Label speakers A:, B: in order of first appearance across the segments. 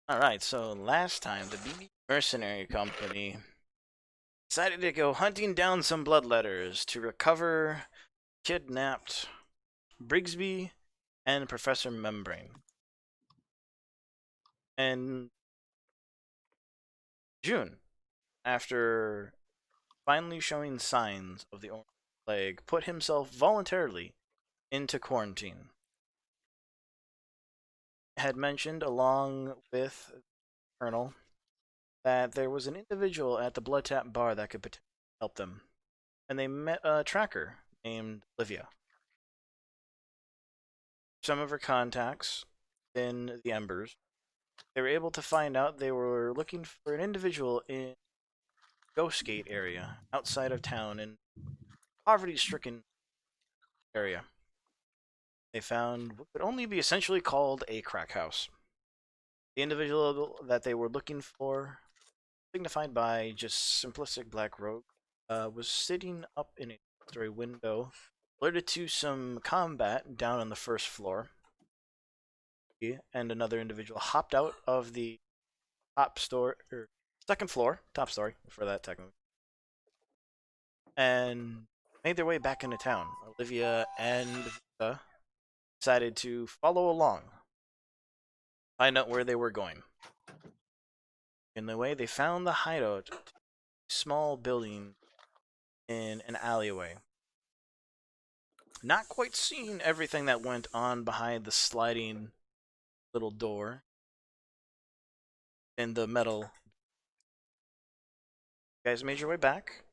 A: Alright, so last time the BB Mercenary Company decided to go hunting down some bloodletters to recover kidnapped Brigsby and Professor Membrane. And June, after finally showing signs of the Orange Plague, put himself voluntarily into quarantine. Had mentioned, along with the Colonel, that there was an individual at the Blood Tap bar that could potentially help them. And they met a tracker named Olivia. Some of her contacts in the Embers, they were able to find out they were looking for an individual in Ghostgate area, outside of town, in poverty-stricken area. They found what could only be essentially called a crack house. The individual that they were looking for, signified by just simplistic black robe, was sitting up in a story window, alerted to some combat down on the first floor. And another individual hopped out of the second floor, top story for that technically, and made their way back into town. Olivia and Vita decided to follow along, find out where they were going. In the way, they found the hideout, a small building in an alleyway. Not quite seeing everything that went on behind the sliding little door in the metal. You guys made your way back,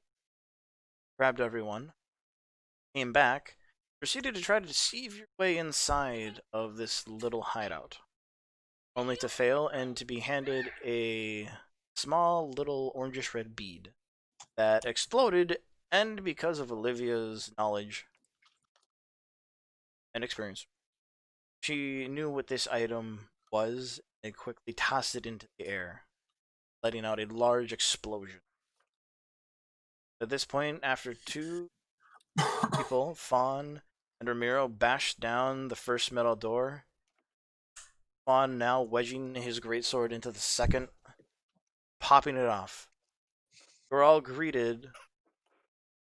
A: grabbed everyone, came back, proceeded to try to deceive your way inside of this little hideout, only to fail and to be handed a small little orangish red bead that exploded, and because of Olivia's knowledge and experience, she knew what this item was and quickly tossed it into the air, letting out a large explosion. At this point, after two people, Fawn and Ramiro, bashed down the first metal door, Fawn now wedging his greatsword into the second, popping it off. You're all greeted,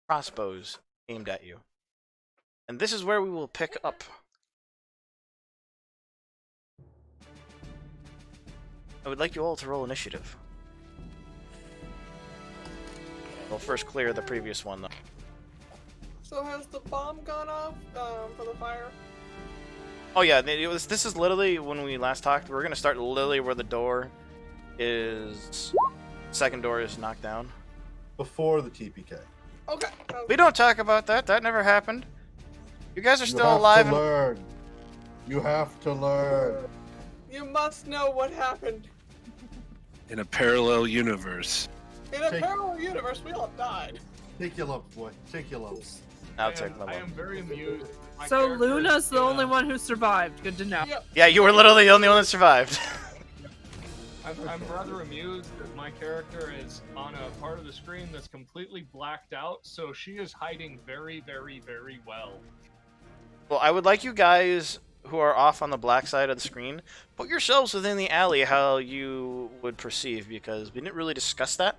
A: crossbows aimed at you. And this is where we will pick up. I would like you all to roll initiative. We'll first clear the previous one, though.
B: So has the bomb gone off for the fire?
A: Oh yeah, this is literally when we last talked. We're gonna start literally where the door is. Second door is knocked down.
C: Before the TPK.
B: Okay.
A: We don't talk about that. That never happened. You guys are
C: You
A: still
C: have
A: alive.
C: to learn. You have to learn.
B: You must know what happened.
D: In a parallel universe.
B: In a parallel universe, we all died.
C: Take your lumps, boy. Take your lumps.
A: I'll take my
E: I am very amused. My
F: So
E: character
F: Luna's
E: is
F: the only one who survived. Good to know.
B: Yep.
A: Yeah, you were literally the only one that survived.
E: I'm rather amused that my character is on a part of the screen that's completely blacked out, so she is hiding very, very, very well.
A: Well, I would like you guys who are off on the black side of the screen, put yourselves within the alley how you would perceive, because we didn't really discuss that.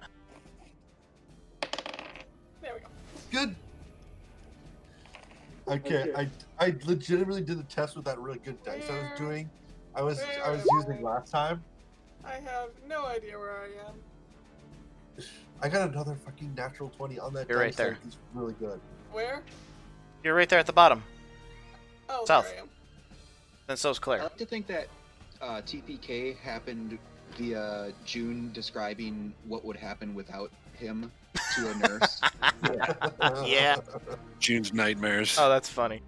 B: There we go.
C: Good. Okay, I legitimately did the test with that really good dice I was using last time.
B: I have no idea where I am.
C: I got another fucking natural 20 on that
A: You're
C: dice.
A: right there.
C: It's really good.
B: Where?
A: You're right there at the bottom.
B: Oh,
A: South.
B: there I am.
A: And so's
G: I
A: Claire.
G: like to think that TPK happened via June describing what would happen without him to a nurse.
A: Yeah.
D: June's nightmares.
A: Oh, that's funny.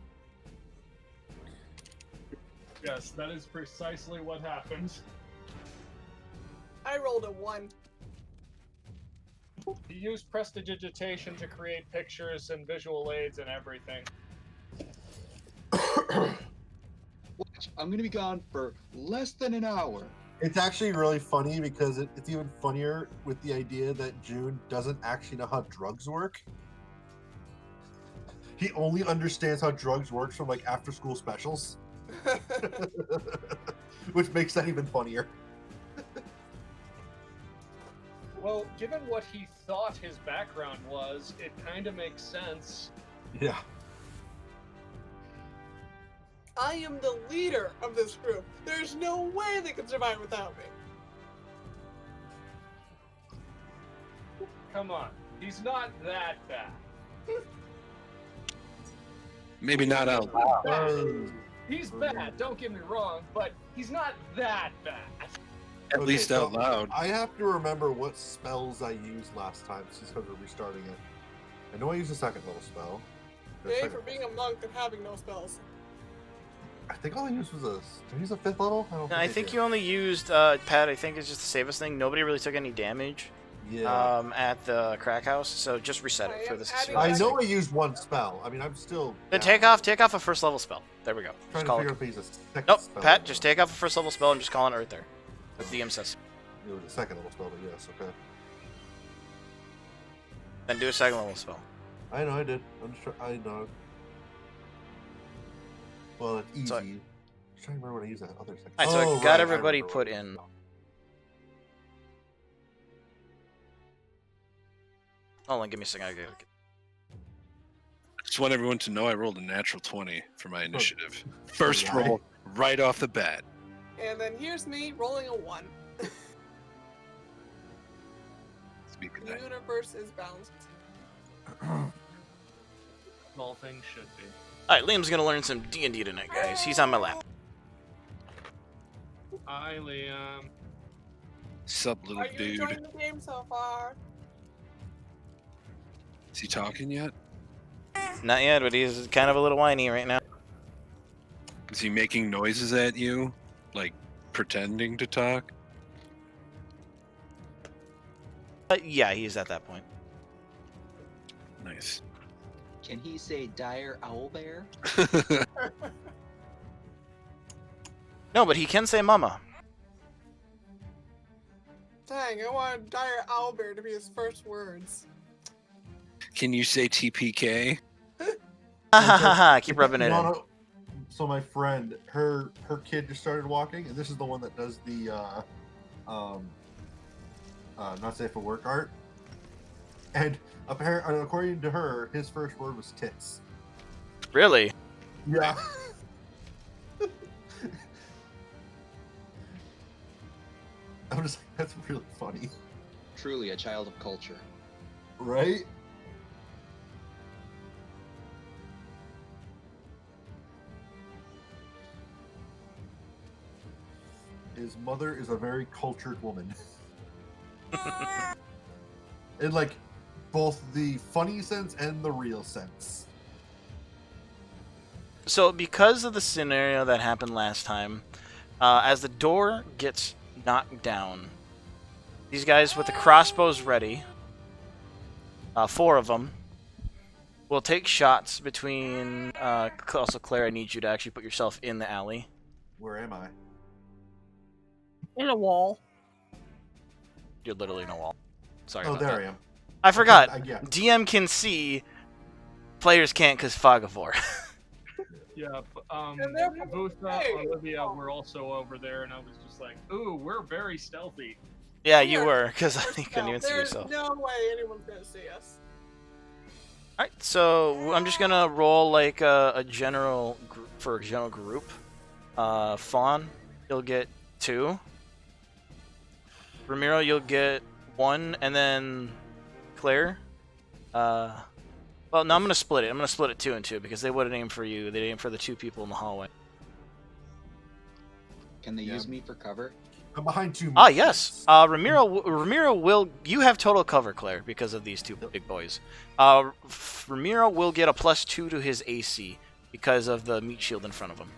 E: Yes, that is precisely what happens.
B: I rolled a 1.
E: He used prestidigitation to create pictures and visual aids and everything.
G: Watch, I'm gonna be gone for less than an hour.
C: It's actually really funny because it's even funnier with the idea that June doesn't actually know how drugs work. He only understands how drugs works from like after school specials. Which makes that even funnier.
E: Well, given what he thought his background was, it kind of makes sense.
C: Yeah.
B: I am the leader of this group. There's no way they can survive without me.
E: Come on, he's not that bad.
D: Maybe not out loud.
E: He's bad, don't get me wrong, but he's not that bad.
D: At least out loud.
C: I have to remember what spells I used last time since we're restarting it. I know I used a second level spell.
B: Yay for being a monk and having no spells.
C: I think all I used was did I use a 5th level?
A: I think you only used, Pat, I think it's just the safest thing. Nobody really took any damage at the crack house, so just reset it for this.
C: I know I used one spell. I mean, I'm still...
A: Then take off a first level spell. There we go.
C: Trying
A: Just
C: to figure
A: call
C: out if he's a second
A: Nope,
C: spell.
A: Pat, just take off a first level spell and just call it right there. What the DM says.
C: It was a second level spell, but yes, okay.
A: Then do a second level spell.
C: I know I did. I'm just I know. Well, it's easy.
A: So-
C: I'm just trying to remember when I used that other second.
A: Alright, so I
C: Oh,
A: got
C: right, I
A: everybody
C: remember
A: put
C: what it
A: in.
C: was.
A: Hold on, give me a second. I gotta get...
D: I just want everyone to know I rolled a natural 20 for my initiative. First
C: Alright.
D: roll, right off the bat.
B: And then here's me rolling a 1.
D: Speak of
B: The
D: that.
B: universe is balanced.
E: All things should be.
A: Alright, Liam's gonna learn some D&D tonight, guys. He's on my lap.
E: Hi, Liam.
D: Sup, little
B: Are you
D: dude.
B: enjoying the game so far?
D: Is he talking yet?
A: Not yet, but he's kind of a little whiny right now.
D: Is he making noises at you? Like, pretending to talk?
A: Yeah, he's at that point.
D: Nice.
G: Can he say dire owlbear?
A: No, but he can say mama.
B: Dang, I wanted Dire Owlbear to be his first words.
D: Can you say TPK?
A: Ha ha ha ha, keep rubbing it
C: No,
A: in.
C: no. So my friend, her kid just started walking, and this is the one that does the not safe for work art. And apparently, according to her, his first word was tits.
A: Really?
C: Yeah. I'm just like, that's really funny,
G: Truly a child of culture.
C: right? His mother is a very cultured woman. In like both the funny sense and the real sense.
A: So, because of the scenario that happened last time, as the door gets knocked down, these guys with the crossbows ready, 4 of them, will take shots between. Also, Claire, I need you to actually put yourself in the alley.
C: Where am I?
F: In a wall.
A: You're literally in a wall. Sorry
C: Oh,
A: about
C: there
A: that.
C: I am.
A: I forgot.
C: Yeah.
A: DM can see, players can't because fog of war.
E: Yeah,
B: And they're-
E: Vutha,
B: hey!
E: Olivia were also over there, and I was just like, ooh, we're very stealthy.
A: Yeah, you
B: Here.
A: were, because you couldn't
B: No,
A: even see
B: there's
A: yourself.
B: no way anyone's gonna see us.
A: Alright, so I'm just gonna roll like a general for a general group. Fawn, you'll get 2. Ramiro, you'll get 1, and then Claire. Well, no, I'm gonna split it. I'm gonna split it 2 and 2 because they would have aimed for you. They aimed for the 2 people in the hallway.
G: Can they
C: Yeah.
G: use me for cover?
C: I'm behind 2
A: Ah, yes. Ramiro will. You have total cover, Claire, because of these 2 big boys. Ramiro will get a +2 to his AC because of the meat shield in front of him.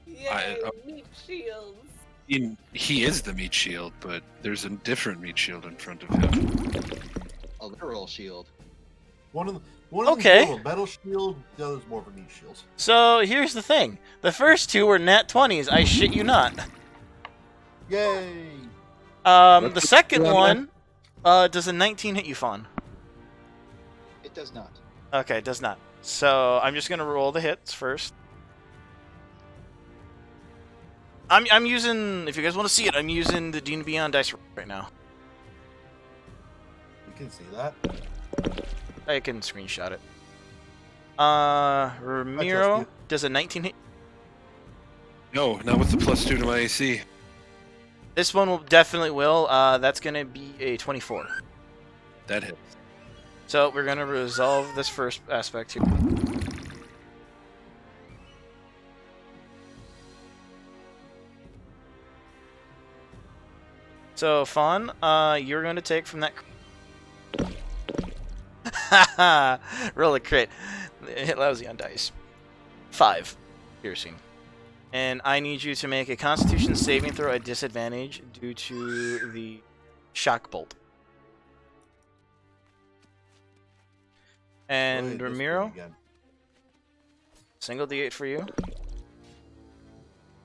B: Yay, meat shields.
D: He is the meat shield, but there's a different meat shield in front of him.
G: A literal shield.
C: One of
A: Okay.
C: them's more of a metal shield, the other's more of a meat shield.
A: So here's the thing: the first 2 were nat 20s. I shit you not.
C: Yay!
A: The second one, does a 19 hit you, Fawn?
G: It does not.
A: Okay, it does not. So I'm just gonna roll the hits first. I'm using. If you guys want to see it, I'm using the D&D Beyond dice right now.
C: You can see that.
A: I can screenshot it.
C: trust
A: Ramiro
C: you.
A: does a 19 hit.
D: No, not with the +2 to my AC.
A: This one will definitely will. That's gonna be a 24.
D: That hits.
A: So we're gonna resolve this first aspect here. So Fawn, you're going to take from that. Haha! Roll a crit. Hit lousy on dice. 5 piercing. And I need you to make a Constitution saving throw at disadvantage due to the shock bolt. And
C: Wait, this
A: Ramiro,
C: thing again.
A: single D8 for you.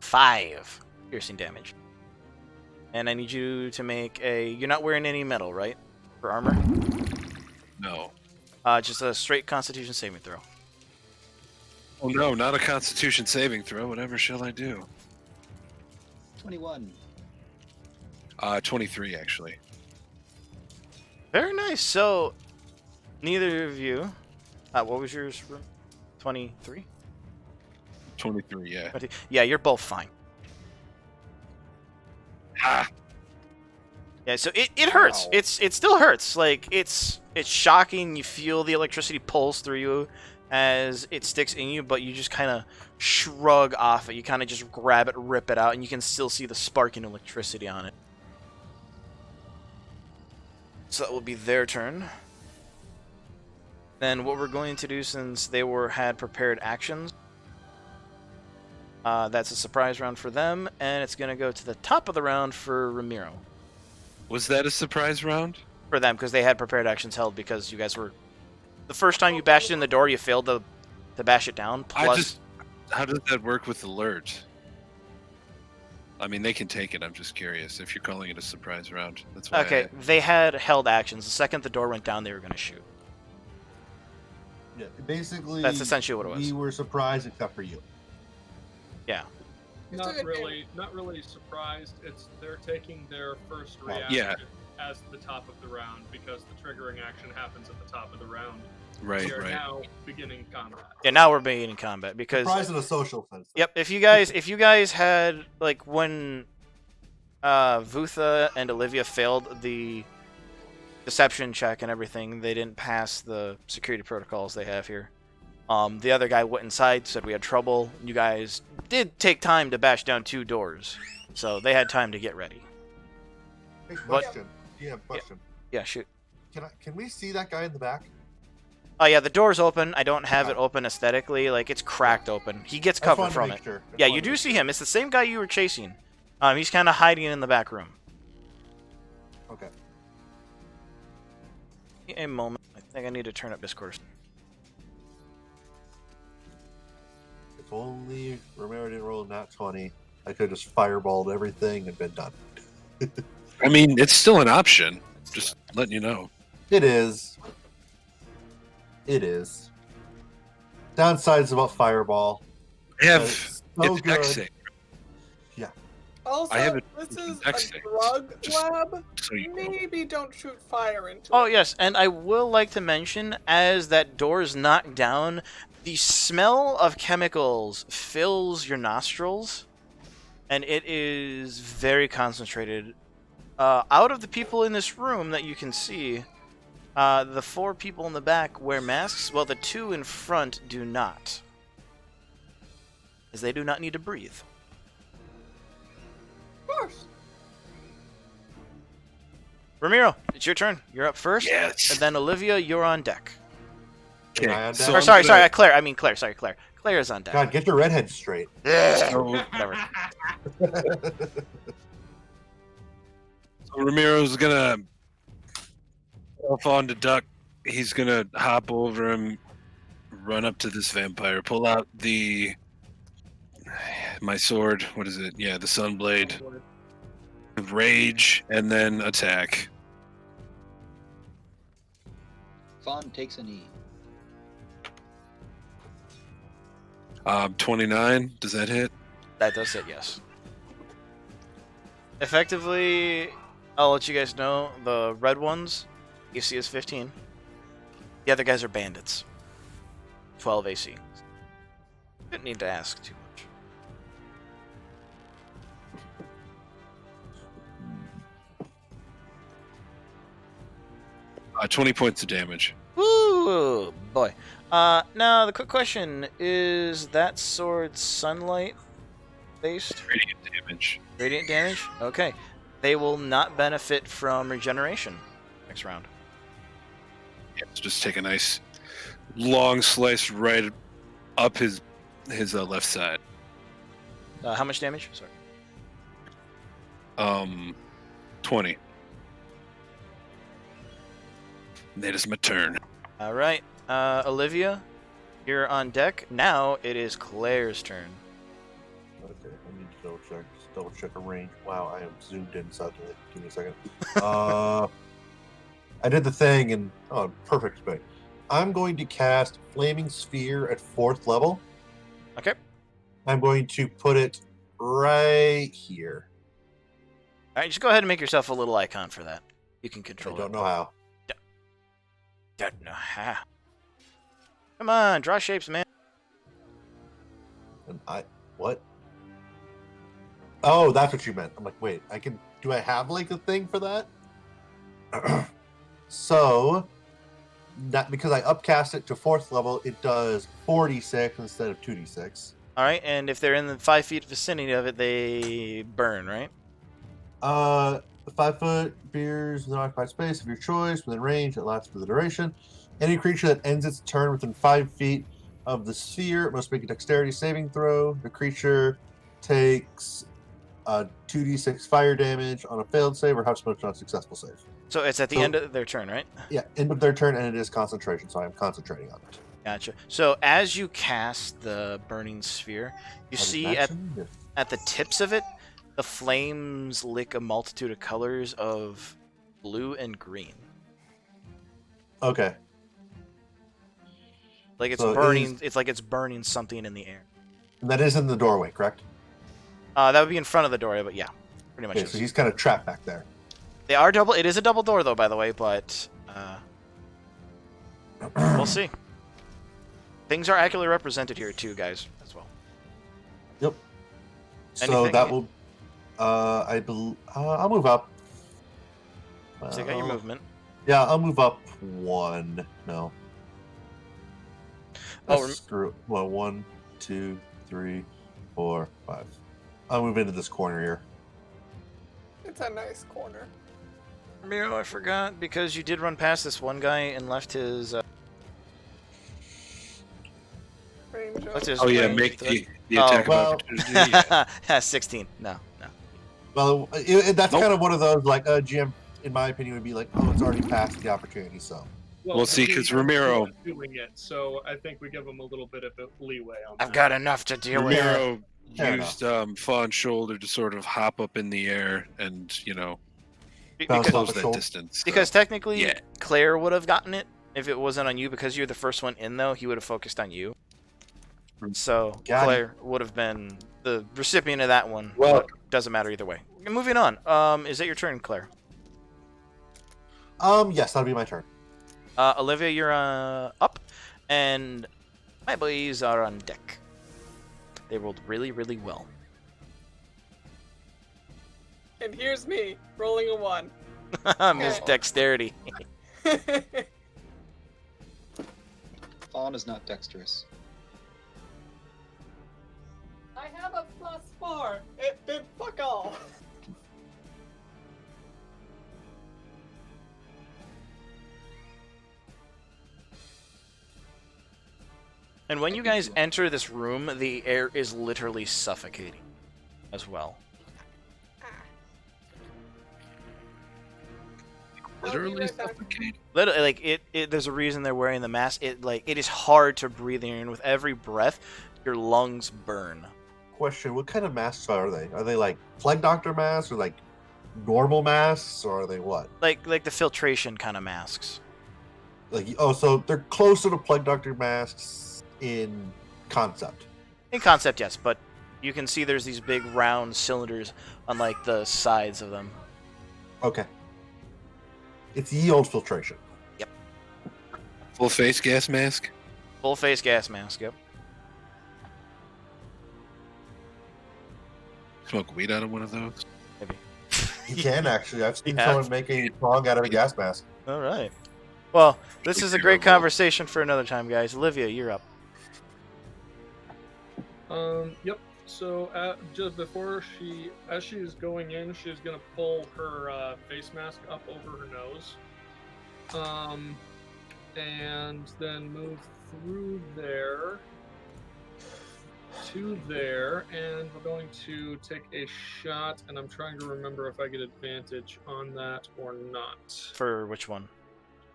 A: 5 piercing damage. And I need you to make a... You're not wearing any metal, right? For armor?
D: No.
A: Just a straight Constitution saving throw.
D: Oh no, not a Constitution saving throw. Whatever shall I do?
G: 21.
D: 23 actually.
A: Very nice. So, neither of you... what was yours? 23?
D: 23, yeah.
A: Yeah, you're both fine.
D: Ah!
A: Yeah, so it hurts.
G: Wow.
A: It still hurts. Like it's shocking. You feel the electricity pulse through you as it sticks in you, but you just kind of shrug off it. You kind of just grab it, rip it out, and you can still see the sparking electricity on it. So that will be their turn. Then what we're going to do, since they had prepared actions, that's a surprise round for them, and it's going to go to the top of the round for Ramiro.
D: Was that a surprise round?
A: For them, because they had prepared actions held, because you guys were... The first time you bashed in the door, you failed to bash it down, plus...
D: How does that work with alert? I mean, they can take it. I'm just curious if you're calling it a surprise round. That's why.
A: Okay, they had held actions. The second the door went down, they were going to shoot.
C: Yeah, basically,
A: That's essentially what it was.
C: We were surprised except for you.
A: Yeah.
B: It's a
E: Not
B: good
E: really, not really surprised. They're taking their first reaction
D: Yeah.
E: as the top of the round because the triggering action happens at the top of the round.
D: Right,
E: We are
D: right.
E: now beginning combat.
A: Yeah, now we're being in combat, because...
C: Surprised in a social sense.
A: Yep, if you guys had, like, when Vutha and Olivia failed the deception check and everything, they didn't pass the security protocols they have here. The other guy went inside, said we had trouble. You guys did take time to bash down 2 doors, so they had time to get ready.
C: Hey,
A: What?
C: question. Yeah, question.
A: Yeah, shoot.
C: Can we see that guy in the back?
A: Oh yeah, the door's open. I don't have it open aesthetically. Like, it's cracked open. He gets
C: I just
A: cover
C: wanted to
A: from
C: make
A: it.
C: sure.
A: Yeah, you do see him. It's the same guy you were chasing. He's kind of hiding in the back room.
C: Okay.
A: A moment. I think I need to turn up Discord.
C: If only Romero didn't roll a nat 20, I could have just fireballed everything and been done.
D: I mean, it's still an option. Just letting you know.
C: It is. It is. Downsides about fireball.
D: I have
C: It's so
D: it's dex
C: good.
D: save,
B: Also,
D: I have it
B: this
D: in
B: is
D: dex
B: a
D: save.
B: drug
D: Just-
B: lab.
D: so you know.
B: Maybe don't shoot fire into
A: Oh
B: it.
A: yes, and I will like to mention, as that door is knocked down, the smell of chemicals fills your nostrils, and it is very concentrated. Out of the people in this room that you can see, the 4 people in the back wear masks, while the 2 in front do not, as they do not need to breathe.
B: Of course.
A: Ramiro, it's your turn. You're up first.
D: Yes.
A: And then Olivia, you're on deck.
C: Am I on
D: so
C: deck?
A: Or
D: I'm
A: sorry,
D: gonna-
A: Claire. I mean Claire. Sorry, Claire. Claire is on deck.
C: God, get your redhead straight.
D: So,
A: Whatever.
D: so Ramiro's gonna off onto Duck. He's gonna hop over him, run up to this vampire, pull out my sword. What is it? Yeah, the Sunblade. Rage, and then attack.
G: Fawn takes a knee.
D: 29. Does that hit?
A: That does it, yes. Effectively, I'll let you guys know, the red ones, AC is 15. The other guys are bandits. 12 AC. Didn't need to ask too much.
D: 20 points of damage.
A: Woo, boy. Now the quick question is: that sword sunlight based?
D: Radiant damage.
A: Radiant damage? Okay. They will not benefit from regeneration next round.
D: Yeah, so just take a nice long slice right up his left side.
A: How much damage? Sorry.
D: 20. That is my turn.
A: All right. Olivia, you're on deck. Now it is Claire's turn.
C: Okay, I need to double check a range. Wow, I am zoomed in suddenly. Give me a second. I did the thing and perfect space. I'm going to cast Flaming Sphere at 4th level.
A: Okay.
C: I'm going to put it right here.
A: All right, just go ahead and make yourself a little icon for that. You can control
C: I don't
A: it.
C: know how.
A: Don't know how. Come on, draw shapes, man.
C: And what? Oh, that's what you meant. I'm like, wait, do I have like a thing for that? So, that because I upcast it to 4th level, it does 4d6 instead of 2d6.
A: All right, and if they're in the 5 feet vicinity of it, they burn, right?
C: The 5-foot beers within occupied space of your choice within range that lasts for the duration. Any creature that ends its turn within 5 feet of the sphere must make a dexterity saving throw. The creature takes 2d6 fire damage on a failed save or half smoke on a successful save.
A: So it's at the end of their turn, right?
C: Yeah, end of their turn, and it is concentration, so I am concentrating on it.
A: Gotcha. So as you cast the burning sphere, you see at the tips of it, the flames lick a multitude of colors of blue and green.
C: Okay.
A: Like it's
C: So
A: burning. It's like it's burning something in the air.
C: And that is in the doorway, correct?
A: That would be in front of the door, but yeah, pretty much.
C: Okay, so he's kind of trapped back there.
A: They are double. It is a double door, though, by the way. But we'll see. Things are accurately represented here too, guys, as well.
C: Yep. So
A: Anything-
C: that will. I believe I'll move up.
A: So you got your movement.
C: Yeah, I'll move up 1. No.
A: Oh,
C: Screw. Well, 1, 2, 3, 4, 5. I'll move into this corner here.
B: It's a nice corner.
A: Miro, I forgot because you did run past this one guy and left his.
B: Range
A: What's
B: of-
A: his?
D: Oh yeah,
A: range?
D: make the attack
C: well-
D: of opportunity. Yeah.
A: 16. No.
C: Well, that's kind of one of those like GM, in my opinion, would be like, oh, it's already past the opportunity, so.
D: Well, see,
E: he
D: 'cause
E: has
D: Ramiro-
E: fun doing it, so I think we give him a little bit of a leeway on
A: I've
E: that.
A: got enough to deal with.
D: Ramiro
C: Fair
D: used Fawn's shoulder to sort of hop up in the air and
C: Bounce
A: Because,
C: off
D: close
C: a
D: that
C: shoulder.
D: distance.
A: because technically,
D: yeah.
A: Claire would have gotten it if it wasn't on you. Because you're the first one in, though, he would have focused on you. So
C: Got it.
A: Claire would have been the recipient of that one.
D: Well-
A: but doesn't matter either way. Moving on. Is that your turn, Claire?
C: Yes, that'll be my turn.
A: Olivia, you're up, and my boys are on deck. They rolled really, really well.
B: And here's me, rolling a 1.
A: Miss Dexterity.
G: Fawn is not dexterous.
B: I have a +4. It did fuck all.
A: And when you guys enter this room, the air is literally suffocating as well.
D: Literally
B: right back.
D: suffocating.
A: Literally, like it there's a reason they're wearing the mask. It is hard to breathe in, and with every breath, your lungs burn.
C: Question: what kind of masks are they? Are they like Plague Doctor masks, or like normal masks, or are they what?
A: Like the filtration kind of masks.
C: Like, oh, so they're closer to Plague Doctor masks in concept.
A: In concept, yes, but You can see there's these big round cylinders on like the sides of them.
C: Okay. It's yield filtration.
D: Full face gas mask.
A: Full face gas mask. Yep.
D: Smoke weed out of one of those.
A: Maybe.
C: You can actually. I've seen
A: Yeah.
C: someone make a prong out of a gas mask.
A: All right. Well, this is a great conversation for another time, guys. Olivia, you're up.
E: Yep. So just before as she's going in, she's gonna pull her face mask up over her nose, and then move through there to there, and we're going to take a shot. And I'm trying to remember if I get advantage on that or not.
A: For which one?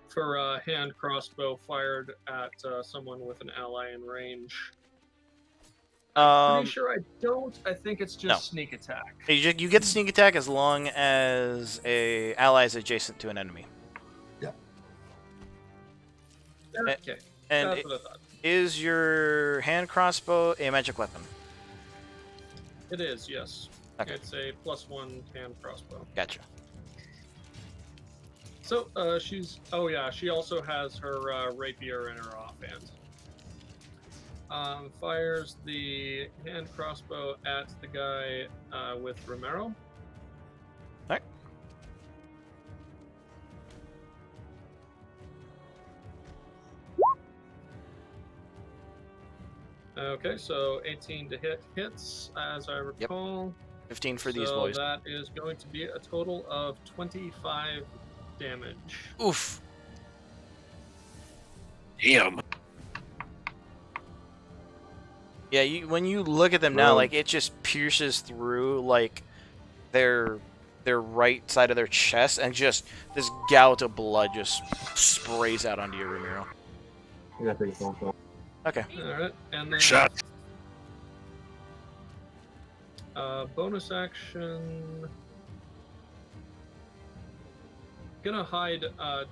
E: For a hand crossbow fired at someone with an ally in range. Pretty sure I don't. I think it's just
A: No.
E: sneak attack.
A: You get the sneak attack as long as a ally is adjacent to an enemy.
E: Okay,
A: And
E: that's what I thought.
A: is your hand crossbow a magic weapon?
E: It is, yes.
A: Okay.
E: It's a +1 hand crossbow.
A: Gotcha.
E: So she also has her rapier in her offhand. Fires the hand crossbow at the guy with Romero.
A: Alright.
E: Okay, so 18 to hits, as I recall.
A: 15 for these
E: So
A: boys.
E: that is going to be a total of 25 damage.
A: Oof.
D: Damn.
A: Yeah, when you look at them now,
C: Bro.
A: like it just pierces through like their right side of their chest, and just this gout of blood just sprays out onto you, Ramiro.
C: I gotta take a phone call.
A: Okay.
E: Alright, and then
D: Shot.
E: bonus action. Gonna hide,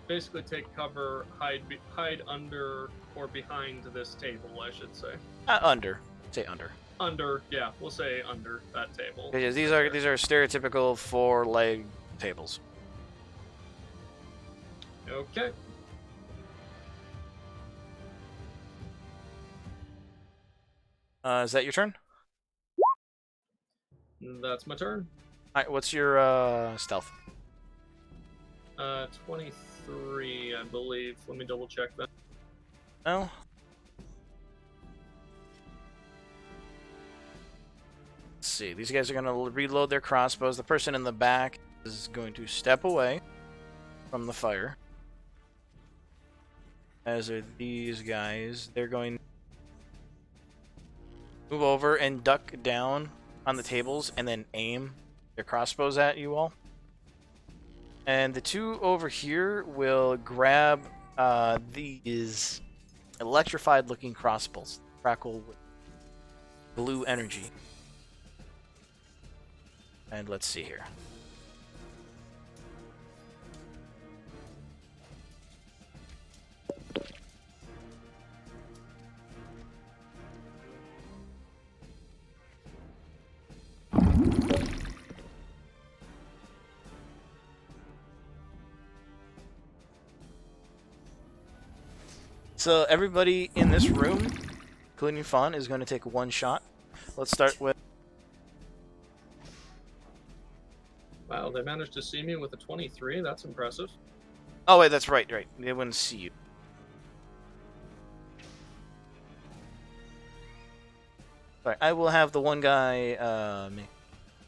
E: basically take cover, hide under or behind this table, I should say.
A: Under. Say under.
E: Under, yeah, we'll say under that table.
A: Because these are stereotypical 4-leg tables.
E: Okay.
A: Is that your turn?
E: That's my turn.
A: Alright, what's your stealth?
E: 23, I believe. Let me double check that.
A: No. Let's see. These guys are going to reload their crossbows. The person in the back is going to step away from the fire. As are these guys. They're going to move over and duck down on the tables and then aim their crossbows at you all. And the two over here will grab these electrified looking crossbows. Crackle with blue energy. And let's see here. So everybody in this room, including Fawn, is going to take one shot. Let's start with...
E: Wow, they managed to see me with a 23. That's impressive.
A: Oh, wait, that's right. They wouldn't see you. Alright, I will have the one guy make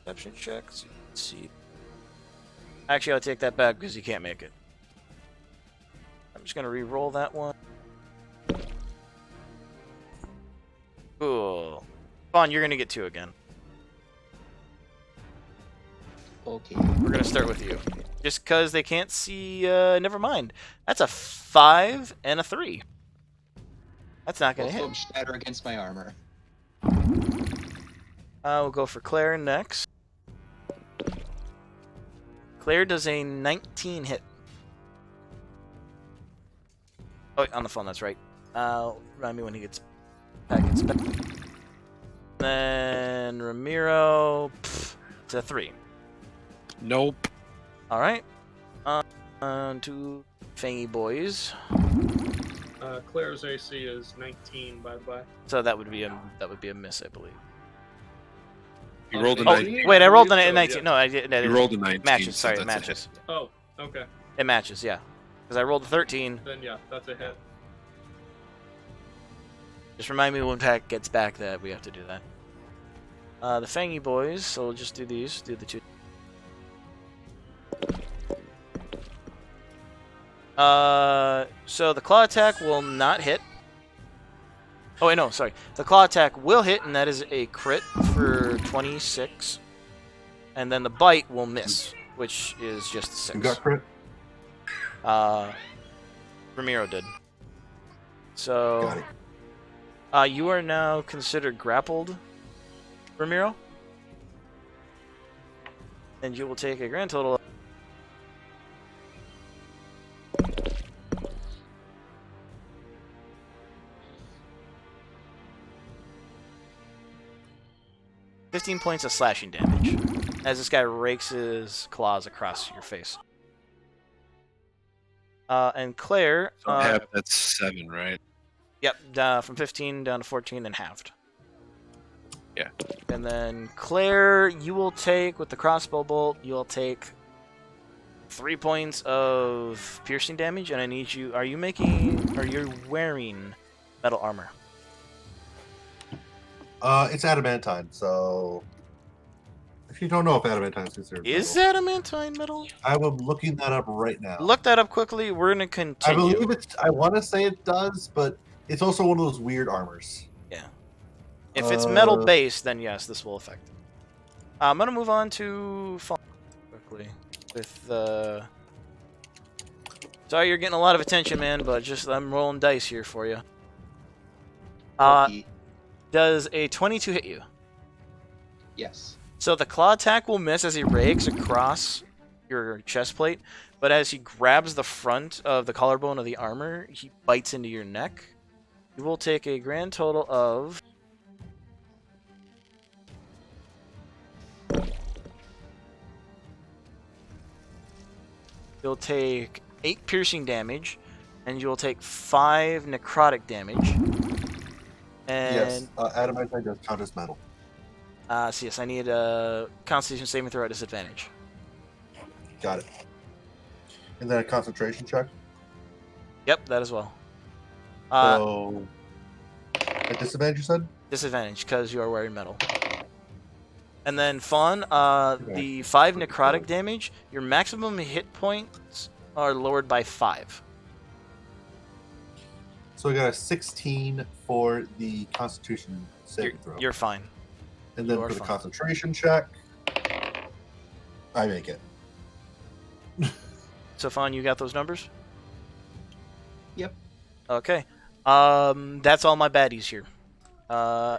A: perception checks. Let's see. Actually, I'll take that back because he can't make it. I'm just going to re-roll that one. Cool. Fawn, you're going to get 2 again.
G: Okay.
A: We're going to start with you. Just because they can't see, never mind. That's a 5 and a 3. That's not going
G: Both
A: to
G: of
A: hit.
G: them shatter against my armor.
A: We'll go for Claire next. Claire does a 19 hit. Oh, on the phone, that's right. Remind me when he gets back. then Ramiro, it's a 3.
D: Nope.
A: All right. On to Fangy Boys.
E: Claire's AC is 19, by the by.
A: So that would be a miss, I believe.
D: You rolled a
E: Oh,
D: 19.
A: Wait, I rolled a
E: believe so,
A: 19.
E: yeah.
A: No, I did.
D: You rolled a 19.
A: Matches.
D: so
A: Sorry, it
D: that's a hit.
A: matches.
E: Oh, okay.
A: It matches, yeah. Because I rolled a 13.
E: Then yeah, that's a hit.
A: Just remind me when Pack gets back that we have to do that. The Fangy Boys, so we'll just do these. Do the 2. So the claw attack will not hit. Oh wait, no, sorry. The claw attack will hit, and that is a crit for 26. And then the bite will miss, which is just a 6.
C: You got crit?
A: Ramiro did. So
C: Got it.
A: you are now considered grappled, Ramiro. And you will take a grand total of 15 points of slashing damage as this guy rakes his claws across your face. And Claire,
D: Half, that's 7, right?
A: yep, from 15 down to 14, then halved.
D: Yeah.
A: And then Claire, you will take, with the crossbow bolt, you'll take 3 points of piercing damage, and I need you, are you wearing metal armor?
C: It's adamantine, so if you don't know if adamantine is considered
A: Is
C: metal,
A: adamantine metal?
C: I'm looking that up right now.
A: Look that up quickly, we're gonna
C: I
A: continue.
C: believe it's. I want to say it does, but it's also one of those weird armors.
A: Yeah. If it's metal based, then yes, this will affect it. I'm gonna move on to Fawn quickly with Sorry, you're getting a lot of attention, man, but just I'm rolling dice here for you.
G: Okay.
A: Does a 22 hit you?
G: Yes.
A: So the claw attack will miss as he rakes across your chest plate, but as he grabs the front of the collarbone of the armor, he bites into your neck. You will take a grand total of You'll take 8 piercing damage, and you'll take 5 necrotic damage. And
C: Yes, adamantine does count as metal.
A: so yes, I need a Constitution saving throw at disadvantage.
C: Got it. And then a concentration check.
A: Yep, that as well.
C: So at disadvantage, you said?
A: Disadvantage because you are wearing metal. And then Fawn, the 5 necrotic damage, your maximum hit points are lowered by 5.
C: So I got a 16 for the Constitution saving throw.
A: You're fine.
C: And then
A: you are
C: for the
A: fine.
C: concentration check, I make it.
A: So Fawn, you got those numbers?
G: Yep.
A: Okay. That's all my baddies here.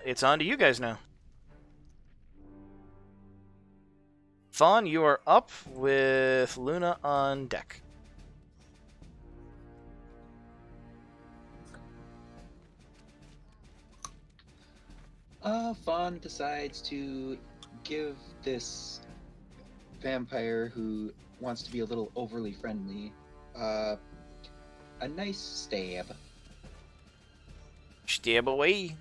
A: It's on to you guys now. Fawn, you are up with Luna on deck.
G: Fawn decides to give this vampire who wants to be a little overly friendly a nice stab.
A: Stab away.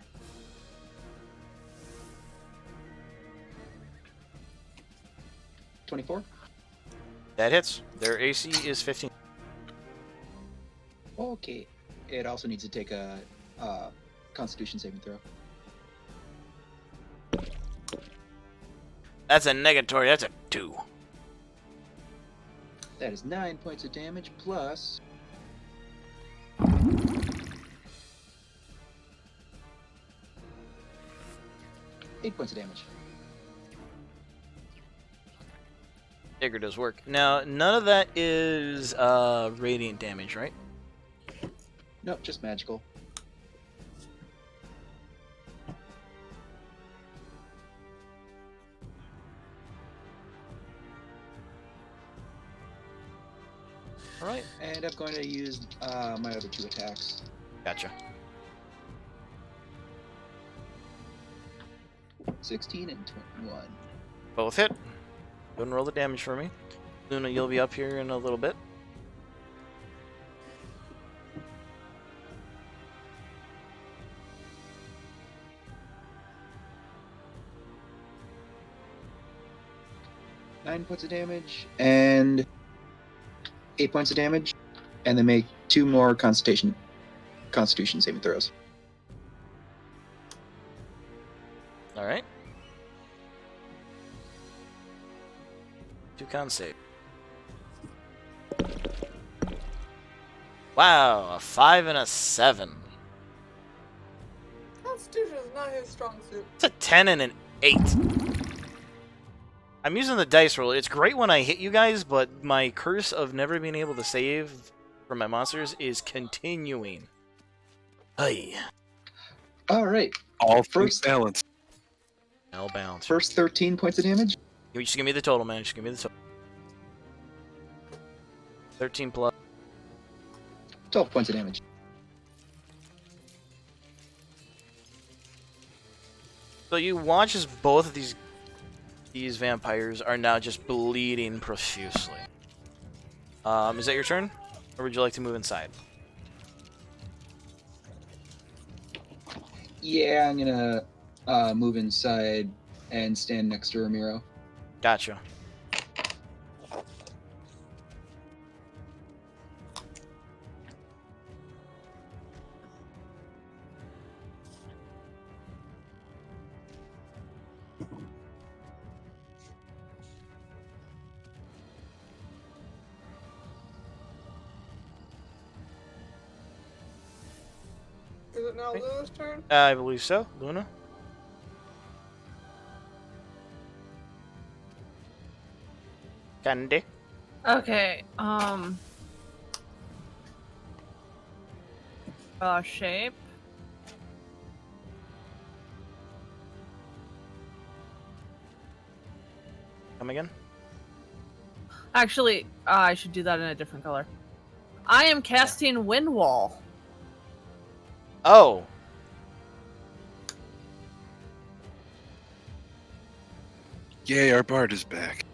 G: $24?
A: That hits. Their AC is 15.
G: Okay. It also needs to take a Constitution saving throw.
A: That's a negatory. That's a 2.
G: That is 9 points of damage plus 8 points of damage.
A: Digger does work. Now, none of that is radiant damage, right?
G: Nope, just magical.
A: Alright.
G: And I'm going to use my other 2 attacks.
A: Gotcha.
G: 16 and 21.
A: Both hit. Go ahead and roll the damage for me. Luna, you'll be up here in a little bit.
G: Nine points of damage and 8 points of damage, and then make 2 more Constitution saving throws.
A: All right. 2 con save. Wow, a 5 and a 7.
B: Constitution is not his strong suit.
A: It's a 10 and an 8. I'm using the dice roll. It's great when I hit you guys, but my curse of never being able to save from my monsters is continuing. Hey.
G: All right.
D: All things
G: First-
D: balanced.
A: Now bounce.
G: First 13 points of damage.
A: Just give me the total, man. Just give me the total. 13 plus.
G: 12 points of damage.
A: So you watch as both of these vampires are now just bleeding profusely. Is that your turn? Or would you like to move inside?
G: Yeah, I'm gonna move inside and stand next to Ramiro.
A: Gotcha.
B: Is it now Luna's turn?
A: I believe so. Luna? Candy?
F: Okay, shape.
A: Come again?
F: Actually, I should do that in a different color. I am casting Wind Wall.
A: Oh!
D: Yay, our bard is back.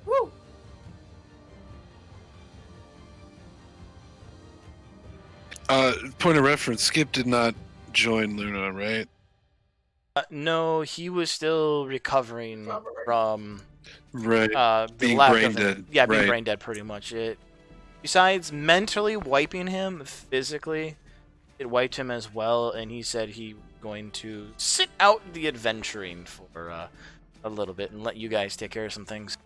B: Woo!
D: Point of reference, Skip did not join Luna, right?
A: No, he was still recovering from
D: Right.
A: the
D: Being
A: lack
D: brain
A: of
D: dead,
A: Yeah, being
D: right.
A: brain dead, pretty much. Besides mentally wiping him, physically, it wiped him as well. And he said he was going to sit out the adventuring for a little bit and let you guys take care of some things.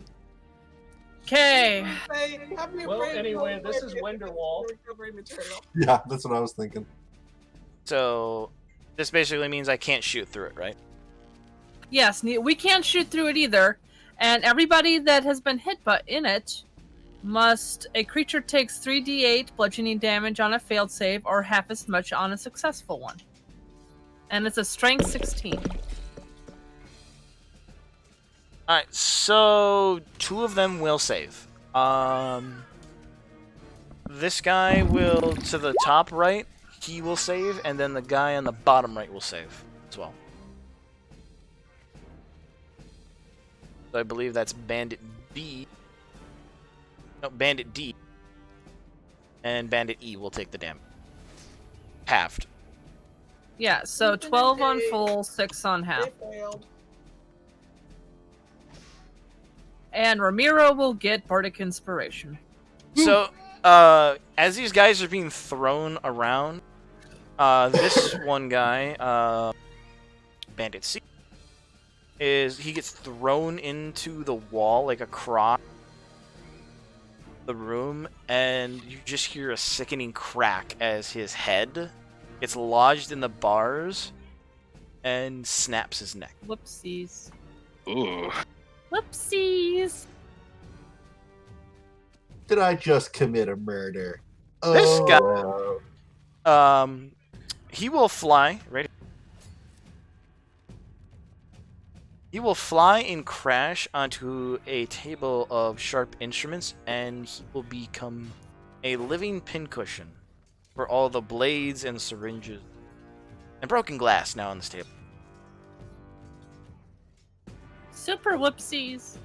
F: Okay.
B: Say, have me
E: Well,
B: bring
E: anyway,
B: over
E: this is
B: the
E: Wenderwall.
B: recovery material.
C: Yeah, that's what I was thinking.
A: So this basically means I can't shoot through it, right?
F: Yes, we can't shoot through it either. And everybody that has been hit but in it a creature takes 3d8 bludgeoning damage on a failed save or half as much on a successful one. And it's a strength 16.
A: Alright, so 2 of them will save. This guy will, to the top right, he will save, and then the guy on the bottom right will save as well. So I believe that's Bandit B. No, Bandit D. And Bandit E will take the damage. Halved.
F: Yeah, so 12 on full, 6 on half.
B: They failed.
F: And Ramiro will get Bardic Inspiration.
A: So, as these guys are being thrown around, this one guy, Bandit C, he gets thrown into the wall like across the room, and you just hear a sickening crack as his head gets lodged in the bars and snaps his neck.
F: Whoopsies.
D: Ooh.
F: Whoopsies.
C: Did I just commit a murder?
A: This guy-
C: Oh.
A: He will fly right. He will fly and crash onto a table of sharp instruments, and he will become a living pincushion for all the blades and syringes and broken glass now on this table.
F: Super whoopsies.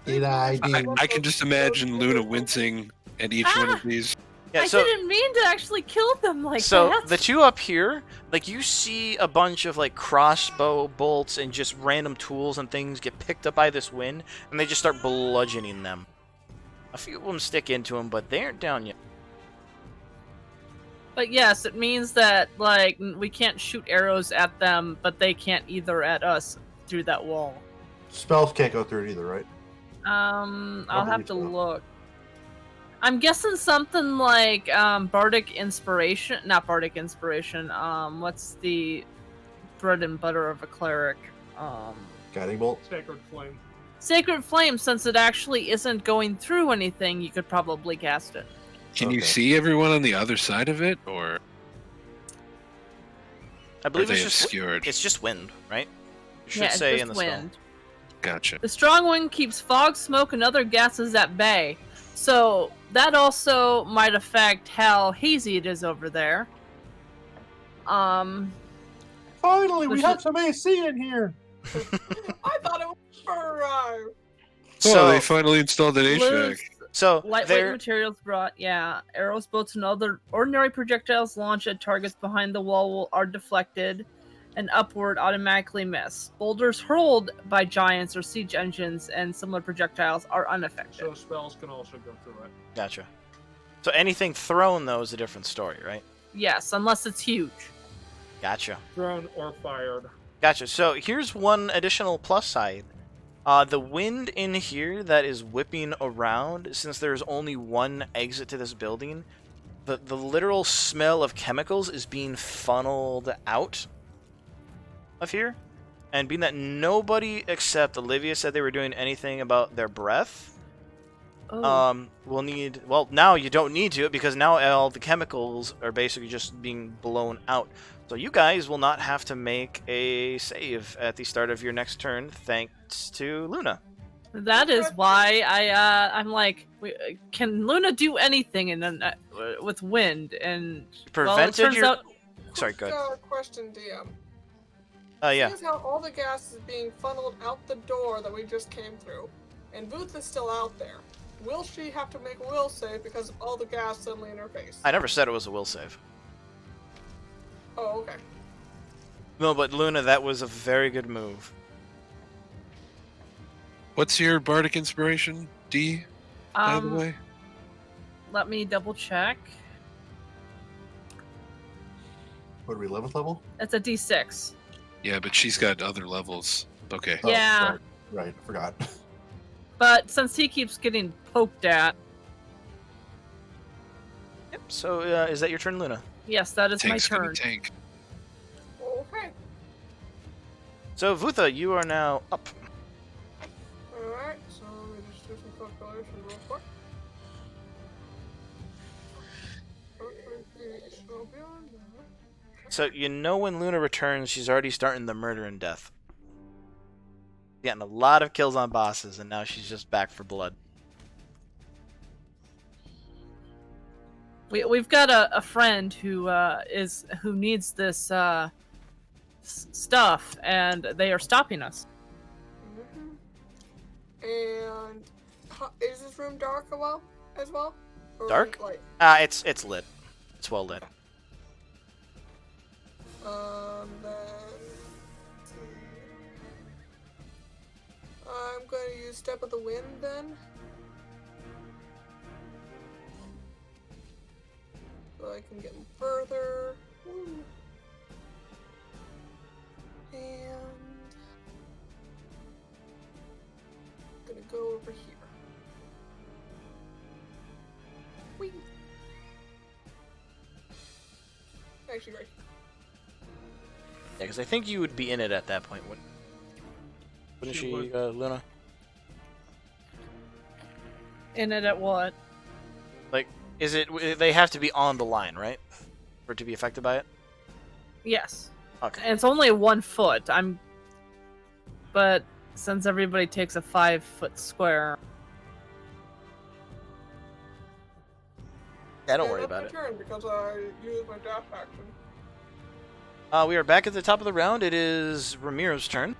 C: Did I do?
D: I can just imagine Luna wincing at each one of these.
A: Yeah,
F: I
A: so
F: didn't mean to actually kill them like
A: so
F: that.
A: the two up here, like you see a bunch of like crossbow bolts and just random tools and things get picked up by this wind, and they just start bludgeoning them. A few of them stick into them, but they aren't down yet.
F: But yes, it means that like we can't shoot arrows at them, but they can't either at us through that wall.
C: Spells can't go through it either, right?
F: I'll have to
C: believe so.
F: look. I'm guessing something like bardic inspiration, not bardic inspiration. What's the bread and butter of a cleric?
C: Guiding bolt.
E: Sacred flame.
F: Sacred flame. Since it actually isn't going through anything, you could probably cast it.
D: Can you
C: Okay.
D: see everyone on the other side of it, or
A: I
D: are
A: believe
D: they
A: it's just
D: obscured?
A: it's just wind, right? It should
F: Yeah,
A: say
F: it's
A: in the
F: just
A: spell.
F: wind.
D: Gotcha.
F: The strong wind keeps fog, smoke, and other gases at bay. So that also might affect how hazy it is over there.
C: Finally, we
F: Which
C: have
F: is-
C: some AC in here.
B: I thought it was arrived.
A: So,
D: Oh, they finally installed an HVAC.
F: Loose,
A: so
F: lightweight
A: there,
F: materials brought, yeah. Arrows, bolts, and other ordinary projectiles launched at targets behind the wall are deflected and upward automatically miss. Boulders hurled by giants or siege engines and similar projectiles are unaffected.
E: So spells can also go through it.
A: gotcha. So anything thrown though is a different story, right?
F: Yes, unless it's huge.
A: Gotcha.
E: Thrown or fired.
A: Gotcha. So here's one additional plus side. The wind in here that is whipping around, since there's only one exit to this building, the literal smell of chemicals is being funneled out of here. And being that nobody except Olivia said they were doing anything about their breath,
F: Oh.
A: we'll need... Well, now you don't need to, because now all the chemicals are basically just being blown out. So you guys will not have to make a save at the start of your next turn, thanks to Luna.
F: That is why I'm like, can Luna do anything in with wind? And well, it
A: Prevented
F: turns
A: your...
F: out
A: Sorry, go ahead.
B: Question, DM.
A: Yeah.
B: Seeing as how all the gas is being funneled out the door that we just came through, and Booth is still out there, will she have to make a will save because of all the gas suddenly in her face?
A: I never said it was a will save.
B: Oh, okay.
A: No, but Luna, that was a very good move.
D: What's your bardic inspiration, D? By the way,
F: let me double check.
C: What are we, 11th level?
F: It's a D6.
D: yeah, but she's got other levels. Okay.
C: Oh,
F: Yeah.
C: Right, I forgot.
F: But since he keeps getting poked at,
A: Yep. So is that your turn, Luna?
F: yes, that is
D: Tank's
F: my
D: gonna
F: turn.
D: tank.
B: Okay.
A: So Vutha, you are now up.
B: Alright, so let me just do some calculation real quick. So beyond that.
A: So you know when Luna returns, she's already starting the murder and death. Getting a lot of kills on bosses, and now she's just back for blood.
F: We've got a friend who needs this stuff, and they are stopping us.
B: And is this room dark as well? Or
A: Dark?
B: light?
A: It's lit. It's well lit.
B: Then I'm going to use Step of the Wind then. So I can get further. Woo. And I'm gonna go over here. Whee. Actually, right here.
A: Yeah, because I think you would be in it at that point, wouldn't
E: She
A: she,
E: would.
A: Luna?
F: In it at what?
A: Like, is it? They have to be on the line, right, for it to be affected by it?
F: Yes.
A: Okay.
F: And it's only 1 foot. But since everybody takes a 5-foot square,
A: Yeah, don't
B: And
A: worry
B: that's
A: about
B: my
A: it.
B: turn because I used my dash action.
A: We are back at the top of the round. It is Ramiro's turn.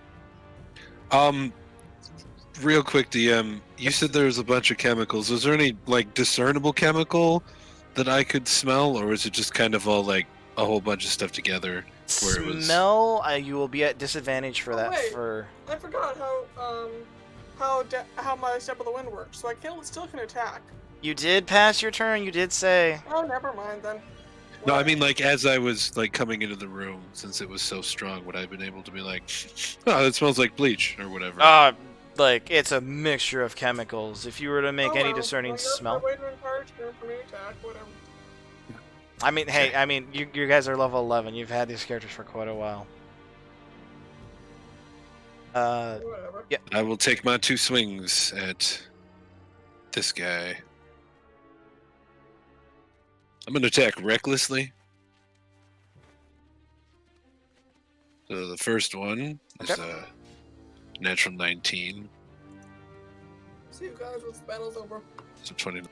D: Real quick, DM. You said there was a bunch of chemicals. Was there any like discernible chemical that I could smell, or was it just kind of all like a whole bunch of stuff together? Where it was...
A: Smell, you will be at disadvantage for
B: Oh,
A: that.
B: wait.
A: For
B: I forgot how my Step of the Wind works, so I still can attack.
A: you did pass your turn. You did say.
B: Oh, never mind then.
D: No, I mean like as I was like coming into the room, since it was so strong, would I have been able to be like, oh, that smells like bleach or whatever?
A: Like it's a mixture of chemicals. If you were to make
B: Oh,
A: any
B: well.
A: discerning
B: Well,
A: smell,
B: way to encourage her for me to attack, whatever.
A: I mean, hey, I mean, you guys are level 11. You've had these characters for quite a while.
B: Whatever.
A: Yeah.
D: I will take my 2 swings at this guy. I'm going to attack recklessly. So the first one is a natural 19.
B: See you guys once the battle's over.
D: So 20.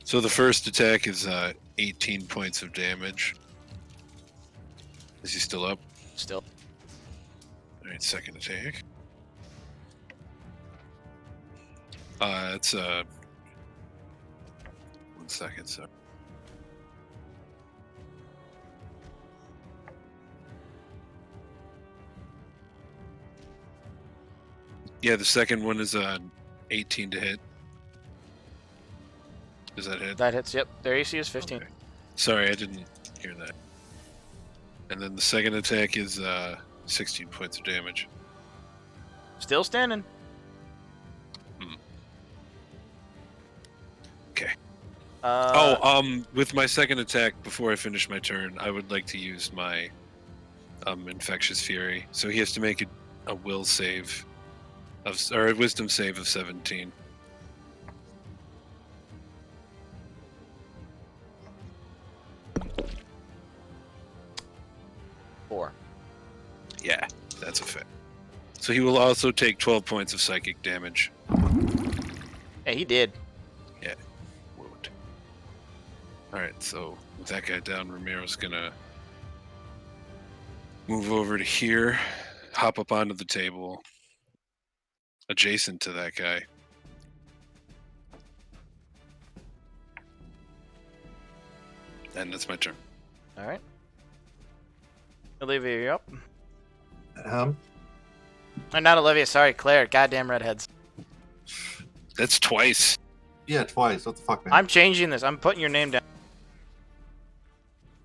D: So the first attack is 18 points of damage. Is he still up?
A: Still.
D: Alright, second attack. It's 1 second, so. Yeah, the second one is 18 to hit. Does that hit?
A: That hits. Yep. Their AC is 15.
D: Okay. Sorry, I didn't hear that. And then the second attack is 16 points of damage.
A: Still standing.
D: Okay.
A: Oh,
D: with my second attack, before I finish my turn, I would like to use my infectious fury. So he has to make a will save or a wisdom save of 17.
A: four.
D: Yeah, that's a fact. So he will also take 12 points of psychic damage.
A: Yeah, he did.
D: Wound. Alright, so with that guy down, Ramiro's gonna move over to here, hop up onto the table, adjacent to that guy. And that's my turn.
A: All right. Olivia, you're up. Not Olivia. Sorry, Claire. Goddamn redheads.
D: That's twice.
C: Yeah, twice. What the fuck, man?
A: I'm changing this. I'm putting your name down.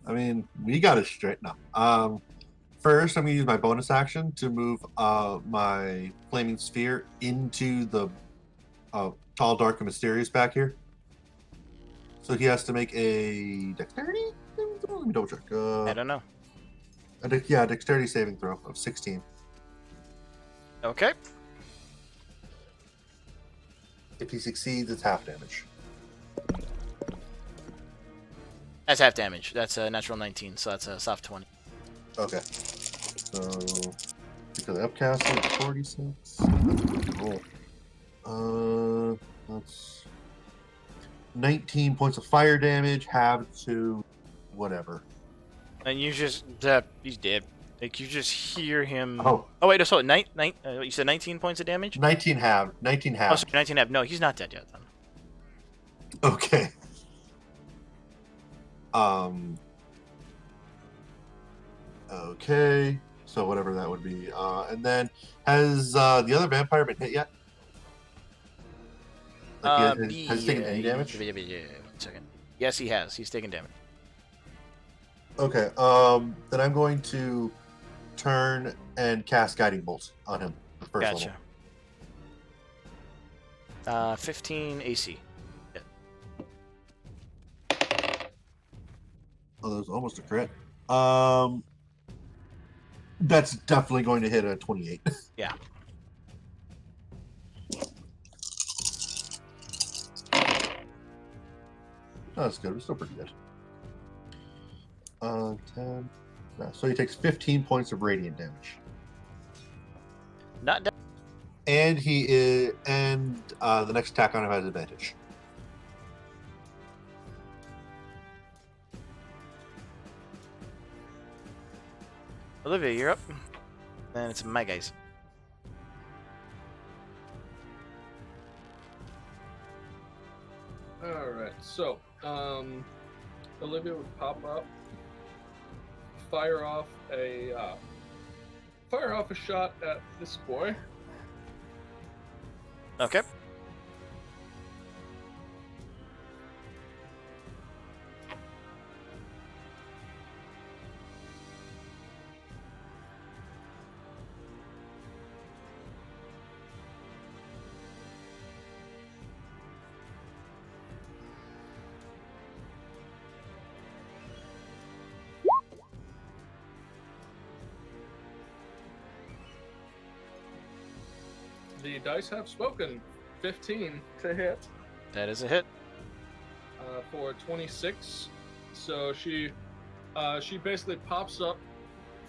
C: I mean, we got it straight now. First, I'm gonna use my bonus action to move my flaming sphere into the tall, dark, and mysterious back here. So he has to make a dexterity. Let me double check.
A: I don't know.
C: Yeah, dexterity saving throw of 16.
A: Okay.
C: If he succeeds, it's half damage.
A: That's half damage. That's a natural 19, so that's a soft 20.
C: Okay. So because I upcast it, 46. Roll. That's 19 points of fire damage, halved to whatever.
A: And you just he's dead. Like you just hear him.
C: Oh,
A: wait, no, so you said 19 points of damage.
C: 19 halved. 19
A: Oh,
C: halved.
A: sorry, 19 half. No, he's not dead yet. Then.
C: Okay. Okay. So whatever that would be. And then has the other vampire been hit yet? Like has he taken any damage?
A: Yeah, 1 second. Yes, he has. He's taken damage.
C: Okay. Then I'm going to turn and cast Guiding Bolt on him. The first
A: Gotcha.
C: level.
A: 15 AC. Yeah.
C: Oh, that was almost a crit. That's definitely going to hit a 28.
A: Yeah.
C: Oh, that's good. We're still pretty good. 10. So he takes 15 points of radiant damage.
A: Not dead.
C: and he is, and the next attack on him has advantage.
A: Olivia, you're up. Then it's my guys.
E: Alright, so, Olivia would pop up, fire off a shot at this boy.
A: Okay.
E: The dice have spoken. 15 to hit
A: That is a hit.
E: for 26. So she basically pops up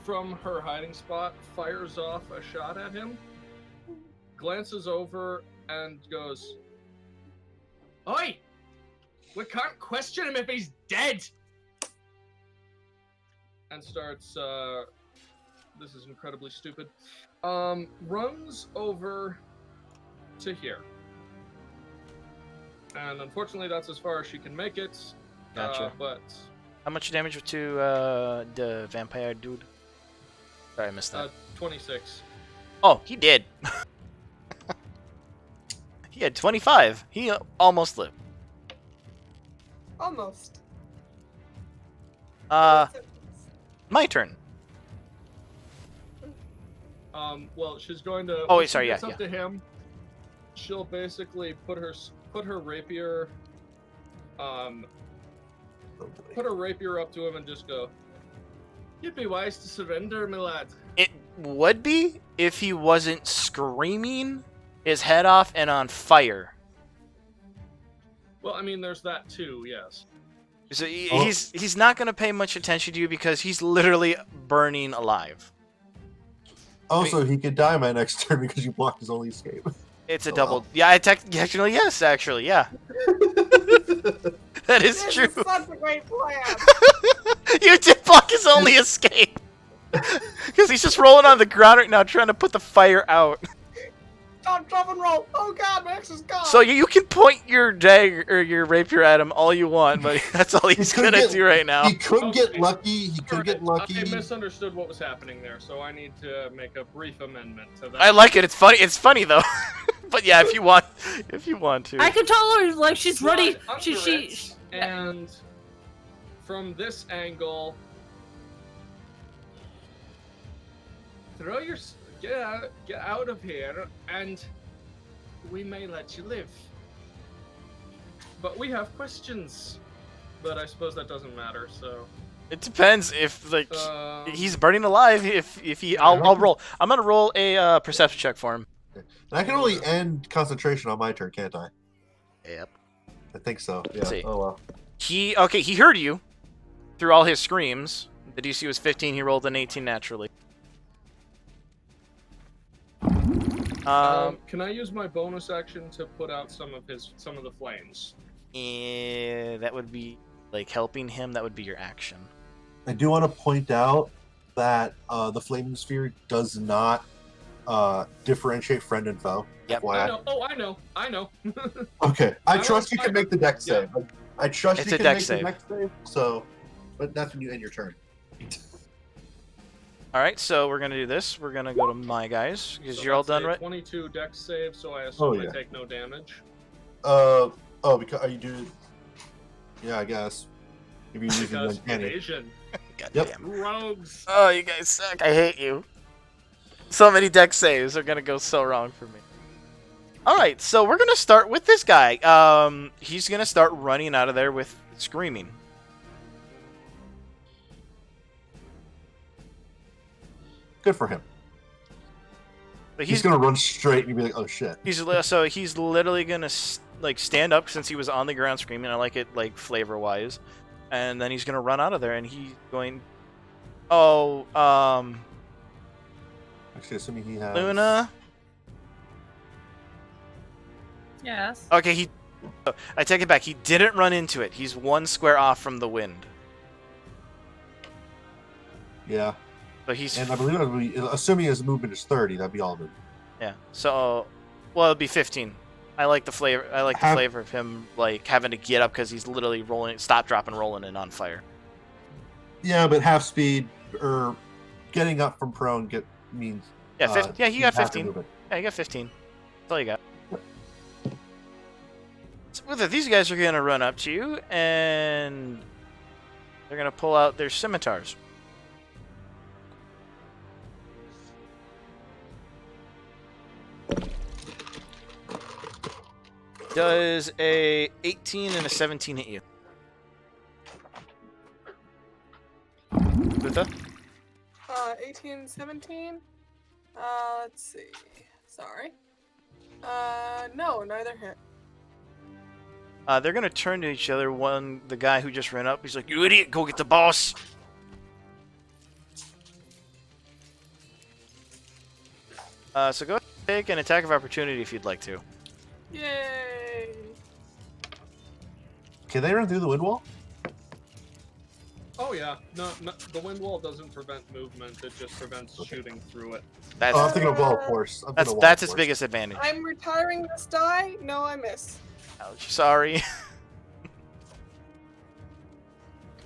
E: from her hiding spot, fires off a shot at him, glances over, and goes, "Oi! We can't question him if he's dead!" And starts, this is incredibly stupid, runs over to here. And unfortunately, that's as far as she can make it.
A: Gotcha.
E: But
A: How much damage to the vampire dude? Sorry, I missed that.
E: 26.
A: Oh, he did. He had 25. He almost lived.
B: Almost.
A: My turn.
E: Well, she's going to.
A: Oh,
E: when
A: wait, sorry,
E: she
A: yeah,
E: gets up to him. She'll basically put her rapier, put her rapier up to him and just go, "You'd be wise to surrender, my lad."
A: It would be if he wasn't screaming his head off and on fire.
E: Well, I mean, there's that too. Yes.
A: So he's not going to pay much attention to you because he's literally burning alive.
C: Also, he could die my next turn because you blocked his only escape.
A: It's a
C: Oh,
A: double.
C: wow.
A: Yeah, actually, yes, actually, yeah. That is
B: This
A: true.
B: is such a great plan.
A: You did block his only escape. Because he's just rolling on the ground right now trying to put the fire out.
B: Don't drop and roll. Oh god, Max is gone.
A: So you can point your dagger or your rapier at him all you want, but that's all he's
C: could
A: gonna
C: get-
A: do right now.
C: He could get
E: Okay.
C: lucky. He could get lucky.
E: I misunderstood what was happening there, so I need to make a brief amendment to that.
A: I like it. It's funny. It's funny though. But yeah, if you want to.
F: I can tell her like she's ready.
E: Slide
F: She
E: under
F: she.
E: it, and from this angle, throw your get out of here, and we may let you live. But we have questions. But I suppose that doesn't matter. So
A: It depends if like
E: um,
A: he's burning alive. If he, I'll roll. I'm gonna roll a perception check for him.
C: And I can only end concentration on my turn, can't I?
A: Yep.
C: I think so. Yeah.
A: Let's see.
C: Oh well.
A: He heard you through all his screams. The DC was 15. He rolled an 18 naturally.
E: can I use my bonus action to put out some of the flames?
A: That would be like helping him. That would be your action.
C: I do want to point out that the flaming sphere does not differentiate friend and foe.
A: Yep.
C: FYI.
E: I know. Oh, I know.
C: Okay, I
E: I
C: trust you
E: don't-
C: can make the deck save. I trust
A: It's
C: you
A: a
C: can
A: deck
C: make
A: save.
C: the deck save. So, but that's when you end your turn.
A: All right, so we're gonna do this. We're gonna go to my guys because
E: So
A: you're all
E: that's
A: done,
E: a
A: right?
E: 22 dex save, so I assume
C: yeah.
E: I take no damage.
C: Oh, because you do. Yeah, I guess. If you're using the
E: Because
C: uncanny.
E: evasion.
A: God
C: Yep.
A: damn.
E: Rogues.
A: Oh, you guys suck. I hate you. So many deck saves are gonna go so wrong for me. All right, so we're gonna start with this guy. He's gonna start running out of there with screaming.
C: Good for him.
A: But
C: He's gonna run straight and you'll be like, oh shit.
A: He's literally gonna like stand up since he was on the ground screaming. I like it like flavor wise, and then he's gonna run out of there and he's going. Oh,
C: Actually, assuming he has.
A: Luna.
F: Yes.
A: Okay, I take it back. He didn't run into it. He's 1 square off from the wind.
C: Yeah.
A: So he's
C: And I believe that would be, assuming his movement is 30, that'd be all of it.
A: yeah. So well, it'd be 15. I like the flavor. I like the
C: Have-
A: flavor of him like having to get up because he's literally rolling, stop, drop, and rolling and on fire.
C: Yeah, but half speed or getting up from prone means.
A: Yeah, yeah. He got
C: half your
A: 15.
C: movement.
A: Yeah, you got 15. That's all you got. So with it, these guys are gonna run up to you and they're gonna pull out their scimitars. Does a 18 and a 17 hit you? Lutha?
B: 18, 17. Let's see. Sorry. No, neither hit.
A: They're gonna turn to each other. The guy who just ran up, he's like, "You idiot! Go get the boss!" So go ahead and take an attack of opportunity if you'd like to.
B: Yay!
C: Can they run through the wind wall?
E: Oh yeah, no, the wind wall doesn't prevent movement. It just prevents shooting through it.
A: That's
C: Oh, I'm thinking of wall, of course.
A: that's its biggest advantage.
B: I'm retiring this die. No, I miss.
A: Ouch, sorry.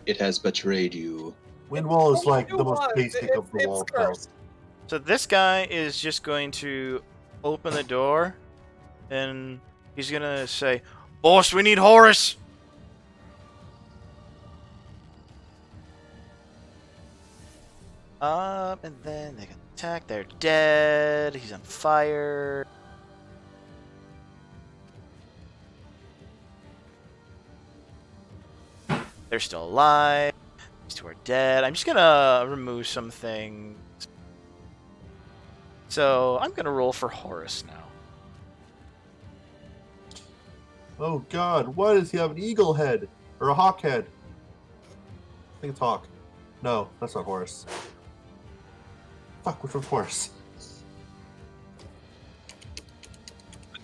G: It has betrayed you.
C: Wind wall is like
B: It
C: the most
B: was.
C: basic of the
B: It's
C: wall
B: cursed.
C: spells.
A: So this guy is just going to open the door, and he's gonna say, "Boss, we need Horus." And then they can attack. They're dead. He's on fire. They're still alive. These two are dead. I'm just gonna remove some things. So I'm gonna roll for Horus now.
C: Oh god, why does he have an eagle head? Or a hawk head? I think it's hawk. No, that's not Horus. Fuck, which one's Horus?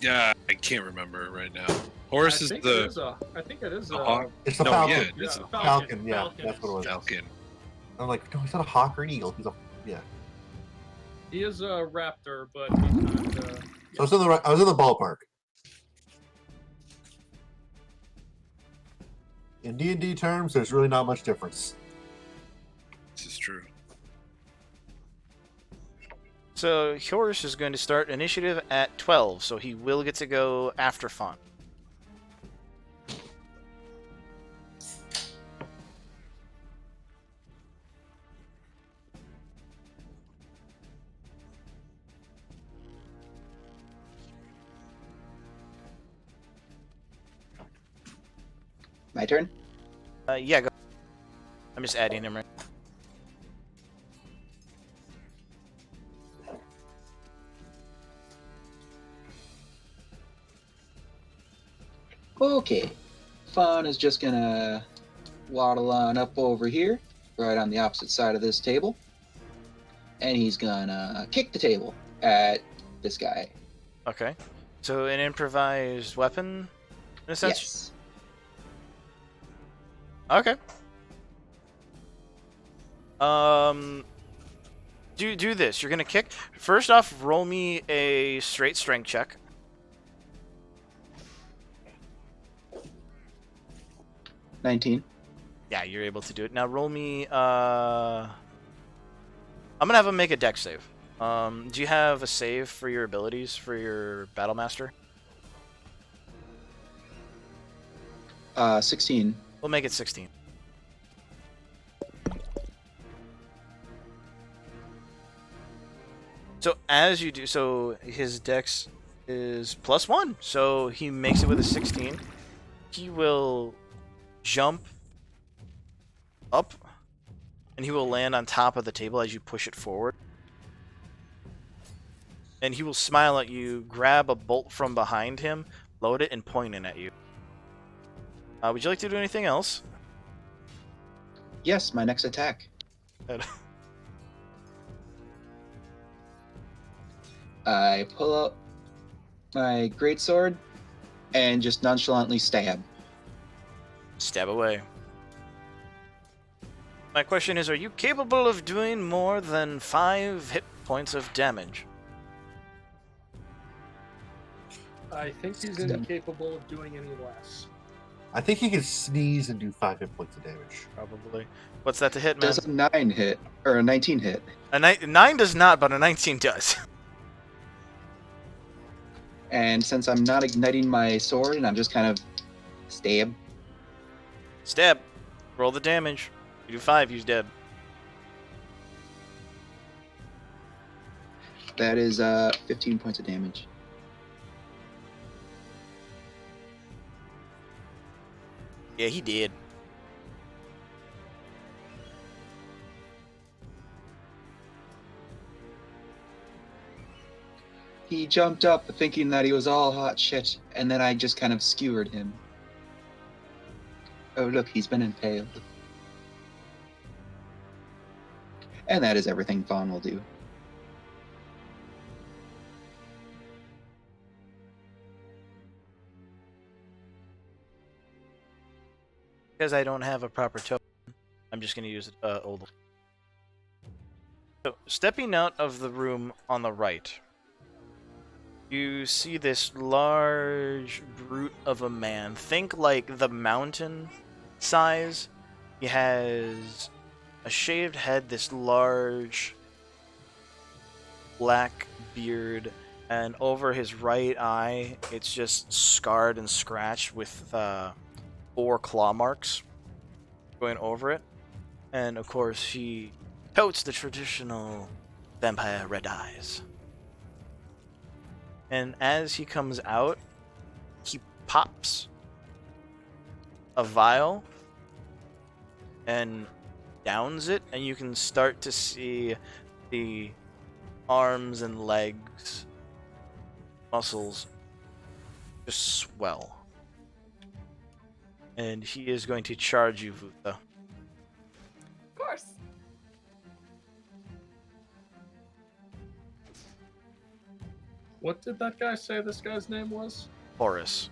D: Yeah, I can't remember right now. Horus
E: I
D: is
E: think
D: the
E: it is I think it is
D: the hawk.
C: It's the
D: No,
C: falcon.
D: yeah, it's
E: Yeah,
D: a
C: Falcon, yeah,
E: Falcon
C: that's what it was.
D: falcon.
C: I'm like, no, he's not a hawk or an eagle. He's a
E: He is a raptor, but he's not.
C: So I was in the ballpark. In D&D terms, there's really not much difference.
D: This is true.
A: So Horus is going to start initiative at 12, so he will get to go after Fawn.
G: My turn?
A: Yeah, go. I'm just adding him right.
G: Okay. Fawn is just gonna waddle on up over here, right on the opposite side of this table. And he's gonna kick the table at this guy.
A: Okay. So an improvised weapon, in a sense?
G: Yes.
A: Okay. Do this. You're gonna kick. First off, roll me a straight strength check.
G: 19.
A: Yeah, you're able to do it. Now roll me. I'm gonna have him make a dex save. Do you have a save for your abilities for your battle master?
G: 16.
A: We'll make it 16. So as you do, so his dex is +1, so he makes it with a 16. He will jump up, and he will land on top of the table as you push it forward. And he will smile at you, grab a bolt from behind him, load it, and point it at you. Would you like to do anything else?
G: Yes, my next attack. I pull out my greatsword and just nonchalantly stab.
A: Stab away. My question is, are you capable of doing more than 5 hit points of damage?
E: I think he's incapable of doing any less.
C: I think he can sneeze and do 5 hit points of damage.
A: Probably. What's that to hit, man?
G: Does a 9 hit or a 19 hit?
A: A 9 does not, but a 19 does.
G: And since I'm not igniting my sword and I'm just kind of stab,
A: Stab. Roll the damage. You do 5, he's dead.
G: that is 15 points of damage.
A: Yeah, he did.
G: He jumped up thinking that he was all hot shit, and then I just kind of skewered him. Oh, look, he's been impaled. And that is everything Vaughn will do.
A: Because I don't have a proper token, I'm just going to use old. So, stepping out of the room on the right, you see this large brute of a man. Think like the mountain size. He has a shaved head, this large black beard, and over his right eye, it's just scarred and scratched with 4 claw marks going over it. And of course, he totes the traditional vampire red eyes. And as he comes out, he pops a vial and downs it, and you can start to see the arms and legs, muscles just swell. And he is going to charge you, Vutha.
B: Of course.
E: What did that guy say this guy's name was?
A: Horus.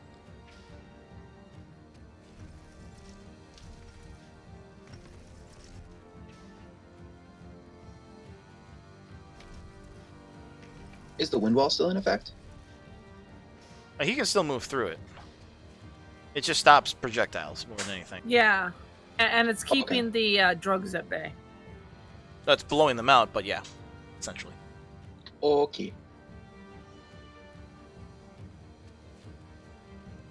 G: Is the wind wall still in effect?
A: He can still move through it. It just stops projectiles more than anything.
F: Yeah. And it's keeping the drugs at bay.
A: That's blowing them out, but yeah, essentially.
G: Okay.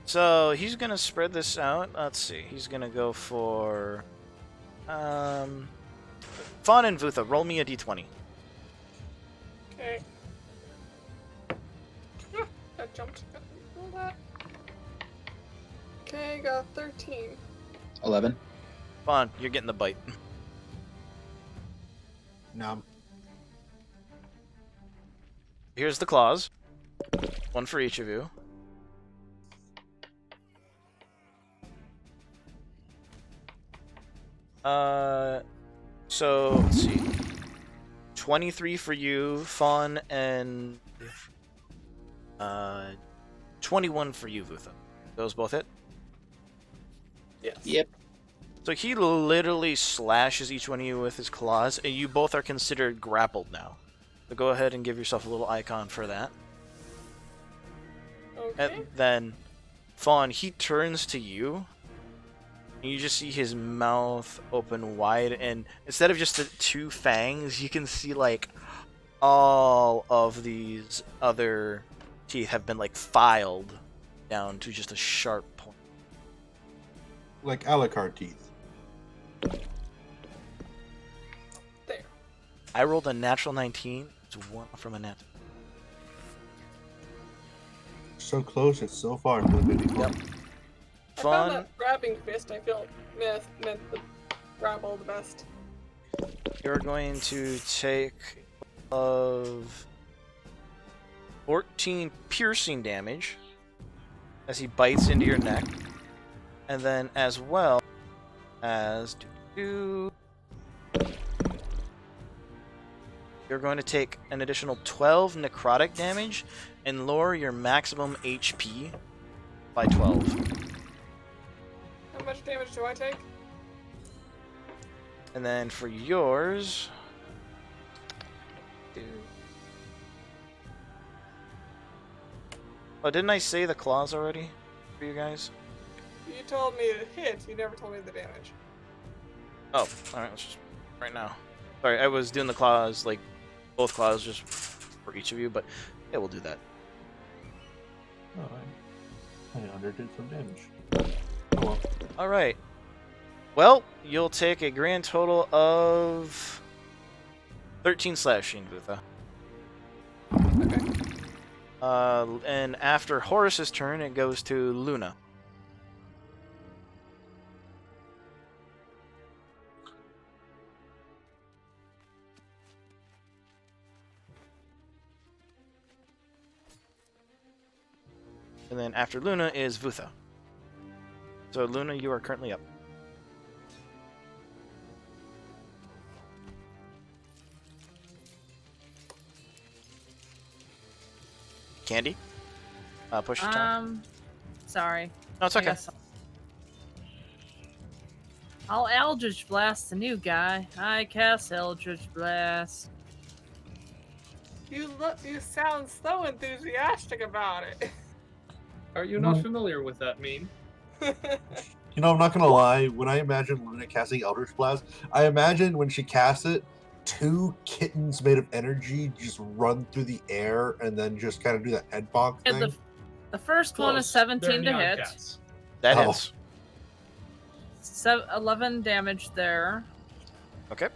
A: So he's gonna spread this out. Let's see. He's gonna go for Fawn and Vutha. Roll me a d20.
B: Okay. Ah, that jumped. Roll that. Okay, got 13.
G: 11.
A: Fawn, you're getting the bite.
C: No.
A: Here's the claws. One for each of you. So let's see. 23 for you, Fawn, and 21 for you, Vutha. Those both hit?
B: Yes.
G: Yep.
A: So he literally slashes each one of you with his claws, and you both are considered grappled now. So go ahead and give yourself a little icon for that.
B: Okay.
A: And then, Fawn, he turns to you, and you just see his mouth open wide, and instead of just the 2 fangs, you can see, like, all of these other teeth have been, like, filed down to just a sharp point.
C: Like Alucard teeth.
B: There.
A: I rolled a natural 19. It's 1 from a net.
C: So close, it's so far from the baby.
A: Yep.
B: I found
A: Fawn,
B: that grabbing fist. I feel meant the grapple the best.
A: you're going to take of 14 piercing damage as he bites into your neck, and then as well as you're going to take an additional 12 necrotic damage and lower your maximum HP by 12.
B: How much damage do I take?
A: And then for yours... Oh, didn't I say the claws already for you guys?
B: You told me to hit, you never told me the damage.
A: Oh, alright, let's just... right now. Sorry, I was doing the claws, like, both claws just for each of you, but yeah, we'll do that.
C: Oh, I underdid some damage. Oh well.
A: Alright. Well, you'll take a grand total of 13 slashing, Vutha.
B: Okay.
A: And after Horus's turn, it goes to Luna. And then after Luna is Vutha. So Luna, you are currently up. Candy? Push your time.
F: Sorry.
A: No, it's
F: I
A: okay.
F: guess I'll Eldritch Blast the new guy. I cast Eldritch Blast.
B: You sound so enthusiastic about it.
E: Are you not familiar with that meme?
C: You know, I'm not gonna lie. When I imagine Luna casting Eldritch Blast, I imagine when she casts it, 2 kittens made of energy just run through the air and then just kind of do that head bonk
F: And
C: thing.
F: the first one is
E: Close.
F: 17
E: They're
F: to
E: neon
F: hit.
E: cats.
A: That
C: Oh.
A: hits.
F: 11 damage there.
A: Okay.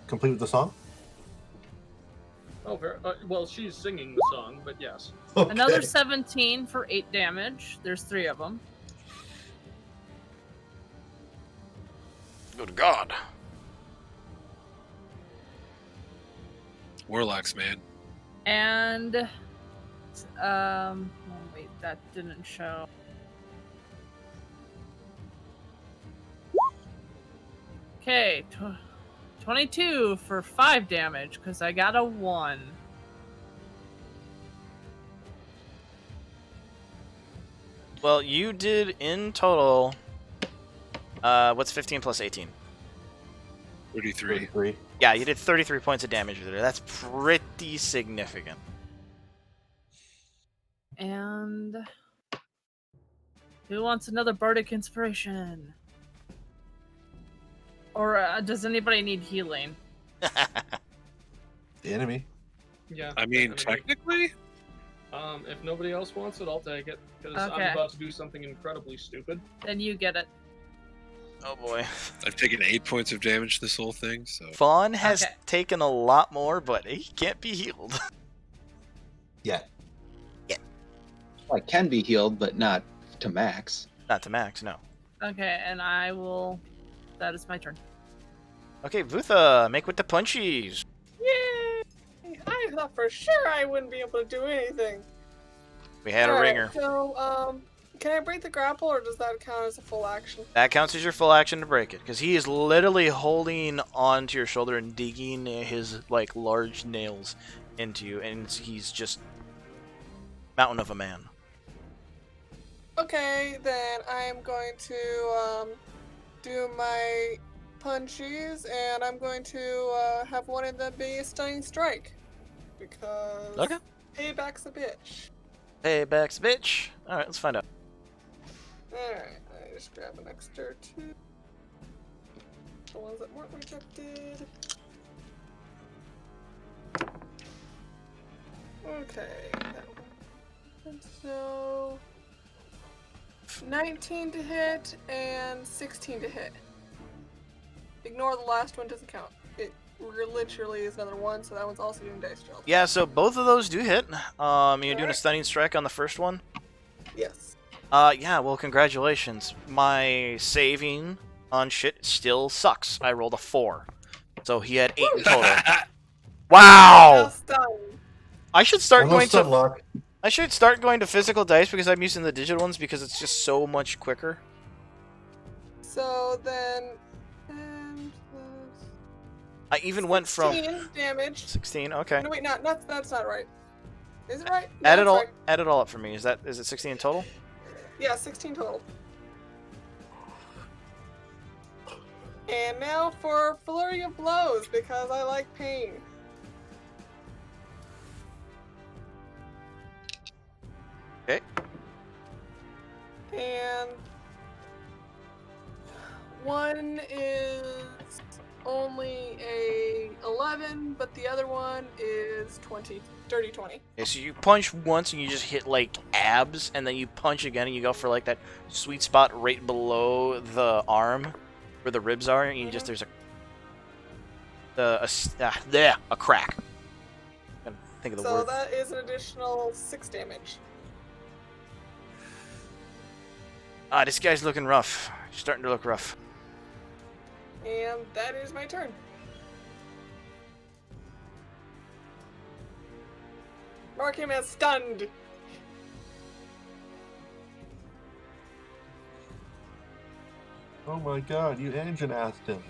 C: Complete with the song.
E: Oh, well, she's singing the song, but yes.
C: Okay.
F: Another 17 for 8 damage. There's 3 of them.
A: Good God.
D: Warlocks, man.
F: And oh, wait, that didn't show. Okay, 22 for 5 damage because I got a 1.
A: Well, you did in total. What's 15 plus 18?
D: 33.
C: 33.
A: Yeah, you did 33 points of damage there. That's pretty significant.
F: And who wants another bardic inspiration? Or dees anybody need healing?
C: The enemy.
E: Yeah.
D: I mean,
E: I
D: technically,
E: if nobody else wants it, I'll take it because
F: Okay.
E: I'm about to do something incredibly stupid.
F: Then you get it.
A: Oh boy.
D: I've taken 8 points of damage this whole thing, so.
A: Fawn has
F: Okay.
A: taken a lot more, but he can't be healed.
C: Yeah.
G: Well, it can be healed, but not to max.
A: Not to max, no.
F: Okay, and I will. That is my turn.
A: Okay, Vutha, make with the punchies.
B: Yay! I thought for sure I wouldn't be able to do anything.
A: We had a
B: Alright,
A: ringer.
B: So, can I break the grapple, or does that count as a full action?
A: That counts as your full action to break it, because he is literally holding onto your shoulder and digging his like large nails into you, and he's just mountain of a man.
B: Okay, then I am going to do my punchies, and I'm going to have one of them be a stunning strike. Because
A: Okay.
B: payback's a bitch.
A: Payback's bitch. All right, let's find out.
B: Alright, I just grab an extra 2. The ones that weren't rejected. Okay, that one. And so 19 to hit and 16 to hit. Ignore the last one, doesn't count. It literally is another one, so that one's also doing dice roll.
A: Yeah, so both of those do hit. You're doing a
B: Alright.
A: stunning strike on the first one.
B: Yes.
A: Yeah, well, congratulations. My saving on shit still sucks. I rolled a 4. So he had 8 in total.
B: Now
A: Wow!
B: stun.
A: I should start going to
C: luck.
A: I should start going to physical dice because I'm using the digital ones because it's just so much quicker.
B: So then 10 plus
A: I even went from
B: 16 damage.
A: 16. Okay.
B: No, wait, that's not right. Is it right?
A: Add
B: No,
A: it all
B: it's right.
A: add it all up for me. Is it 16 in total?
B: Yeah, 16 total. And now for Flurry of Blows, because I like pain.
A: Okay.
B: And one is only a 11, but the other one is 30, 20.
A: Okay, so you punch once and you just hit like abs, and then you punch again and you go for like that sweet spot right below the arm where the ribs are, and you just there's a crack. I'm think of the
B: So
A: word.
B: that is an additional 6 damage.
A: This guy's looking rough. He's starting to look rough.
B: And that is my turn. Mark him as stunned.
C: Oh my god, you engine asked him.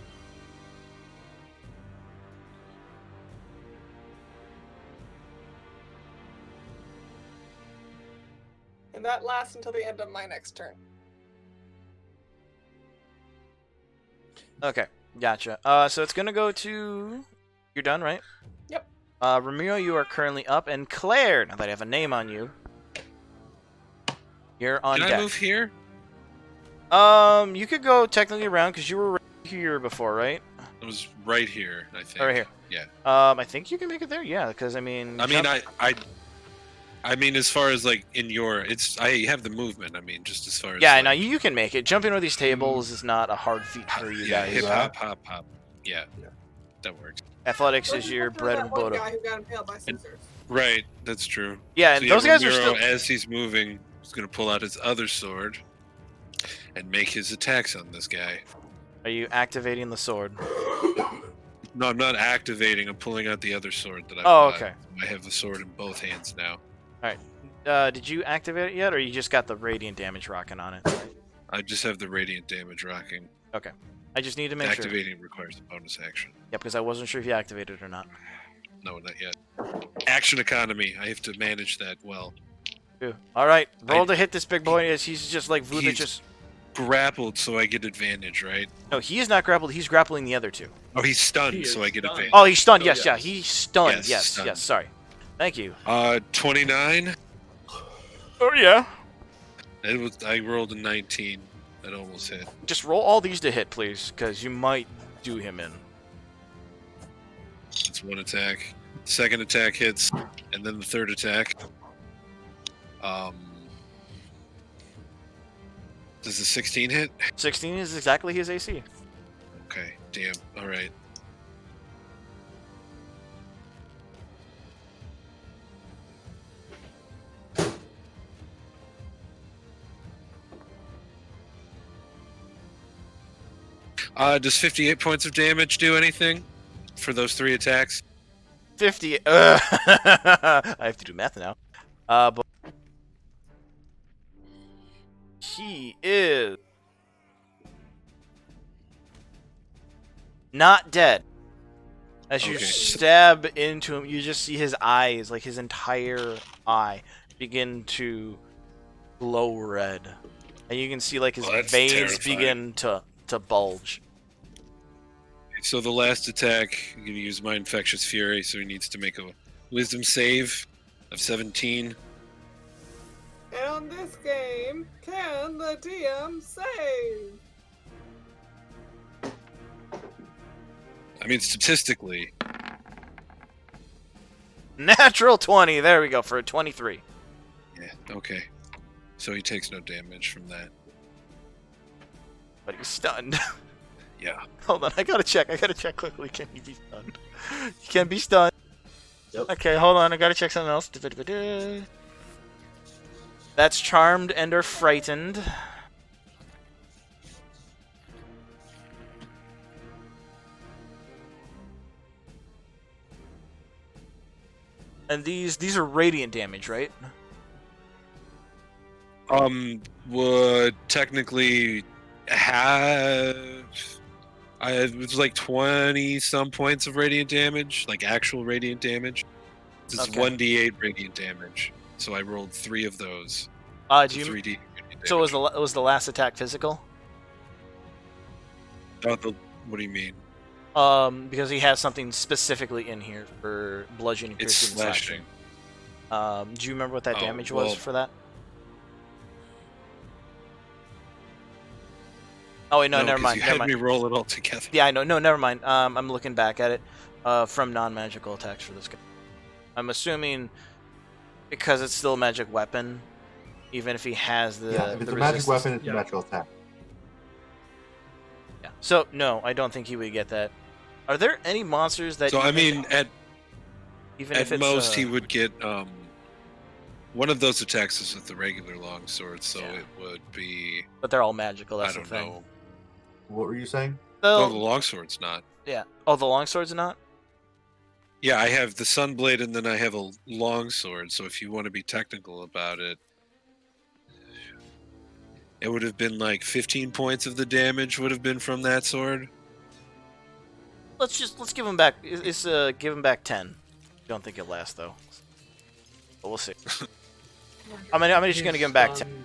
B: And that lasts until the end of my next turn.
A: Okay, gotcha. So it's gonna go to. You're done, right?
B: Yep.
A: Ramiro, you are currently up, and Claire, now that I have a name on you, you're on
D: Can
A: deck.
D: I move here?
A: You could go technically around because you were right here before, right?
D: It was right here, I think.
A: Or right here.
D: Yeah.
A: I think you can make it there. Yeah, because I mean.
D: I mean, as far as like in your, I have the movement. I mean, just as far as.
A: Yeah,
D: like,
A: no, you can make it. Jumping over these tables is not a hard feat for you
D: yeah,
A: guys.
D: hip hop, hop, hop. Yeah.
C: Yeah.
D: That works.
A: Athletics is your bread and
B: That one
A: butter.
B: guy who got impaled by scissors.
D: Right, that's true.
A: Yeah,
D: So
A: and those guys are
D: Ramiro,
A: still.
D: as he's moving, is going to pull out his other sword and make his attacks on this guy.
A: Are you activating the sword?
D: No, I'm not activating. I'm pulling out the other sword that I
A: Oh,
D: bought.
A: okay.
D: I have the sword in both hands now.
A: Did you activate it yet, or you just got the radiant damage rocking on it?
D: I just have the radiant damage rocking.
A: I just need to make sure.
D: Activating requires a bonus action.
A: Yeah, because I wasn't sure if you activated it or not.
D: No, not yet. Action economy. I have to manage that well.
A: All right, roll to hit this big boy. As he's just like Vuda,
D: He's-
A: just.
D: Grappled, so I get advantage, right?
A: No, he is not grappled. He's grappling the other two.
D: Oh, he's stunned,
E: He is
D: so I get
E: stunned.
D: advantage.
A: Oh, he's stunned.
E: Oh,
A: Yes, yeah,
E: yes.
A: he's stunned.
D: Yes,
A: Yes,
D: stunned.
A: yes. Sorry. Thank you.
D: 29.
A: Oh yeah.
D: I rolled a 19. That almost hit.
A: Just roll all these to hit, please, because you might do him in.
D: That's one attack. Second attack hits, and then the third attack. Does the 16 hit?
A: 16 is exactly his AC.
D: Okay, damn. All right. Does 58 points of damage do anything for those 3 attacks?
A: 50. I have to do math now. But he is not dead. As you
D: Okay.
A: stab into him, you just see his eyes, like his entire eye, begin to glow red, and you can see like his
D: Oh, that's
A: veins
D: terrifying.
A: begin to bulge.
D: So the last attack, I'm going to use my Infectious Fury, so he needs to make a Wisdom save of 17.
B: And on this game, can the DM save?
D: I mean, statistically,
A: Natural 20. There we go for a 23.
D: yeah, okay. So he takes no damage from that.
A: But he's stunned.
D: Yeah.
A: Hold on, I gotta check quickly. Can he be stunned? He can be stunned.
C: Yep.
A: Okay, hold on, I gotta check something else. That's charmed and or frightened. And these are radiant damage, right?
D: Would technically have. It was like 20 some points of radiant damage, like actual radiant damage. It's
A: Okay.
D: 1d8 radiant damage. So I rolled 3 of those.
A: Do you
D: 3d radiant
A: So was the last attack physical?
D: What do you mean?
A: Because he has something specifically in here for bludgeoning,
D: It's
A: piercing, and slashing.
D: slashing.
A: Do you remember what that
D: Oh,
A: damage
D: well-
A: was for that? Oh wait, no, never
D: 'cause
A: mind.
D: You
A: Never
D: had
A: mind.
D: me roll it all together.
A: Yeah, I know. No, never mind. I'm looking back at it. From non-magical attacks for this guy. I'm assuming because it's still a magic weapon, even if he has the
C: Yeah, if it's
A: the
C: a magic
A: resistance-
C: weapon, it's
E: Yeah.
C: a natural attack.
A: Yeah. So no, I don't think he would get that. Are there any monsters that?
D: So I
A: even-
D: mean,
A: even
D: at
A: if it's
D: most he would get one of those attacks is with the regular longsword, so
A: Yeah.
D: it would be
A: but they're all magical. That's
D: I don't
A: the thing.
D: know.
C: What were you saying?
D: No,
A: Oh,
D: the longsword's not.
A: yeah. Oh, the longswords are not.
D: Yeah, I have the sunblade and then I have a longsword. So if you want to be technical about it, it would have been like 15 points of the damage would have been from that sword.
A: Let's give him back. Give him back 10. Don't think it'll last though. But we'll see. I'm just gonna give him back 10.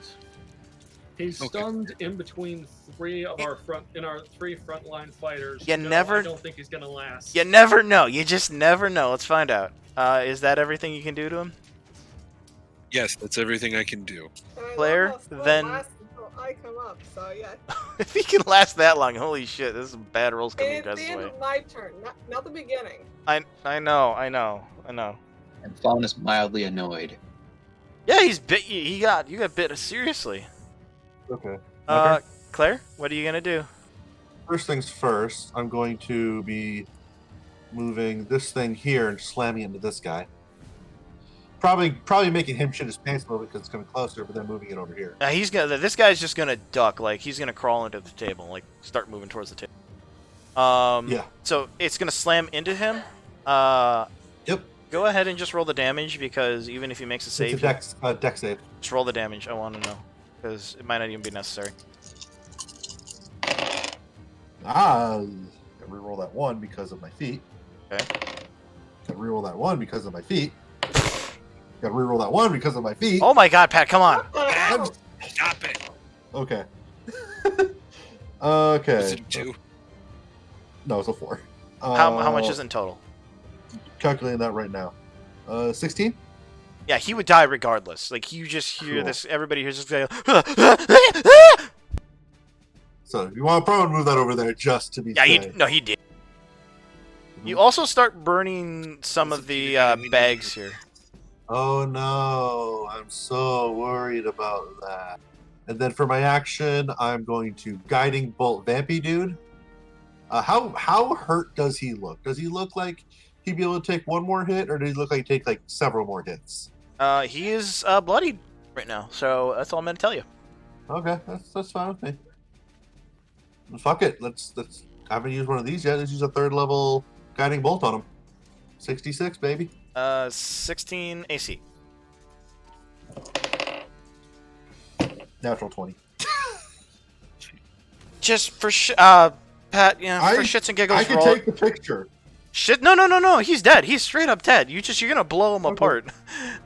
E: He's
D: Okay.
E: stunned in between three frontline fighters.
A: You
E: No,
A: never-
E: I don't think he's gonna last.
A: You never know. You just never know. Let's find out. Is that everything you can do to him?
D: Yes, that's everything I can do.
B: And I
A: Claire,
B: almost won't
A: then-
B: last until I come up, so yeah.
A: If he can last that long, holy shit! This is bad rolls coming
B: It's
A: guys'
B: the end
A: way.
B: of my turn, not the beginning.
A: I know.
G: And Fawn is mildly annoyed.
A: Yeah, he's bit. You got bit seriously.
C: Okay.
A: Claire, what are you gonna do?
C: First things first, I'm going to be moving this thing here and slamming it into this guy. Probably making him shit his pants a little bit because it's coming closer, but then moving it over here.
A: This guy's just gonna duck. Like he's gonna crawl into the table. Like start moving towards the table.
C: Yeah.
A: So it's gonna slam into him.
C: Yep.
A: Go ahead and just roll the damage because even if he makes a save,
C: It's a dex save.
A: just roll the damage. I want to know because it might not even be necessary.
C: Gotta reroll that one because of my feet.
A: Okay.
C: Gotta reroll that one because of my feet. Gotta reroll that one because of my feet.
A: Oh my God, Pat, come on!
B: Ow!
D: Stop it!
C: Okay. Okay.
D: Was it 2?
C: No, it's a 4.
A: How much is it in total?
C: Calculating that right now. 16?
A: Yeah, he would die regardless. Like you just hear
C: Cool.
A: this. Everybody hears this guy.
C: So you want to probably move that over there just to be
A: Yeah,
C: safe.
A: he did. You also start burning some of the bags here.
C: Oh no, I'm so worried about that. And then for my action, I'm going to Guiding Bolt Vampy Dude. How hurt does he look? Does he look like he'd be able to take one more hit, or does he look like he'd take like several more hits?
A: He is bloodied right now, so that's all I'm gonna tell you.
C: Okay, that's fine with me. Fuck it, let's. I haven't used one of these yet. Let's use a 3rd level Guiding Bolt on him. 66, baby.
A: 16 AC.
C: Natural 20.
A: Just for Pat, yeah, for shits and giggles.
C: I can
A: roll.
C: take the picture.
A: Shit, no, he's dead. He's straight up dead. You're gonna blow him
C: Okay.
A: apart.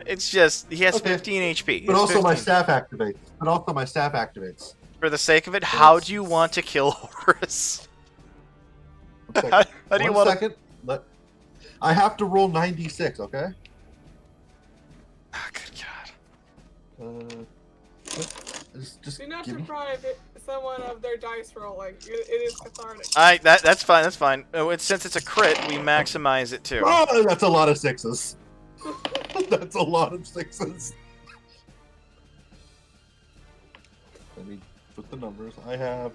A: It's just he has
C: Okay.
A: 15 HP.
C: But
A: He has
C: also my
A: 15.
C: staff activates.
A: For the sake of it, how do you want to kill Horus?
C: One second.
A: How do you
C: One
A: want to?
C: second. I have to roll 96, okay?
A: Oh, good God.
C: Just
B: Do not
C: give me.
B: deprive someone of their dice rolling. It is cathartic.
A: That's fine. That's fine. Since it's a crit, we maximize it too.
C: Oh, that's a lot of 6s. That's a lot of 6s. Let me put the numbers. I have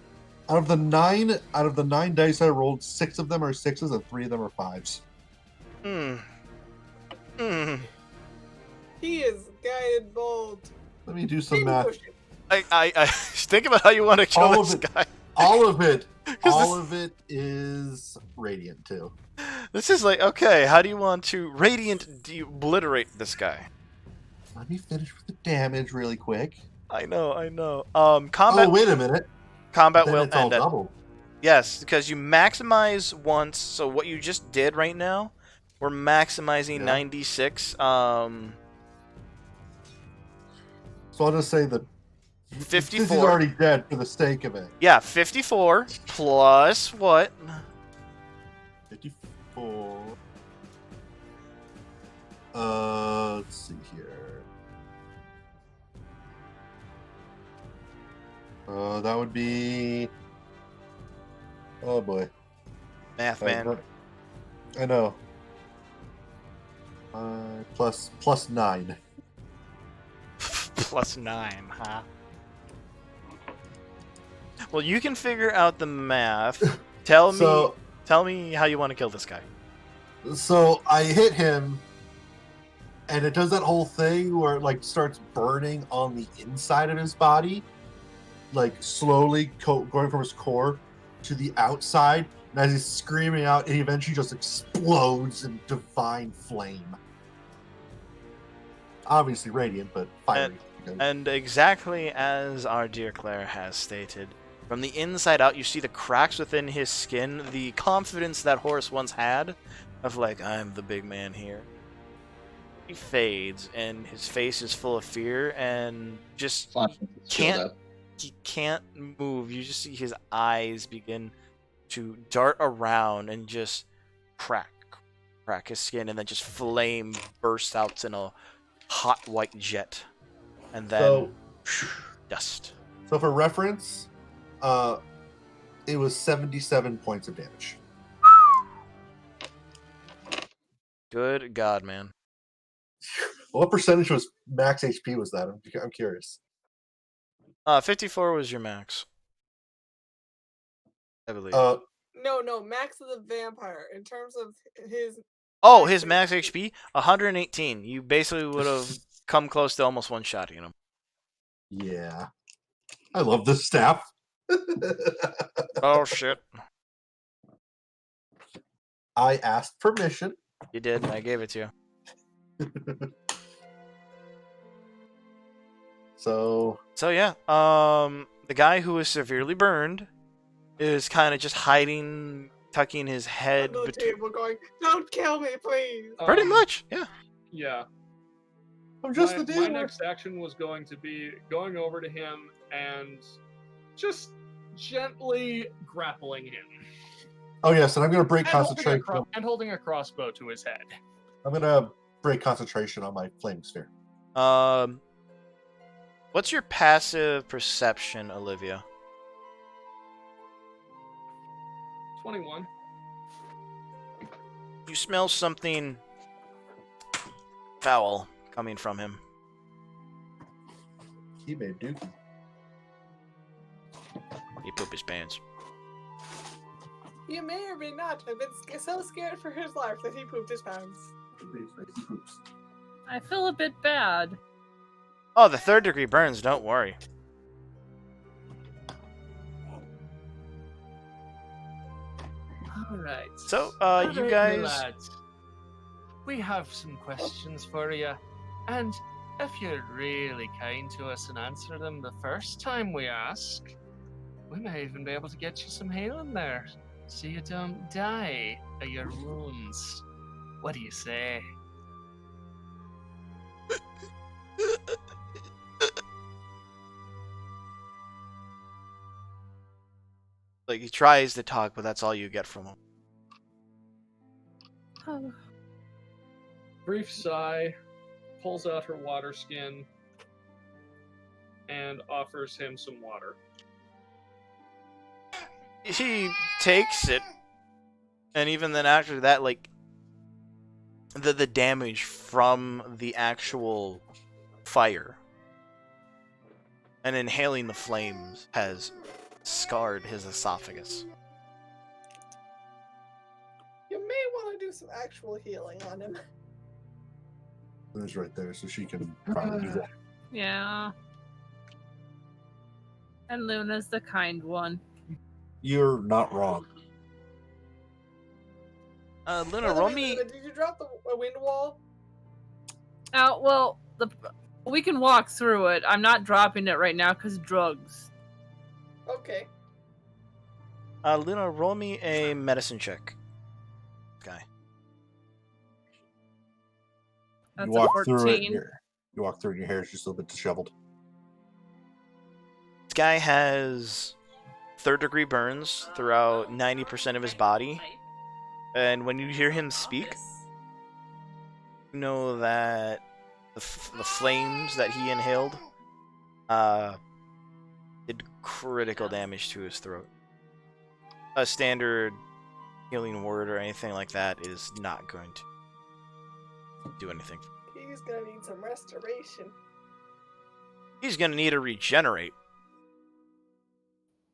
C: out of the nine dice I rolled, 6 of them are 6s and 3 of them are 5s.
B: He is guided bold.
C: Let me do some math.
A: I think about how you want to kill
C: All of
A: this
C: it.
A: guy.
C: All of it.
A: 'Cause
C: All of it is radiant too.
A: This is like, okay, how do you want to radiant obliterate this guy?
C: Let me finish with the damage really quick.
A: I know. Combat
C: Oh, wait a minute.
A: combat
C: Then
A: will
C: it's all
A: end at
C: double.
A: yes, because you maximize once. So what you just did right now, we're maximizing
C: Yeah.
A: 96.
C: So I'll just say the Since
A: 54.
C: he's already dead for the sake of it.
A: Yeah, 54 plus what?
C: 54. Let's see here. That would be. Oh boy.
A: Math, man.
C: I know. Plus 9.
A: Plus 9, huh? Well, you can figure out the math. Tell me how you want to kill this guy.
C: So I hit him, and it does that whole thing where it like starts burning on the inside of his body, like slowly going from his core to the outside. And as he's screaming out, it eventually just explodes in divine flame. Obviously radiant, but fiery.
A: And exactly as our dear Claire has stated, from the inside out, you see the cracks within his skin, the confidence that Horus once had of like, I'm the big man here. He fades, and his face is full of fear, and just he can't move. You just see his eyes begin to dart around and just crack his skin, and then just flame bursts out in a hot white jet, and then dust.
C: So for reference, it was 77 points of damage.
A: Good God, man.
C: What percentage was max HP was that? I'm curious.
A: 54 was your max, I believe.
B: No, max of the vampire in terms of his.
A: His max HP 118. You basically would have come close to almost one-shotting him.
C: Yeah, I love this staff.
A: Oh shit!
C: I asked permission.
A: You did, and I gave it to you.
C: So
A: yeah, the guy who is severely burned is kind of just hiding, tucking his head
B: Under the table, going, "Don't kill me, please."
A: Pretty much, yeah.
E: Yeah.
C: I'm just
E: My next action was going to be going over to him and just gently grappling him.
C: Oh yes, and I'm going to break concentration.
E: Holding a crossbow to his head.
C: I'm going to break concentration on my flame sphere.
A: What's your passive perception, Olivia?
E: 21.
A: You smell something foul coming from him.
C: He made dookie.
A: He pooped his pants.
B: He may or may not have been so scared for his life that he pooped his pants.
F: I feel a bit bad.
A: Oh, the 3rd degree burns, don't worry.
H: Alright.
A: So, you
H: Alright,
A: guys...
H: my lads. We have some questions for you, and if you're really kind to us and answer them the first time we ask, we may even be able to get you some healing there, so you don't die of your wounds. What do you say?
A: Like, he tries to talk, but that's all you get from him.
F: Oh.
E: Brief sigh, pulls out her water skin, and offers him some water.
A: He takes it, and even then after that, like, the damage from the actual fire and inhaling the flames has scarred his esophagus.
B: You may want to do some actual healing on him.
C: Luna's right there, so she can probably do that.
F: Yeah. And Luna's the kind one.
C: You're not wrong.
A: Luna, roll me...
B: Did you drop the wind wall?
F: Well, we can walk through it. I'm not dropping it right now because drugs.
B: Okay.
A: Luna, roll me a medicine check. Guy.
F: That's
C: You walk
F: a
C: through it.
F: 14.
C: You walk through, and your hair is just a little bit disheveled.
A: guy has third-degree burns throughout 90% of his body, and when you hear him speak, you know that the flames that he inhaled did critical damage to his throat. A standard healing word or anything like that is not going to do anything.
B: He's gonna need some restoration.
A: He's going to need to regenerate.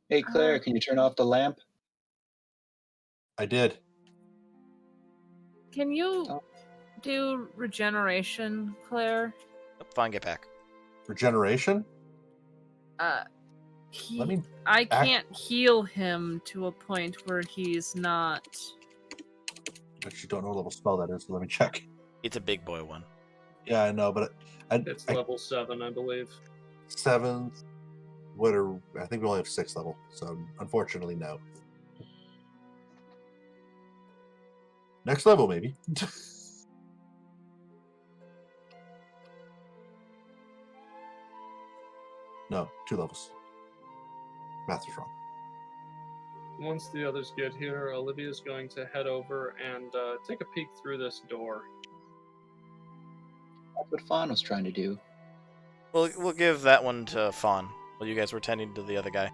G: Hey, Claire, can you turn off the lamp?
C: I did.
F: Can you
G: Oh.
F: do regeneration, Claire?
A: Fine, get back.
C: Regeneration?
F: I
C: act-
F: can't heal him to a point where he's not.
C: I actually don't know what level spell that is, so let me check.
A: It's a big boy one.
C: Yeah, I know, but
E: It's level 7, I believe.
C: 7th. I think we only have 6th level, so unfortunately, no. Next level, maybe. No, 2 levels. Math is wrong.
E: Once the others get here, Olivia's going to head over and take a peek through this door.
G: That's what Fawn was trying to do.
A: We'll give that one to Fawn while you guys were tending to the other guy.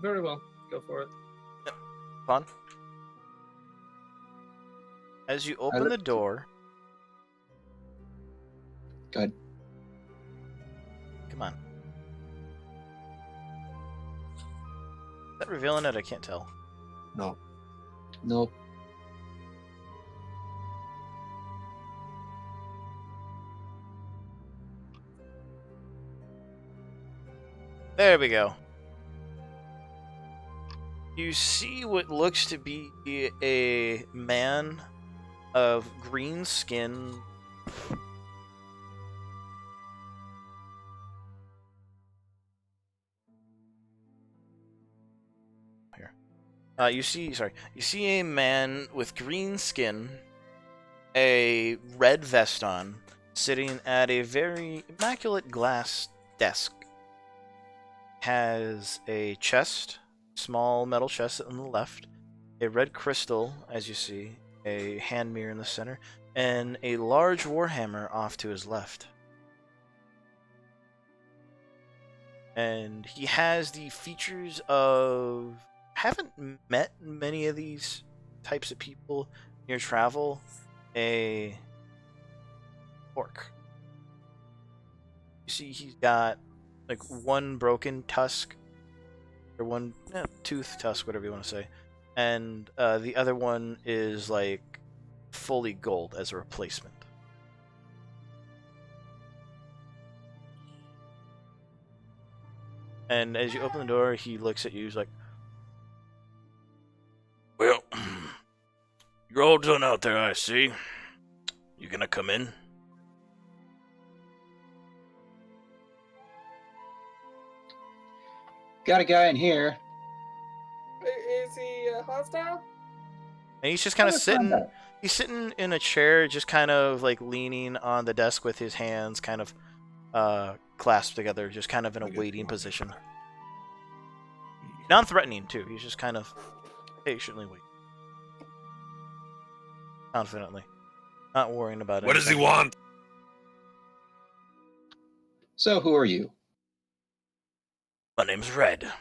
E: Very well. Go for it.
A: Fawn? As you open the door...
G: Go ahead.
A: Come on. Is that revealing it? I can't tell.
C: No.
G: Nope.
A: There we go. You see what looks to be a man of green skin. Here. You see a man with green skin, a red vest on, sitting at a very immaculate glass desk. Has a chest, small metal chest on the left, a red crystal, as you see, a hand mirror in the center, and a large warhammer off to his left. And he has the features of... Haven't met many of these types of people in your travel. A orc. You see he's got like one broken tusk, or one tooth tusk, whatever you want to say, and the other one is like fully gold as a replacement. And as you open the door, he looks at you. He's like, "Well, you're all done out there, I see. You gonna come in?"
G: Got a guy in here.
B: Is he hostile?
A: And he's just kind of sitting. He's sitting in a chair, just kind of like leaning on the desk with his hands kind of clasped together, just kind of in a waiting position. Non-threatening too. He's just kind of patiently waiting, confidently, not worrying about it.
D: What does he want?
G: So, who are you?
A: My name's Red.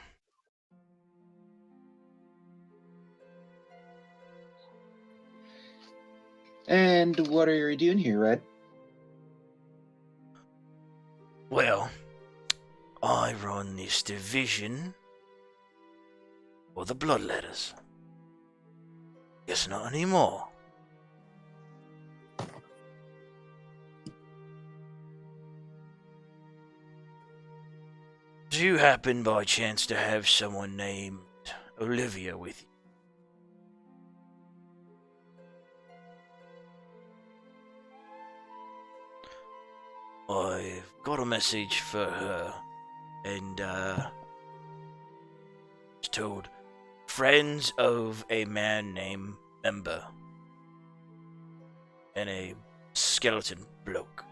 G: And what are you doing here, Red?
A: Well, I run this division for the Bloodletters. Guess not anymore. Do you happen by chance to have someone named Olivia with you? I've got a message for her, and it's told, friends of a man named Member, and a skeleton bloke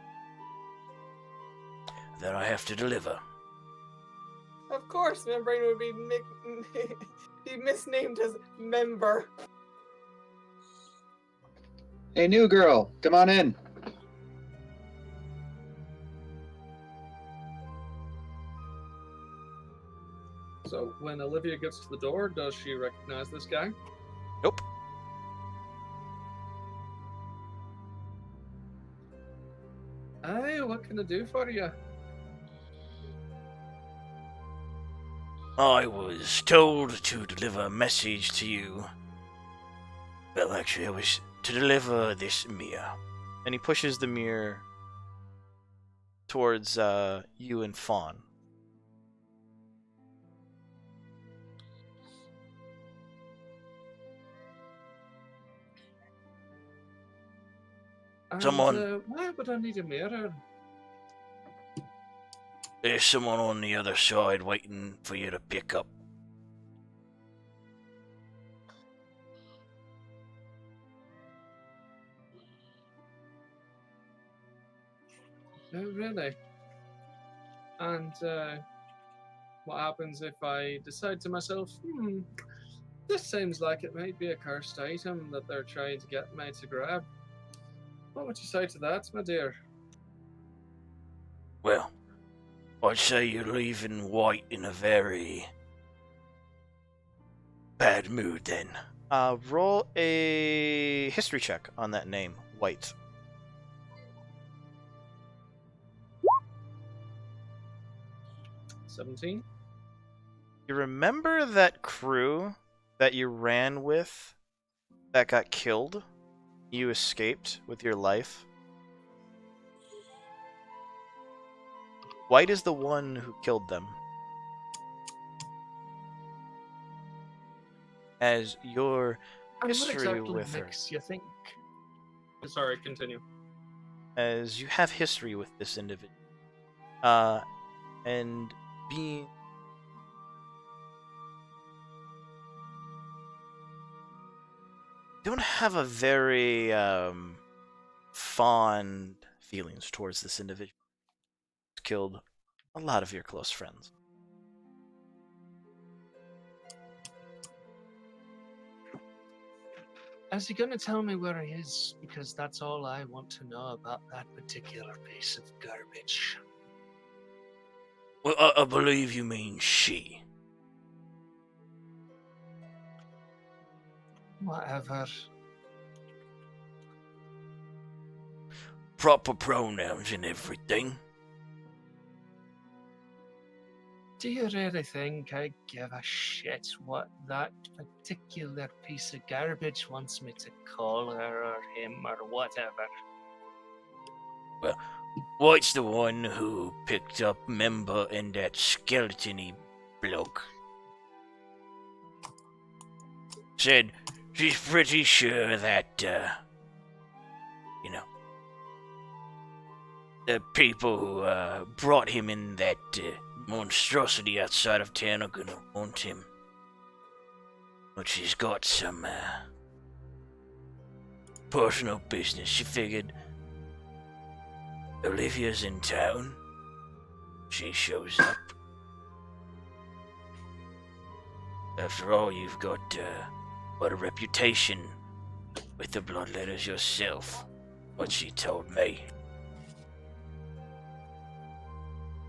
A: that I have to deliver.
B: Of course, membrane would be be misnamed as member.
G: Hey, new girl, come on in.
E: So when Olivia gets to the door, does she recognize this guy?
A: Nope.
E: Hey, what can I do for you?
A: I was told to deliver a message to you. Well, actually, I was to deliver this mirror. And he pushes the mirror towards you and Fawn.
E: And,
A: Someone-
E: why would I need a mirror?
A: There's someone on the other side waiting for you to pick up.
E: Oh, really? And what happens if I decide to myself, this seems like it might be a cursed item that they're trying to get me to grab? What would you say to that, my dear?
A: Well, I'd say you're leaving White in a very bad mood then. Roll a history check on that name, White.
E: $17?
A: You remember that crew that you ran with that got killed? You escaped with your life? White is the one who killed them. As your
E: And what
A: history
E: exactly
A: with her.
E: makes you think? Sorry, continue.
A: As you have history with this individual. And being... don't have a very fond feelings towards this individual. He's killed a lot of your close friends.
H: Is he going to tell me where he is? Because that's all I want to know about that particular piece of garbage.
A: Well, I believe you mean she.
H: Whatever.
A: Proper pronouns and everything.
H: Do you really think I give a shit what that particular piece of garbage wants me to call her or him or whatever?
A: Well, White's the one who picked up Member and that skeleton-y bloke. Said she's pretty sure that, the people who brought him in that monstrosity outside of town are gonna want him. But she's got some personal business. She figured Olivia's in town. She shows up. After all, you've got quite a reputation with the bloodletters yourself. What she told me.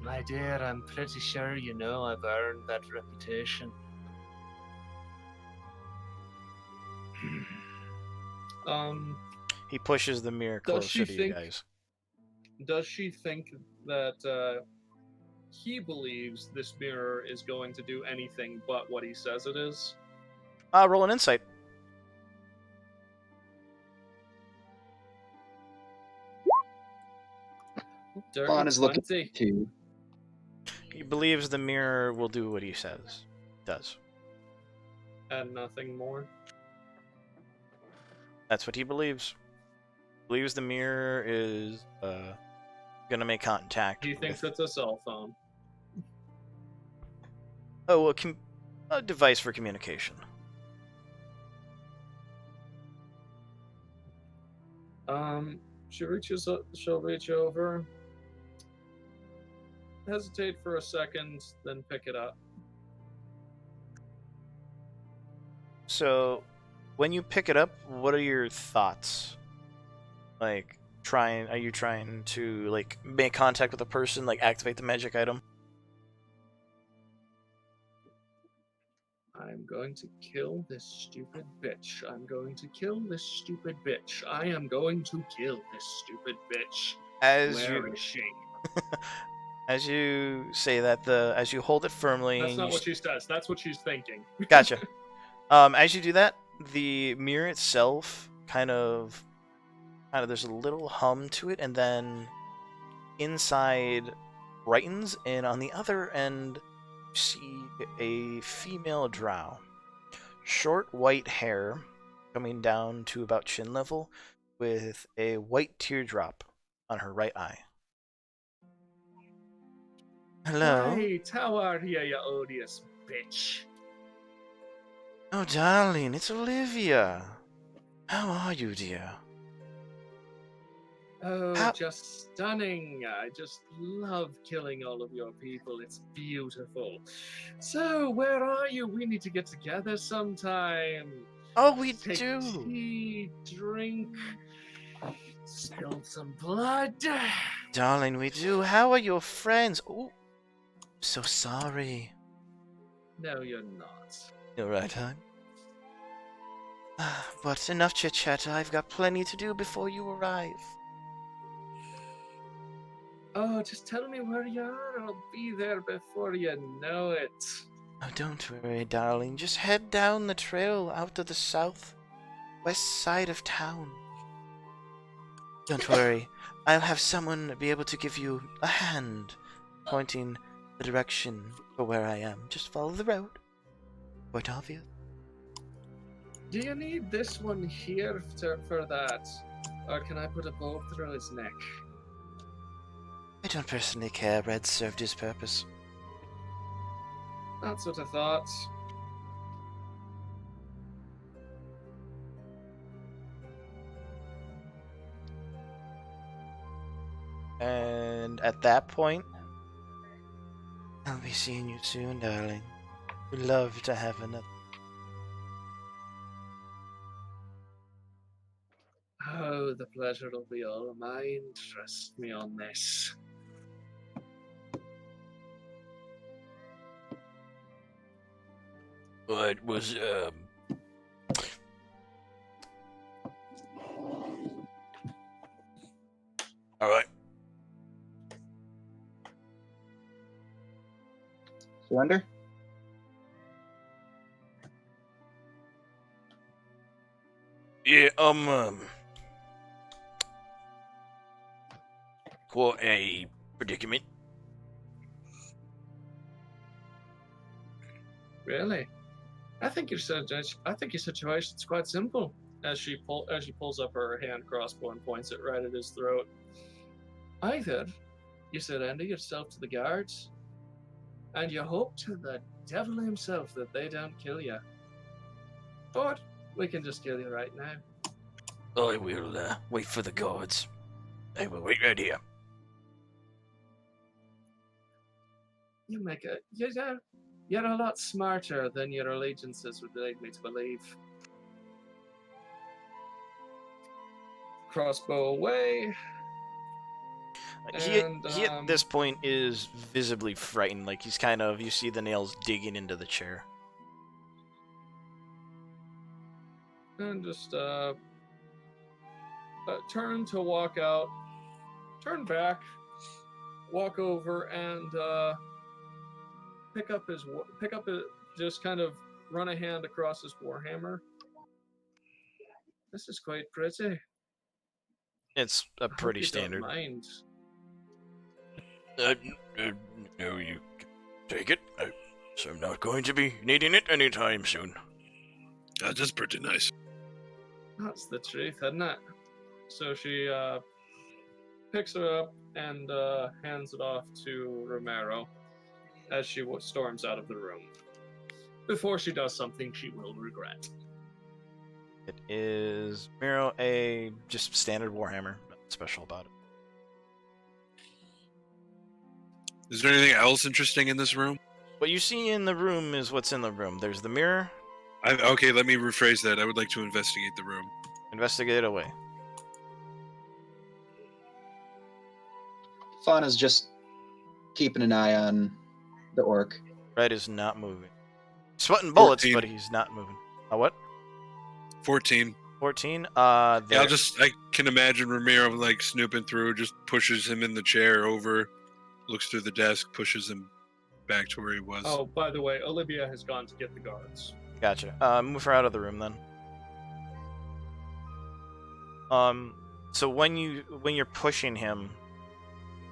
H: My dear, I'm pretty sure you know I've earned that reputation.
A: He pushes the mirror
E: Does she
A: closer to you
E: think-
A: guys.
E: Does she think that he believes this mirror is going to do anything but what he says it is?
A: Roll an insight.
E: Dirty
G: Fawn is looking
E: 20.
G: to.
A: He believes the mirror will do what he says. Does.
E: And nothing more.
A: That's what he believes. Believes the mirror is gonna make contact.
E: He thinks
A: with...
E: it's a cell phone.
A: Oh, a device for communication.
E: She'll reach over. hesitate for a second, then pick it up.
A: So, when you pick it up, what are your thoughts? Like, are you trying to, like, make contact with a person, like, activate the magic item?
E: I'm going to kill this stupid bitch. I'm going to kill this stupid bitch. I am going to kill this stupid bitch. Where is she?
A: As you say that, as you hold it firmly,
E: That's
A: and
E: not
A: you
E: what she says. That's what she's thinking.
A: Gotcha. As you do that, the mirror itself there's a little hum to it, and then inside brightens, and on the other end, you see a female drow. Short white hair coming down to about chin level, with a white teardrop on her right eye. Hello?
E: Right, how are you, you odious bitch?
A: Oh, darling, it's Olivia. How are you, dear?
E: Oh,
A: How-
E: just stunning. I just love killing all of your people. It's beautiful. So, where are you? We need to get together sometime.
A: Oh, we
E: Take
A: do.
E: tea, drink, spill some blood.
A: Darling, we do. How are your friends? Oh, so sorry.
E: No, you're not.
A: You're right, hon. But enough chit-chat. I've got plenty to do before you arrive.
E: Oh, just tell me where you are. I'll be there before you know it.
A: Oh, don't worry, darling. Just head down the trail out to the south west side of town. Don't worry. I'll have someone be able to give you a hand, pointing the direction for where I am. Just follow the road. Quite obvious.
E: Do you need this one here for that? Or can I put a bow through his neck?
A: I don't personally care. Red served his purpose.
E: That's what I thought.
A: And at that point, I'll be seeing you soon, darling. We'd love to have another.
E: Oh, the pleasure will be all mine. Trust me on this.
A: What was, Alright.
G: Surrender?
A: Yeah, quite a predicament.
E: Really? I think your situation's quite simple. As she pulls up her hand crossbow and points it right at his throat. Either you surrender yourself to the guards, and you hope to the devil himself that they don't kill you. Or we can just kill you right now.
A: I will, wait for the guards. I will wait right here.
E: You're a lot smarter than your allegiances would lead me to believe. Crossbow away.
A: He
E: And,
A: at this point is visibly frightened, like he's you see the nails digging into the chair.
E: And just turn to walk out, turn back, walk over, and just kind of run a hand across his warhammer. This is quite pretty.
A: It's a pretty
E: I hope you
A: standard.
E: don't mind.
A: No, you can take it. So I'm not going to be needing it anytime soon.
D: That's pretty nice.
E: That's the truth, isn't it? So she picks it up and hands it off to Romero as she storms out of the room. Before she does something she will regret.
A: It is Miro, a just standard warhammer, nothing special about it.
D: Is there anything else interesting in this room?
A: What you see in the room is what's in the room. There's the mirror.
D: Okay, let me rephrase that. I would like to investigate the room.
A: Investigate away.
G: Fauna's just keeping an eye on the orc.
A: Red is not moving. Sweating bullets,
D: 14.
A: but he's not moving. What?
D: 14.
A: 14.
D: Yeah, I can imagine Ramiro like snooping through, just pushes him in the chair over, looks through the desk, pushes him back to where he was.
E: Oh, by the way, Olivia has gone to get the guards.
A: Gotcha. Move her out of the room then. So when you're pushing him,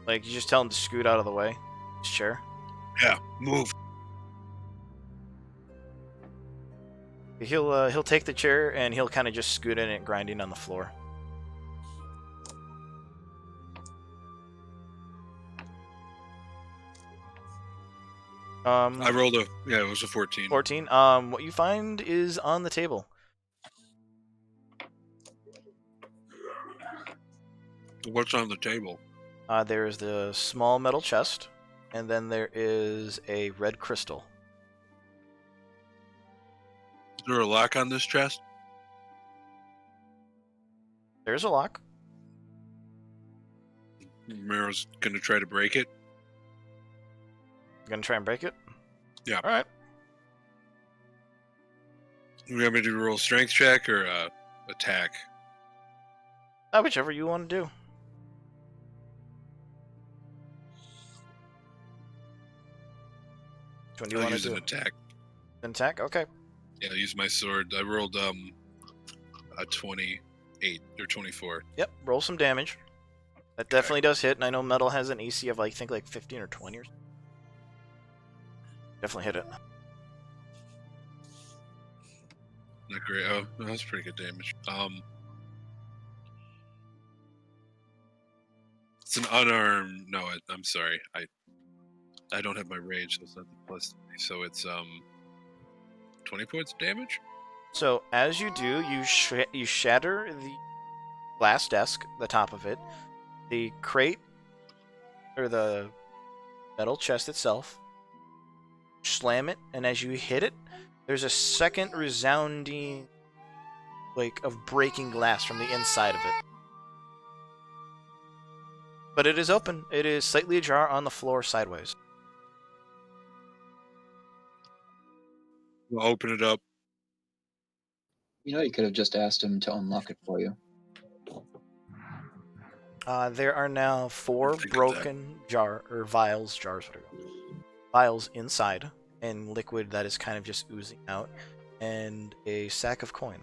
A: like you just tell him to scoot out of the way. His chair.
D: Yeah, move.
A: He'll take the chair and he'll kind of just scoot in it, grinding on the floor.
D: I rolled it was a 14.
A: 14. What you find is on the table.
D: What's on the table?
A: There is the small metal chest, and then there is a red crystal.
D: Is there a lock on this chest?
A: There's a lock.
D: Ramiro's gonna try to break it.
A: Gonna try and break it?
D: Yeah.
A: Alright.
D: We want me to roll strength check or attack?
A: Whichever you want to do. Which one do you
D: I'll
A: want
D: use
A: to do?
D: an attack.
A: Attack? Okay.
D: Yeah, I'll use my sword. I rolled a 28 or 24.
A: Yep, roll some damage. That definitely does hit, and I know metal has an AC of I think like 15 or 20 or something. Definitely hit it.
D: Not great. Oh, that's pretty good damage. It's an unarmed. No, I'm sorry. I don't have my rage. So it's not the plus 3. So it's 20 points of damage.
A: So as you do, you shatter the glass desk, the top of it, the crate, or the metal chest itself. Slam it, and as you hit it, there's a second resounding, of breaking glass from the inside of it. But it is open. It is slightly ajar on the floor sideways.
D: We'll open it up.
G: You know, you could have just asked him to unlock it for you.
A: There are now 4
D: Think of
A: broken vials inside, and liquid that is kind of just oozing out, and a sack of coin.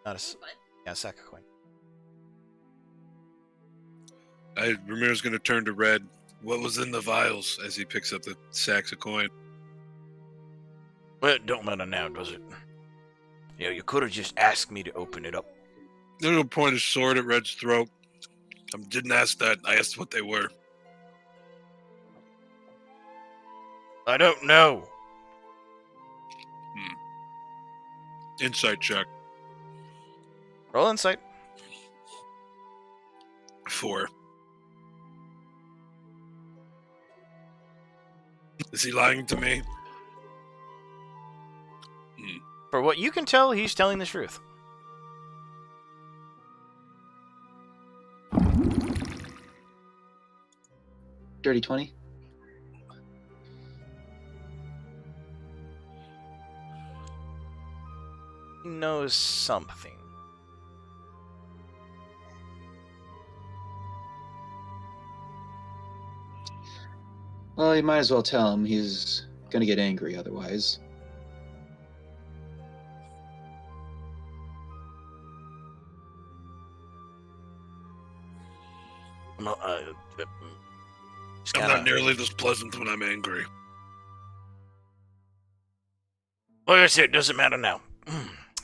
A: Not a sack of coin.
D: Ramiro's gonna turn to Red. What was in the vials? As he picks up the sacks of coin.
A: Well, it don't matter now, does it? You could have just asked me to open it up.
D: Little point his sword at Red's throat. I didn't ask that. I asked what they were.
A: I don't know.
D: Insight check.
A: Roll insight.
D: 4. Is he lying to me?
A: For what you can tell, he's telling the truth.
G: Dirty 20.
A: He knows something.
G: Well, you might as well tell him. He's gonna get angry otherwise.
D: I'm not nearly this pleasant when I'm angry.
A: Like I said, it doesn't matter now.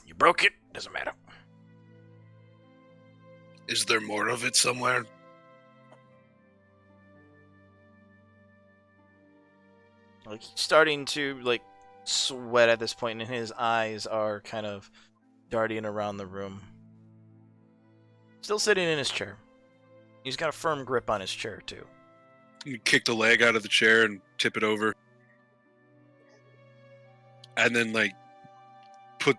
A: You broke it, doesn't matter.
D: Is there more of it somewhere?
A: He's starting to sweat at this point, and his eyes are kind of darting around the room. Still sitting in his chair. He's got a firm grip on his chair too.
D: You kick the leg out of the chair and tip it over. And then put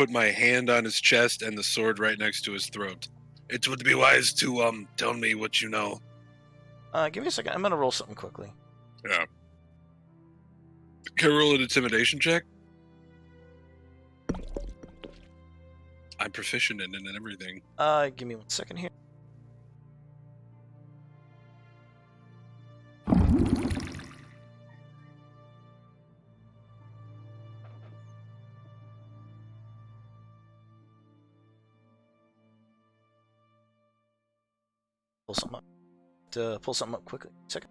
D: my hand on his chest and the sword right next to his throat. It would be wise to tell me what you know.
A: Give me a second. I'm gonna roll something quickly.
D: Yeah. Can I roll an intimidation check? I'm proficient in it and everything.
A: Give me 1 second here. Pull something up. To pull something up quickly. Second.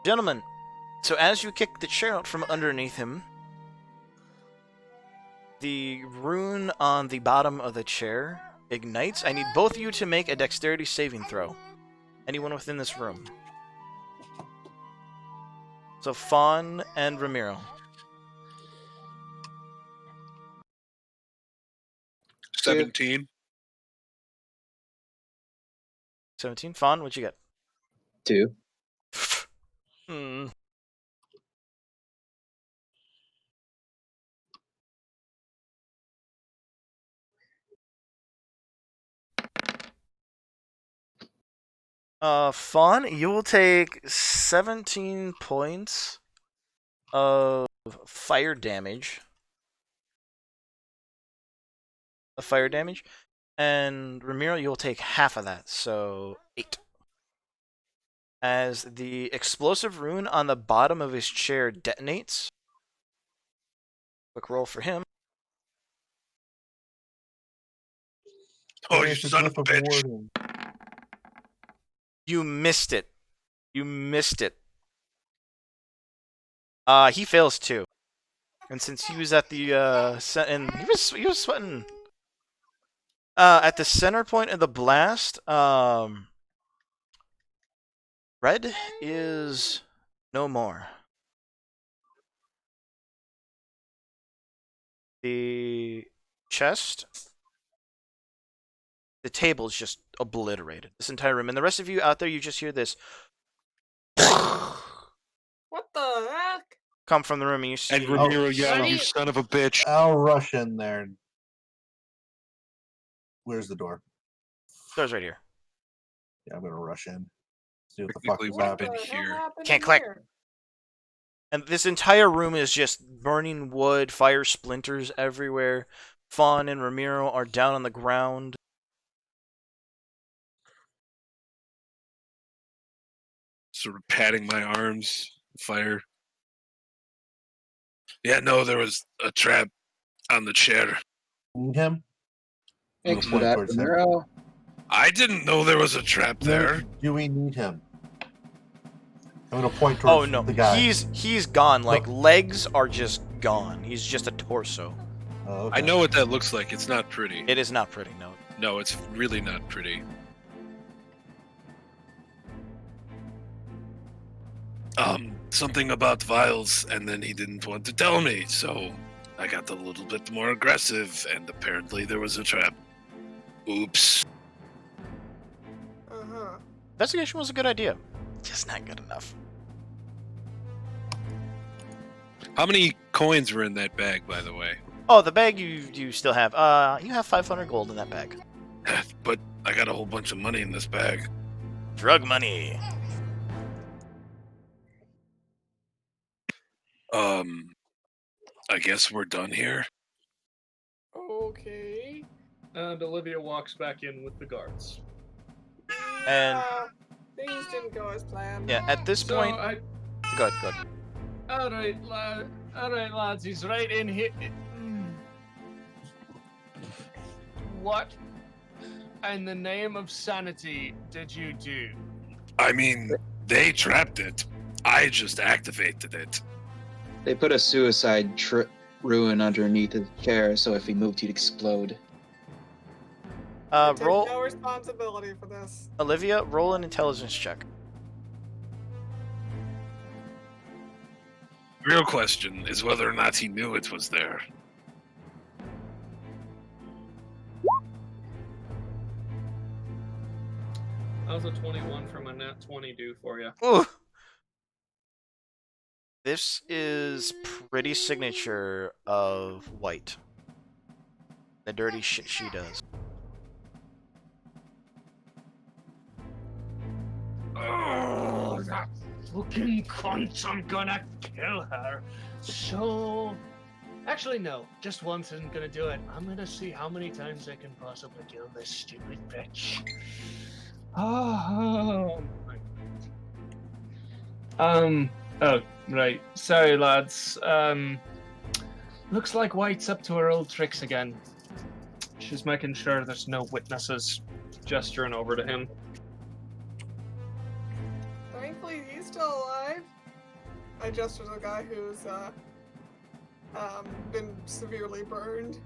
A: Gentlemen, so as you kick the chair out from underneath him, the rune on the bottom of the chair ignites. I need both of you to make a dexterity saving throw. Anyone within this room. So Fawn and Ramiro.
D: 17.
A: 17. Fawn, what'd you get?
G: 2.
A: Hmm. Fawn, you will take 17 points of fire damage. And Ramiro, you'll take half of that, so 8. As the explosive rune on the bottom of his chair detonates. Quick roll for him.
D: Oh, you
C: There's the
D: son of
C: glyph
D: a
C: of
D: bitch.
C: warden.
A: You missed it. He fails too. And since he was at the and he was sweating at the center point of the blast, Red is no more. The chest, the table is just obliterated. This entire room, and the rest of you out there, you just hear this
B: What the heck?
A: come from the room, and you see.
D: And Ramiro yelled,
F: Ready?
D: you son of a bitch.
C: I'll rush in there. Where's the door?
A: Door's right here.
C: Yeah, I'm gonna rush in. See what the fuck
D: Technically,
C: is
D: we've
C: happening.
D: been
B: What the hell
D: here.
B: happened
A: Can't
B: in
A: click.
B: here?
A: And this entire room is just burning wood, fire splinters everywhere. Fawn and Ramiro are down on the ground.
D: Sort of patting my arms. Fire. Yeah, no, there was a trap on the chair.
C: Need him? I'm
G: Thanks
C: gonna
G: for
C: point
G: that,
C: towards him.
G: Ramiro.
D: I didn't know there was a trap there.
C: Do we need him? I'm gonna point towards
A: Oh no,
C: the guy.
A: he's gone. Like legs are just gone. He's just a torso.
C: Oh, okay.
D: I know what that looks like. It's not pretty.
A: It is not pretty. No.
D: No, it's really not pretty. Something about vials, and then he didn't want to tell me, so I got a little bit more aggressive, and apparently there was a trap. Oops.
B: Uh-huh.
A: Investigation was a good idea, just not good enough.
D: How many coins were in that bag, by the way?
A: Oh, the bag you still have. You have 500 gold in that bag.
D: But I got a whole bunch of money in this bag.
A: Drug money.
D: I guess we're done here.
B: Okay.
E: And Olivia walks back in with the guards.
A: And-
B: Yeah, things didn't go as planned.
A: Yeah, at this
E: So
A: point,
E: I,
A: good.
E: all right, lads, he's right in here. What in the name of sanity did you do?
D: I mean, they trapped it. I just activated it.
G: They put a suicide ruin underneath his chair, so if he moved, he'd explode.
B: I take
A: Roll,
B: no responsibility for this.
A: Olivia. Roll an intelligence check.
D: Real question is whether or not he knew it was there.
E: How's a 21 from a nat 20 do for you?
A: Ooh. This is pretty signature of White. The dirty shit she does.
H: Oh, that fucking cunt! I'm gonna kill her. So, actually, no. Just once isn't gonna do it. I'm gonna see how many times I can possibly kill this stupid bitch. Oh my. Oh, right. Sorry, lads. Looks like White's up to her old tricks again. She's making sure there's no witnesses. Gesturing over to him.
B: Thankfully, he's still alive. I gesture to the guy who's been severely burned.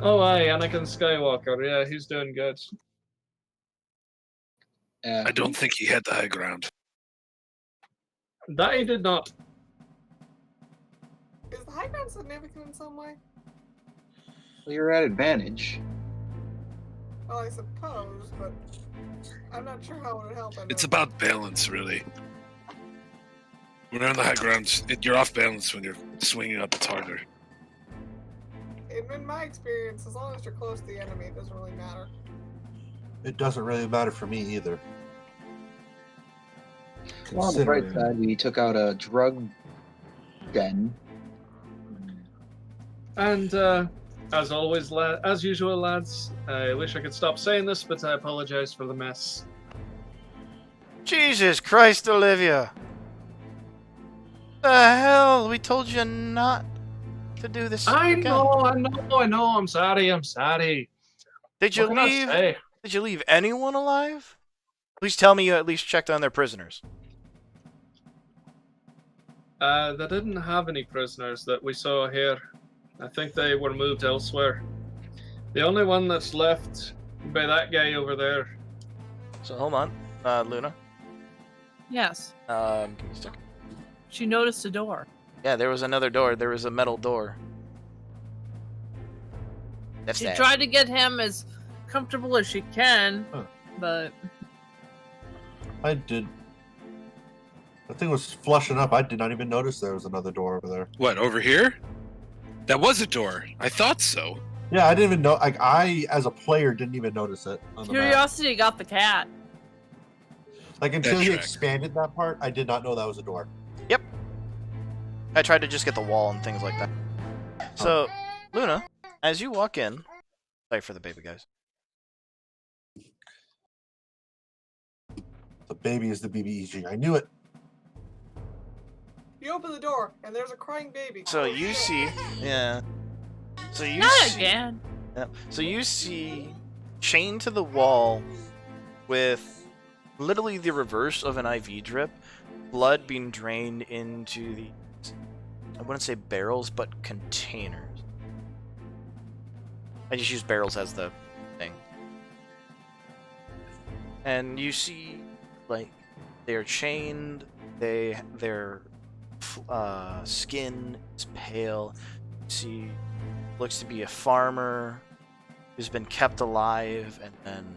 E: Oh, aye, Anakin Skywalker. Yeah, he's doing good.
D: I don't think he had the high ground.
E: That he did not.
B: Is the high ground significant in some way?
G: Well, you're at advantage.
B: Well, I suppose, but I'm not sure how it would help.
D: It's about balance, really. When you're on the high ground, you're off balance when you're swinging up. It's harder.
B: In my experience, as long as you're close to the enemy, it doesn't really matter.
C: It doesn't really matter for me either.
G: Well, on the bright
C: Considering-
G: side, we took out a drug den.
E: And as always, as usual, lads, I wish I could stop saying this, but I apologize for the mess.
A: Jesus Christ, Olivia! The hell? We told you not to do this
E: I
A: again.
E: know. I'm sorry.
A: Did you
E: What can I
A: leave?
E: say?
A: Did you leave anyone alive? Please tell me you at least checked on their prisoners.
E: They didn't have any prisoners that we saw here. I think they were moved elsewhere. The only one that's left by that guy over there.
A: So hold on, Luna.
F: Yes.
A: Give me a second.
F: She noticed a door.
A: Yeah, there was another door. There was a metal door. That's
F: She
A: that.
F: tried to get him as comfortable as she can,
C: Huh.
F: but
C: I did. The thing was flushing up. I did not even notice there was another door over there.
D: What, over here? That was a door. I thought so.
C: Yeah, I didn't even know. Like, I, as a player, didn't even notice it on the map.
F: curiosity got the cat.
C: Like, until he
D: tracks.
C: expanded that part, I did not know that was a door.
A: I tried to just get the wall and things like that. So, Luna, as you walk in, sorry for the baby guys.
C: The baby is the BBEG. I knew it.
B: You open the door, and there's a crying baby.
A: So you see, yeah. So you
F: Not
A: see,
F: again.
A: yeah. So you see, chained to the wall, with literally the reverse of an IV drip, blood being drained into the, I wouldn't say barrels, but containers. I just use barrels as the thing. And you see, like, they're chained. Their skin is pale. You see, looks to be a farmer who's been kept alive, and then,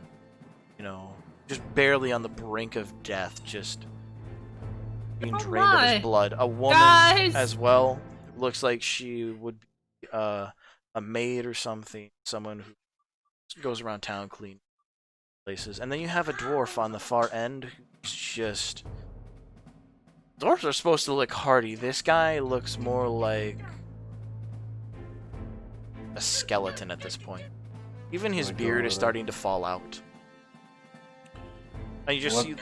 A: you know, just barely on the brink of death, just being
F: Oh
A: drained of
F: my.
A: his blood. A woman
F: Guys!
A: as well. Looks like she would be a maid or something. Someone who goes around town cleaning places. And then you have a dwarf on the far end who's just... Dwarves are supposed to look hardy. This guy looks more like a skeleton at this point. Even his
C: My
A: beard is
C: God.
A: starting to fall out. And you just
C: What?
A: see...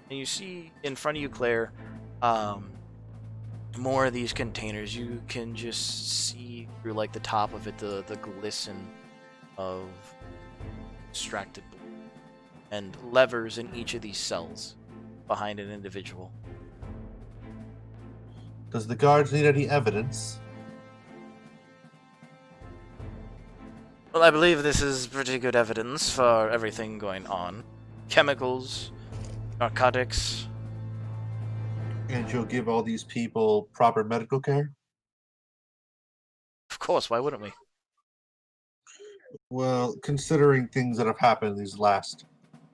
A: And you see in front of you, Claire, more of these containers. You can just see through, like, the top of it, the glisten of extracted blood. And levers in each of these cells behind an individual.
C: Does the guards need any evidence?
A: Well, I believe this is pretty good evidence for everything going on. Chemicals, narcotics.
C: And you'll give all these people proper medical care?
A: Of course, why wouldn't we?
C: Well, considering things that have happened these last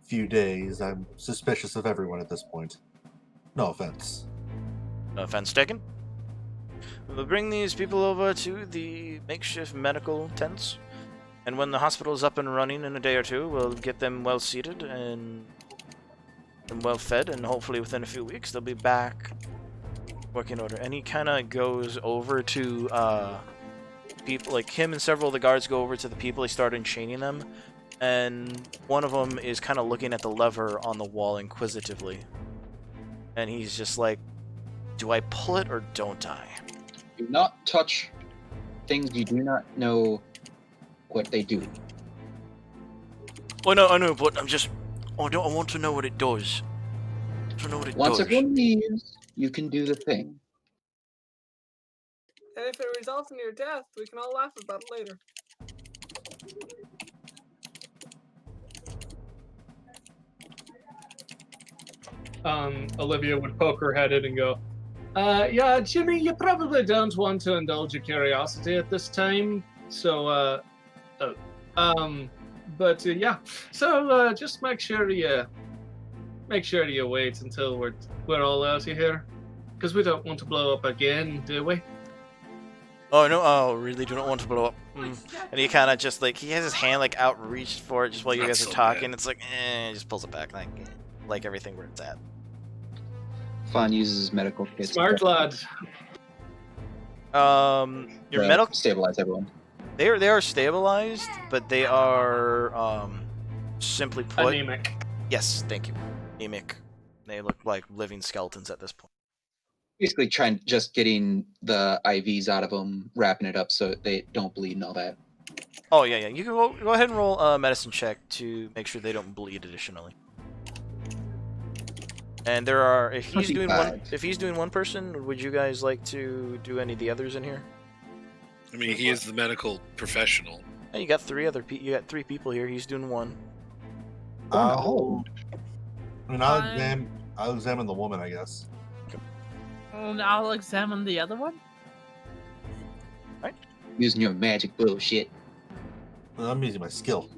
C: few days, I'm suspicious of everyone at this point. No offense.
A: No offense taken. We'll bring these people over to the makeshift medical tents, and when the hospital is up and running in a day or two, we'll get them well seated and well fed, and hopefully within a few weeks they'll be back working order. And he kind of goes over to people, like him and several of the guards go over to the people. They start enchaining them, and one of them is kind of looking at the lever on the wall inquisitively, and he's just like, "Do I pull it or don't I?"
G: Do not touch things you do not know what they do.
A: Oh no, I know, but I'm just. I want to know what it does. I want to know what it
G: Once
A: does.
G: everyone leaves, you can do the thing.
B: And if it results in your death, we can all laugh about it later.
E: Olivia would poke her head in and go, yeah, Jimmy, you probably don't want to indulge your curiosity at this time. So, yeah. So, just make sure you wait until we're all out of here, because we don't want to blow up again, do we?
A: Oh no! Oh, really? Do not want to blow up. And he kind of just like he has his hand like outreached for it just while you
D: Not
A: guys are
D: so
A: talking.
D: bad.
A: It's like, he just pulls it back like everything where it's at.
G: Fawn uses his medical kits.
E: Smart lad.
A: Your medical
G: stabilize everyone.
A: they are stabilized, but they are simply put.
E: Anemic.
A: Yes, thank you. Anemic. They look like living skeletons at this point.
G: Basically, getting the IVs out of them, wrapping it up so they don't bleed and all that.
A: Oh yeah. You can go ahead and roll a medicine check to make sure they don't bleed additionally. And there are if he's doing one person, would you guys like to do any of the others in here?
D: I mean, he is the medical professional.
A: You got you got three people here. He's doing one.
G: Oh.
C: I mean, I'll examine the woman, I guess.
F: And I'll examine the other one.
G: Using your magic bullshit.
C: I'm using my skill.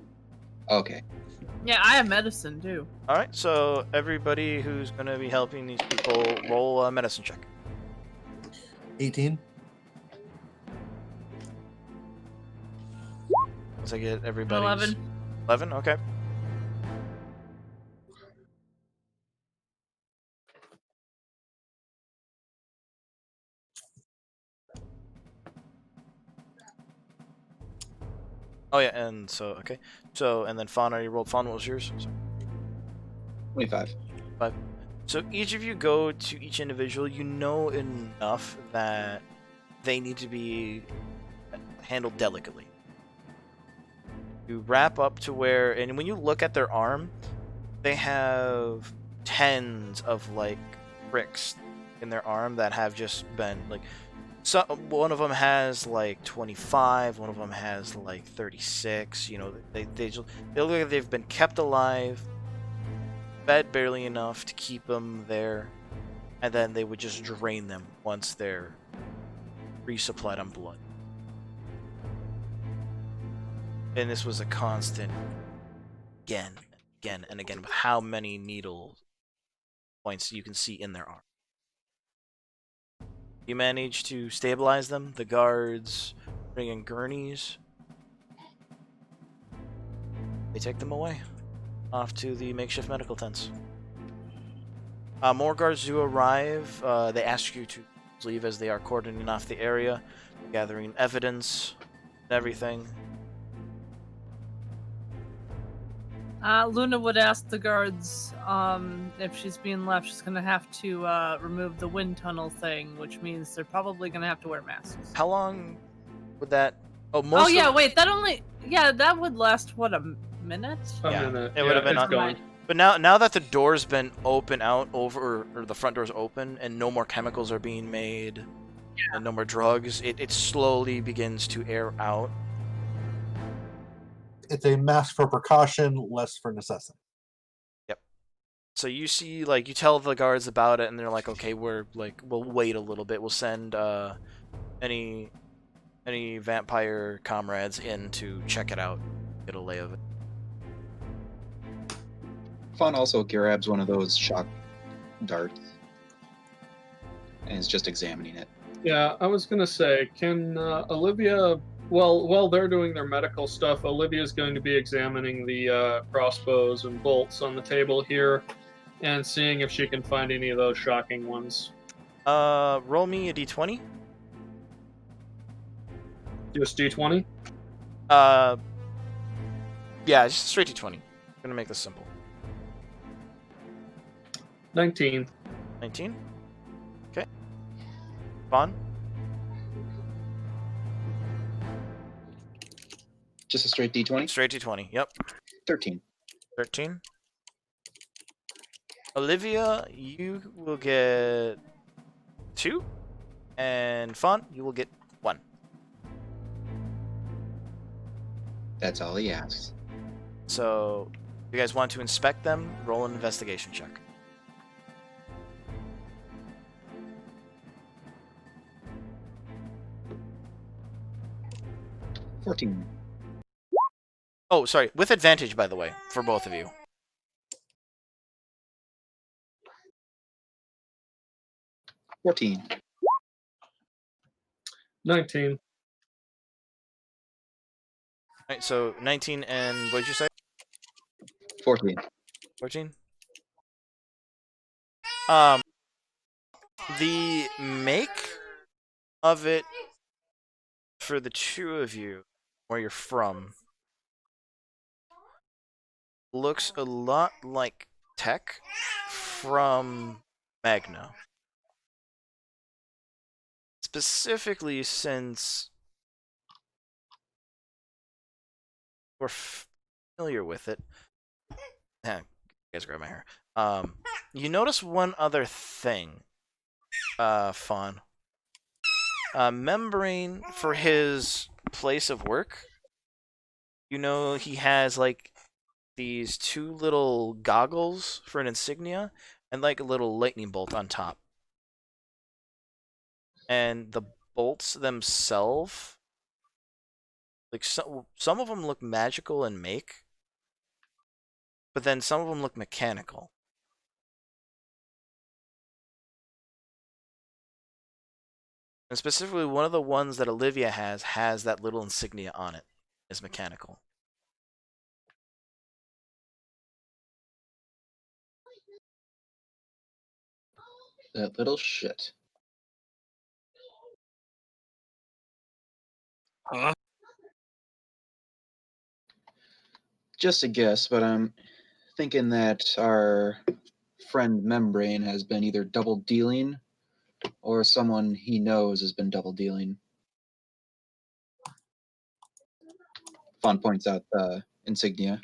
G: Okay.
F: Yeah, I have medicine too.
A: All right, so everybody who's going to be helping these people roll a medicine check.
C: 18.
A: Once I get everybody's
F: 11.
A: 11. Okay. Oh yeah, and so okay, so and then Fauna, you rolled Fauna. What was yours?
G: 25.
A: 5. So each of you go to each individual. You know enough that they need to be handled delicately. You wrap up to where, and when you look at their arm, they have tens of like pricks in their arm that have just been like. So one of them has like 25, one of them has like 36. You know, they look like they've been kept alive, fed barely enough to keep them there, and then they would just drain them once they're resupplied on blood. And this was a constant, again and again, with how many needle points you can see in their arm. You manage to stabilize them. The guards bring in gurneys. They take them away, off to the makeshift medical tents. More guards do arrive. They ask you to leave as they are cordoning off the area, gathering evidence and everything.
F: Luna would ask the guards if she's being left, she's going to have to remove the wind tunnel thing, which means they're probably going to have to wear masks.
A: How long would that...
F: Wait, that would last, what, a minute?
A: Yeah,
E: minute.
A: it would have been
E: it's
A: on-
E: gone.
A: But now that the door's been open out over, or the front door's open, and no more chemicals are being made, and no more drugs, it slowly begins to air out.
C: It's a mask for precaution, less for necessity.
A: So you see, like, you tell the guards about it, and they're like, okay, we'll wait a little bit. We'll send any vampire comrades in to check it out. get a lay of it.
G: Fawn also grabs one of those shock darts and is just examining it.
E: Yeah, I was gonna say, can Olivia? Well, while they're doing their medical stuff, Olivia's going to be examining the crossbows and bolts on the table here, and seeing if she can find any of those shocking ones.
A: Roll me a d20.
E: Just D20.
A: Yeah, just a straight d20. I'm gonna make this simple.
E: 19.
A: 19. Okay. Vaughn.
G: Just a straight D20.
A: Straight d20. Yep.
G: 13.
A: 13. Olivia, you will get 2, and Fawn, you will get 1.
G: That's all he asks.
A: So, if you guys want to inspect them, roll an investigation check.
G: — 14.
A: Oh, sorry, with advantage, by the way, for both of you.
G: 14.
E: 19.
A: Alright, so 19 and what did you say?
G: 14.
A: 14? The make of it for the two of you, where you're from, looks a lot like tech from Magna. Specifically since we're familiar with it. You guys grab my hair. You notice one other thing, Fawn. Membrane, for his place of work, you know he has like these 2 little goggles for an insignia and like a little lightning bolt on top. And the bolts themselves, like some of them look magical and make, but then some of them look mechanical. And specifically, one of the ones that Olivia has that little insignia on it. Is mechanical.
G: That little shit.
D: Huh?
G: Just a guess, but I'm thinking that our friend Membrane has been either double dealing or someone he knows has been double dealing. Fawn points out the insignia.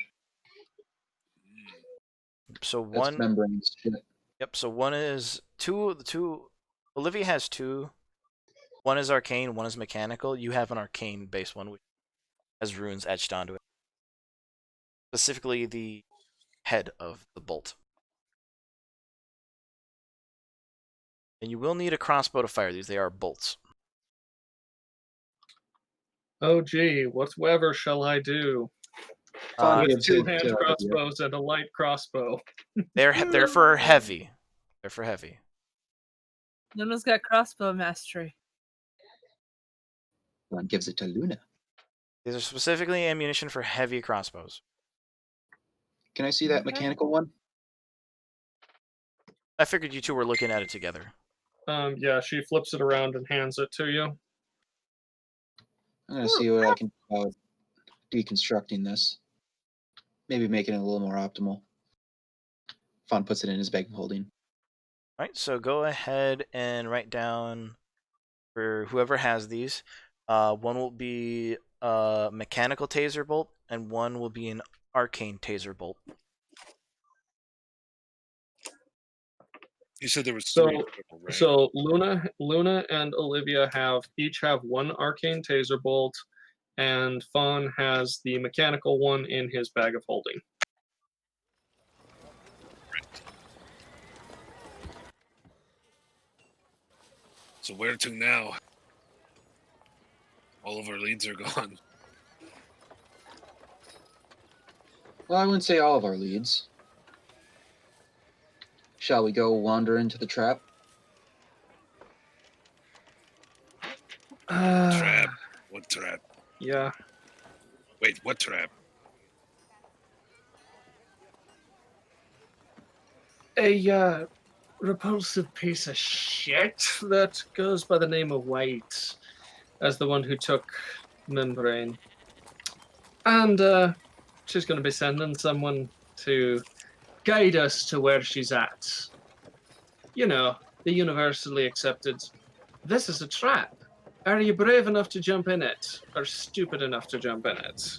A: So
G: That's
A: one.
G: Membrane's shit.
A: Yep. So one is two. The two. Olivia has 2. One is arcane. One is mechanical. You have an arcane based one, which has runes etched onto it. Specifically, the head of the bolt. And you will need a crossbow to fire these. They are bolts.
E: Oh gee, whatever shall I do?
G: Fawn
E: With
G: gives
E: 2
G: it
E: hand
G: to Olivia.
E: crossbows and a light crossbow.
A: They're for heavy. They're for heavy.
F: Luna's got crossbow mastery.
G: Fawn gives it to Luna.
A: These are specifically ammunition for heavy crossbows.
G: Can I see that
F: Okay.
G: mechanical one?
A: I figured you two were looking at it together.
E: Yeah, she flips it around and hands it to you.
G: I'm gonna see what I can do about deconstructing this. Maybe making it a little more optimal. Fawn puts it in his bag of holding.
A: All right, so go ahead and write down for whoever has these. One will be a mechanical taser bolt, and one will be an arcane taser bolt.
D: You said there was
E: So-
D: 3 total, right?
E: So Luna and Olivia each have one arcane taser bolt, and Fawn has the mechanical one in his bag of holding.
D: So where to now? All of our leads are gone.
G: Well, I wouldn't say all of our leads. Shall we go wander into the trap?
D: Trap. What trap?
E: Yeah.
D: Wait, what trap?
E: A repulsive piece of shit that goes by the name of White as the one who took Membrane. And she's going to be sending someone to guide us to where she's at. You know, the universally accepted, this is a trap. Are you brave enough to jump in it? Or stupid enough to jump in it?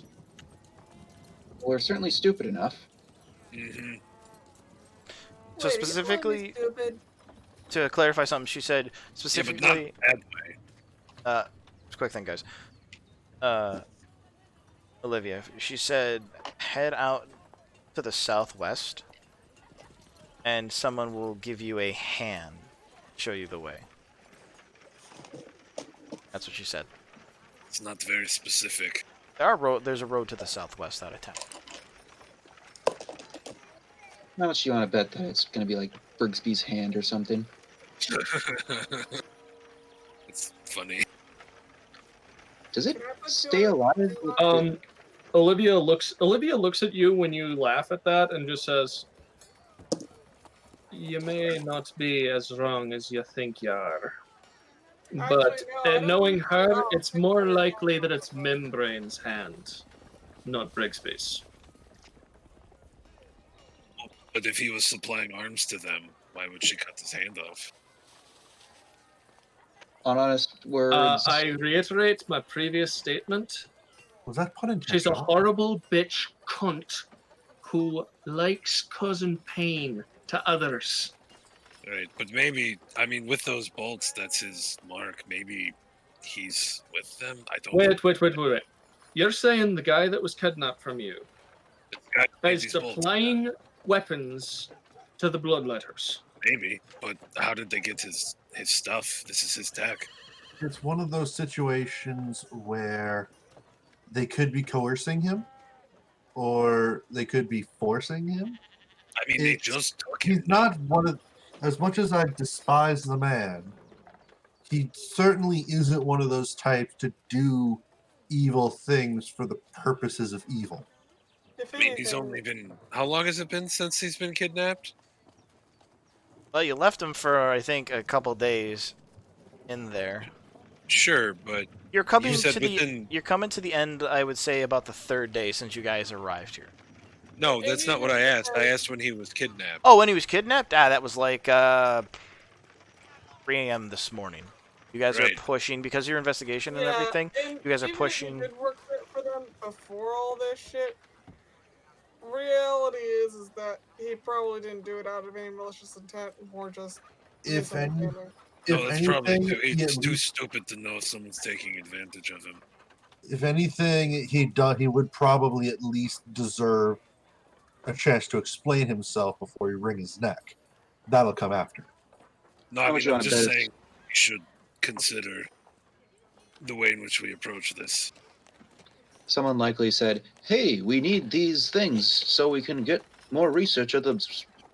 G: We're certainly stupid enough.
D: Mm-hmm.
A: So
B: Wait,
A: specifically,
B: you stupid.
A: to clarify something, she said
D: Yeah, but not
A: specifically.
D: that way.
A: Just a quick thing, guys. Olivia, she said head out to the southwest, and someone will give you a hand, show you the way. That's what she said.
D: It's not very specific.
A: There's a road to the southwest out of town.
G: How much do you want to bet that it's going to be like Brigsby's hand or something?
D: It's funny.
G: Does it
B: Can I put you
G: stay
B: on-
G: alive?
E: Olivia looks at you when you laugh at that and just says, you may not be as wrong as you think you are. But
B: Actually, no, I don't
E: knowing
B: think
E: her,
B: so.
E: it's more likely that it's Membrane's hand, not Brigsby's.
D: But if he was supplying arms to them, why would she cut his hand off?
G: On honest words,
E: I reiterate my previous statement.
C: Was that pun
E: She's a
C: intentional?
E: horrible bitch cunt who likes causing pain to others.
D: Right, but maybe, I mean, with those bolts, that's his mark. Maybe he's with them? I don't know.
E: Wait. You're saying the guy that was kidnapped from you
D: This guy made
E: is
D: these bolts.
E: supplying weapons to the Bloodletters?
D: Maybe, but how did they get his stuff? This is his tech.
C: It's one of those situations where they could be coercing him, or they could be forcing him.
D: I mean, they
C: It's-
D: just took him.
C: He's not one of. As much as I despise the man, he certainly isn't one of those types to do evil things for the purposes of evil.
B: If
D: I mean, he's
B: anything,
D: only been. How long has it been since he's been kidnapped?
A: Well, you left him for, I think, a couple days in there.
D: Sure, but
A: You're coming
D: You said
A: to the
D: within-
A: you're coming to the end, I would say, about the third day since you guys arrived here.
D: no, that's not what I asked. I asked when he was kidnapped.
A: Oh, when he was kidnapped? That was like 3 a.m. this morning. You guys
D: Right.
A: are pushing because of your investigation and
B: yeah,
A: everything.
B: and
A: You guys are
B: even if
A: pushing.
B: he did work for them before all this shit. Reality is that he probably didn't do it out of any malicious intent, more just
C: If any,
B: misunderstanding.
D: No,
C: if
D: that's probably
C: anything,
D: too,
C: he
D: he's
C: at
D: too
C: least-
D: stupid to know if someone's taking advantage of him.
C: if anything he would probably at least deserve a chance to explain himself before you wring his neck. That'll come after.
D: No,
G: How
D: I
G: much
D: mean,
G: you
D: I'm
G: wanna
D: just
G: bet?
D: saying we should consider the way in which we approach this.
G: someone likely said, "Hey, we need these things so we can get more research of the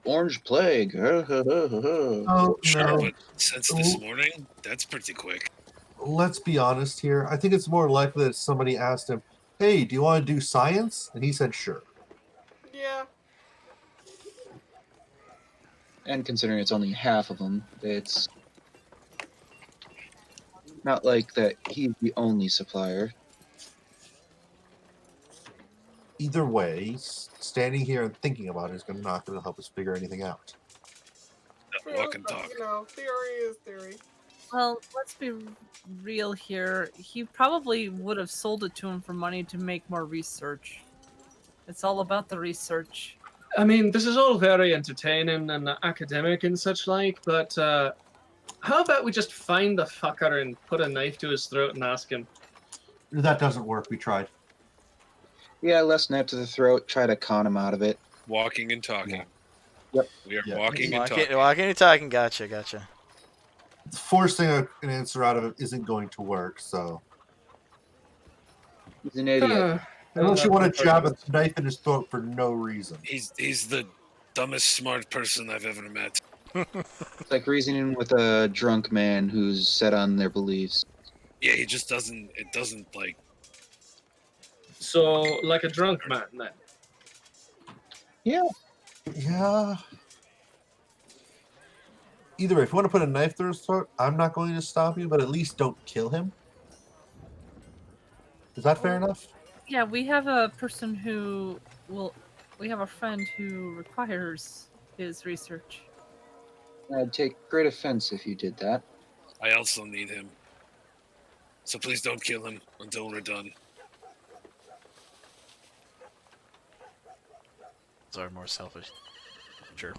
G: orange plague."
C: Oh
D: Sure,
C: no.
D: but since this
C: Ooh.
D: morning, that's pretty quick.
C: Let's be honest here. I think it's more likely that somebody asked him, "Hey, do you want to do science?" And he said, "Sure."
B: Yeah.
G: And considering it's only half of them, it's not like that he's the only supplier.
C: Either way, standing here and thinking about it is not going to help us figure anything out.
D: Walk and
B: But,
D: talk.
B: you know, theory is theory.
F: Well, let's be real here. He probably would have sold it to him for money to make more research. It's all about the research.
E: I mean, this is all very entertaining and academic and such like, but how about we just find the fucker and put a knife to his throat and ask him?
C: That doesn't work. We tried.
G: Yeah, less knife to the throat, try to con him out of it.
D: Walking and talking.
C: Yeah.
G: Yep.
D: We are
C: Yeah.
D: walking and talking.
A: Walking and talking. Gotcha.
C: Forcing an answer out of it isn't going to work. So
G: He's an idiot.
C: Unless you
E: have
C: want to jab a
E: compartments.
C: knife in his throat for no reason.
D: He's the dumbest smart person I've ever met.
G: It's like reasoning with a drunk man who's set on their beliefs.
D: Yeah, he just doesn't. It doesn't like.
E: So, like a drunk man, then.
G: Yeah.
C: Yeah. Either way, if you want to put a knife through his throat, I'm not going to stop you, but at least don't kill him. Is that fair enough?
F: Yeah, we have a person who we have a friend who requires his research.
G: I'd take great offense if you did that.
D: I also need him. So please don't kill him until we're done.
A: Those are more selfish. Sure.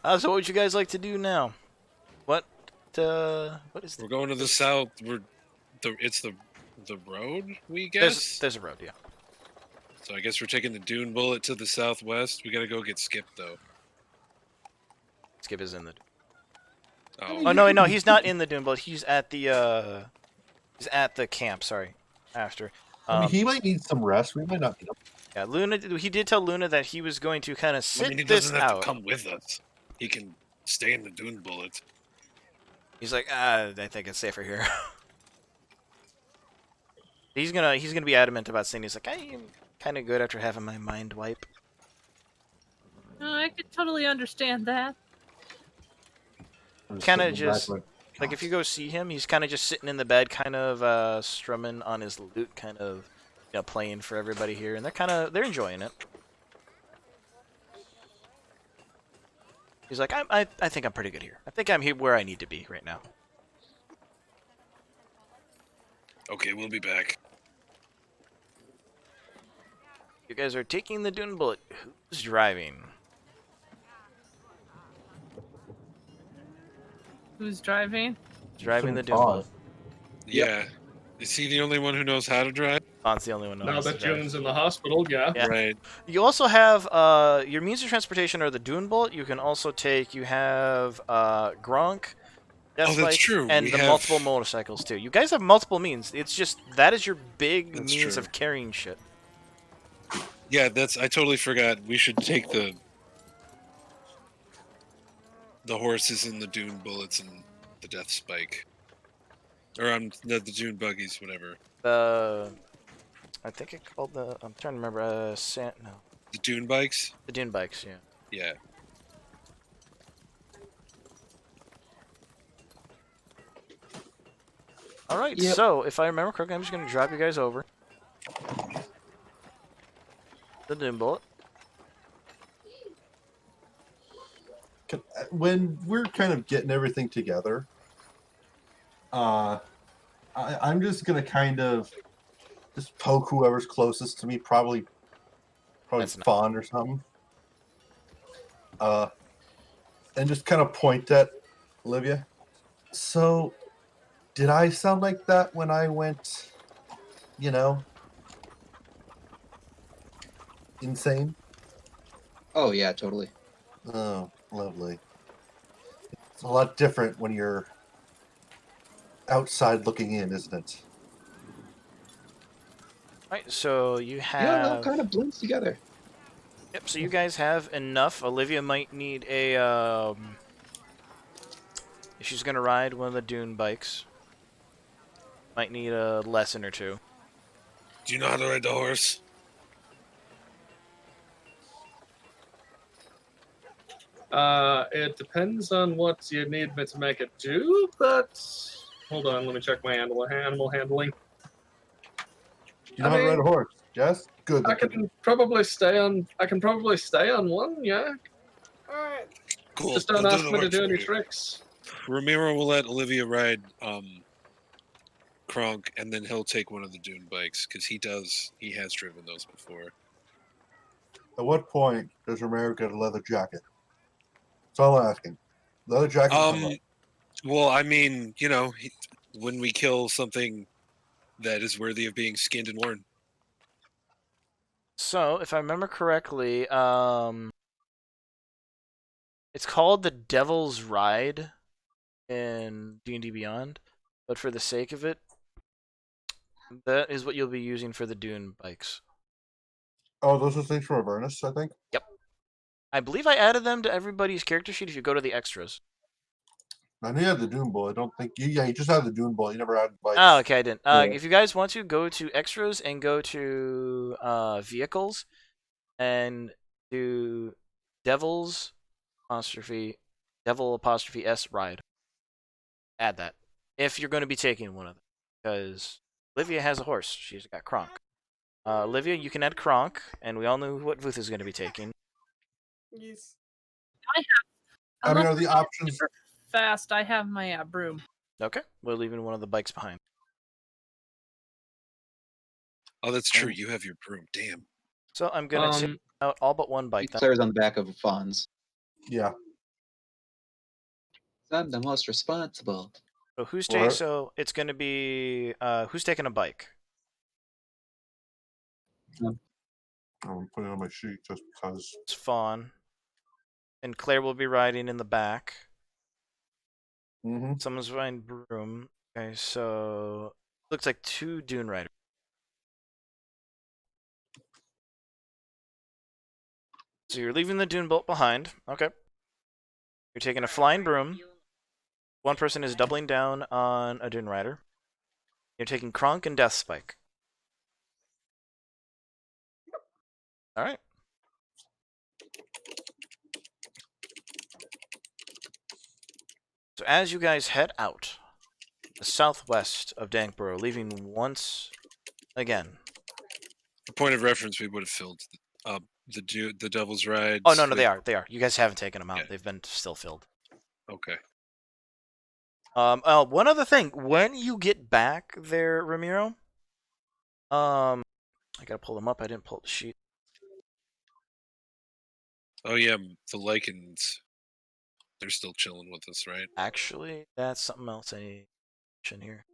A: So what would you guys like to do now? What is
D: We're going to the south. It's the road, we guess.
A: There's a road, yeah.
D: So I guess we're taking the Dune Bullet to the southwest. We gotta go get Skip though.
A: Skip is in the.
D: Oh,
A: Oh no, he's not in the Dune Bullet. He's at the camp. Sorry, after.
C: I mean, he might need some rest. We might not need him.
A: Yeah, Luna. He did tell Luna that he was going to kind of sit
D: I mean, he
A: this
D: doesn't have
A: out.
D: to come with us. He can stay in the Dune Bullet.
A: He's like, I think it's safer here. he's gonna be adamant about saying he's like, I'm kind of good after having my mind wipe.
F: I could totally understand that.
C: I'm
A: Kinda
C: sitting back
A: just-
C: like,
A: Like if you go see him, he's kind of just sitting in the bed, kind of strumming on his lute, kind of playing for everybody here, and they're enjoying it. He's like, I think I'm pretty good here. I think I'm here where I need to be right now.
D: Okay, we'll be back.
A: You guys are taking the Dune Bullet. Who's driving?
F: Who's driving?
A: Driving the Dune
C: Pause.
A: Bullet.
D: Yeah. Is he the only one who knows how to drive?
A: Bond's the only one who
E: Now
A: knows to
E: that
A: drive.
E: June's in the hospital, yeah.
A: Yeah.
D: Right.
A: You also have your means of transportation are the Dune Bullet. You can also take. You have Gronk. Death
D: Oh, that's
A: Spike,
D: true.
A: And
D: We
A: the
D: have-
A: multiple motorcycles too. You guys have multiple means. It's just that is your big
D: That's
A: means
D: true.
A: of carrying shit.
D: Yeah, I totally forgot. We should take the horses and the Dune Bullets and the Death Spike. Or the Dune Buggies, whatever.
A: I think it called the. I'm trying to remember. No,
D: The Dune Bikes?
A: the Dune bikes. Yeah.
D: Yeah.
A: All right.
G: Yep.
A: So if I remember correctly, I'm just gonna drop you guys over. The Dune Bullet.
C: when we're kind of getting everything together, I'm just gonna kind of just poke whoever's closest to me, probably
A: That's not-
C: Fawn or something, and just kind of point at Olivia. So, did I sound like that when I went, insane?
G: Oh yeah, totally.
C: Oh, lovely. It's a lot different when you're outside looking in, isn't it?
A: Right. So you have.
G: Yeah, it all kind of blends together.
A: Yep, so you guys have enough. Olivia might need a, if she's gonna ride one of the dune bikes, might need a lesson or two.
D: Do you know how to ride the horse?
E: It depends on what you need me to make it do, but hold on, let me check my animal handling.
C: You know how to ride a horse? Yes? Good.
E: I can probably stay on. I can probably stay on one. Yeah.
B: All right.
D: Cool.
E: Just don't
D: We'll do
E: ask
D: the
E: me to
D: work
E: do
D: for
E: any
D: you.
E: tricks.
D: Ramiro will let Olivia ride Kronk, and then he'll take one of the dune bikes because he has driven those before.
C: At what point does Romero get a leather jacket? That's all I'm asking. Leather jacket.
D: Well, I mean, when we kill something that is worthy of being skinned and worn.
A: So, if I remember correctly, it's called the Devil's Ride in D&D Beyond, but for the sake of it, That is what you'll be using for the dune bikes.
C: Oh, those are things from Avernus, I think.
A: Yep. I believe I added them to everybody's character sheet if you go to the extras.
C: I knew you had the Dune Bull. I don't think you. Yeah, you just had the Dune Bull. You never had bikes.
A: Oh, okay, I didn't.
G: Yeah.
A: If you guys want to, go to extras and go to vehicles and do Devil's Devil apostrophe S ride. Add that if you're going to be taking one of them, because Olivia has a horse. She's got Kronk. Olivia, you can add Kronk, and we all know what Vuth is going to be taking.
B: Yes.
C: I mean, are the options?
F: Fast. I have my broom.
A: Okay, we're leaving one of the bikes behind.
D: Oh, that's true. You have your broom. Damn.
A: So I'm going to take out all but one bike. Then.
G: Claire's on the back of Fawn's.
C: Yeah.
G: I'm the most responsible.
A: So who's
C: What?
A: taking? So it's going to be who's taking a bike?
C: I'm putting it on my sheet just because.
A: It's Fawn, and Claire will be riding in the back.
C: Mm-hmm.
A: Someone's riding broom. Okay, so looks like 2 dune riders. So you're leaving the dune bolt behind. Okay. You're taking a flying broom. One person is doubling down on a dune rider. You're taking Kronk and Death Spike. All right. So as you guys head out the southwest of Dankborough, leaving once again.
D: For point of reference, we would have filled the Devil's Ride.
A: Oh no, they are. You guys haven't taken them out.
D: Yeah.
A: They've been still filled.
D: Okay.
A: One other thing. When you get back there, Ramiro, I gotta pull them up. I didn't pull the sheet.
D: Oh yeah, the lichens. They're still chilling with us, right?
A: Actually, that's something else I need to mention here.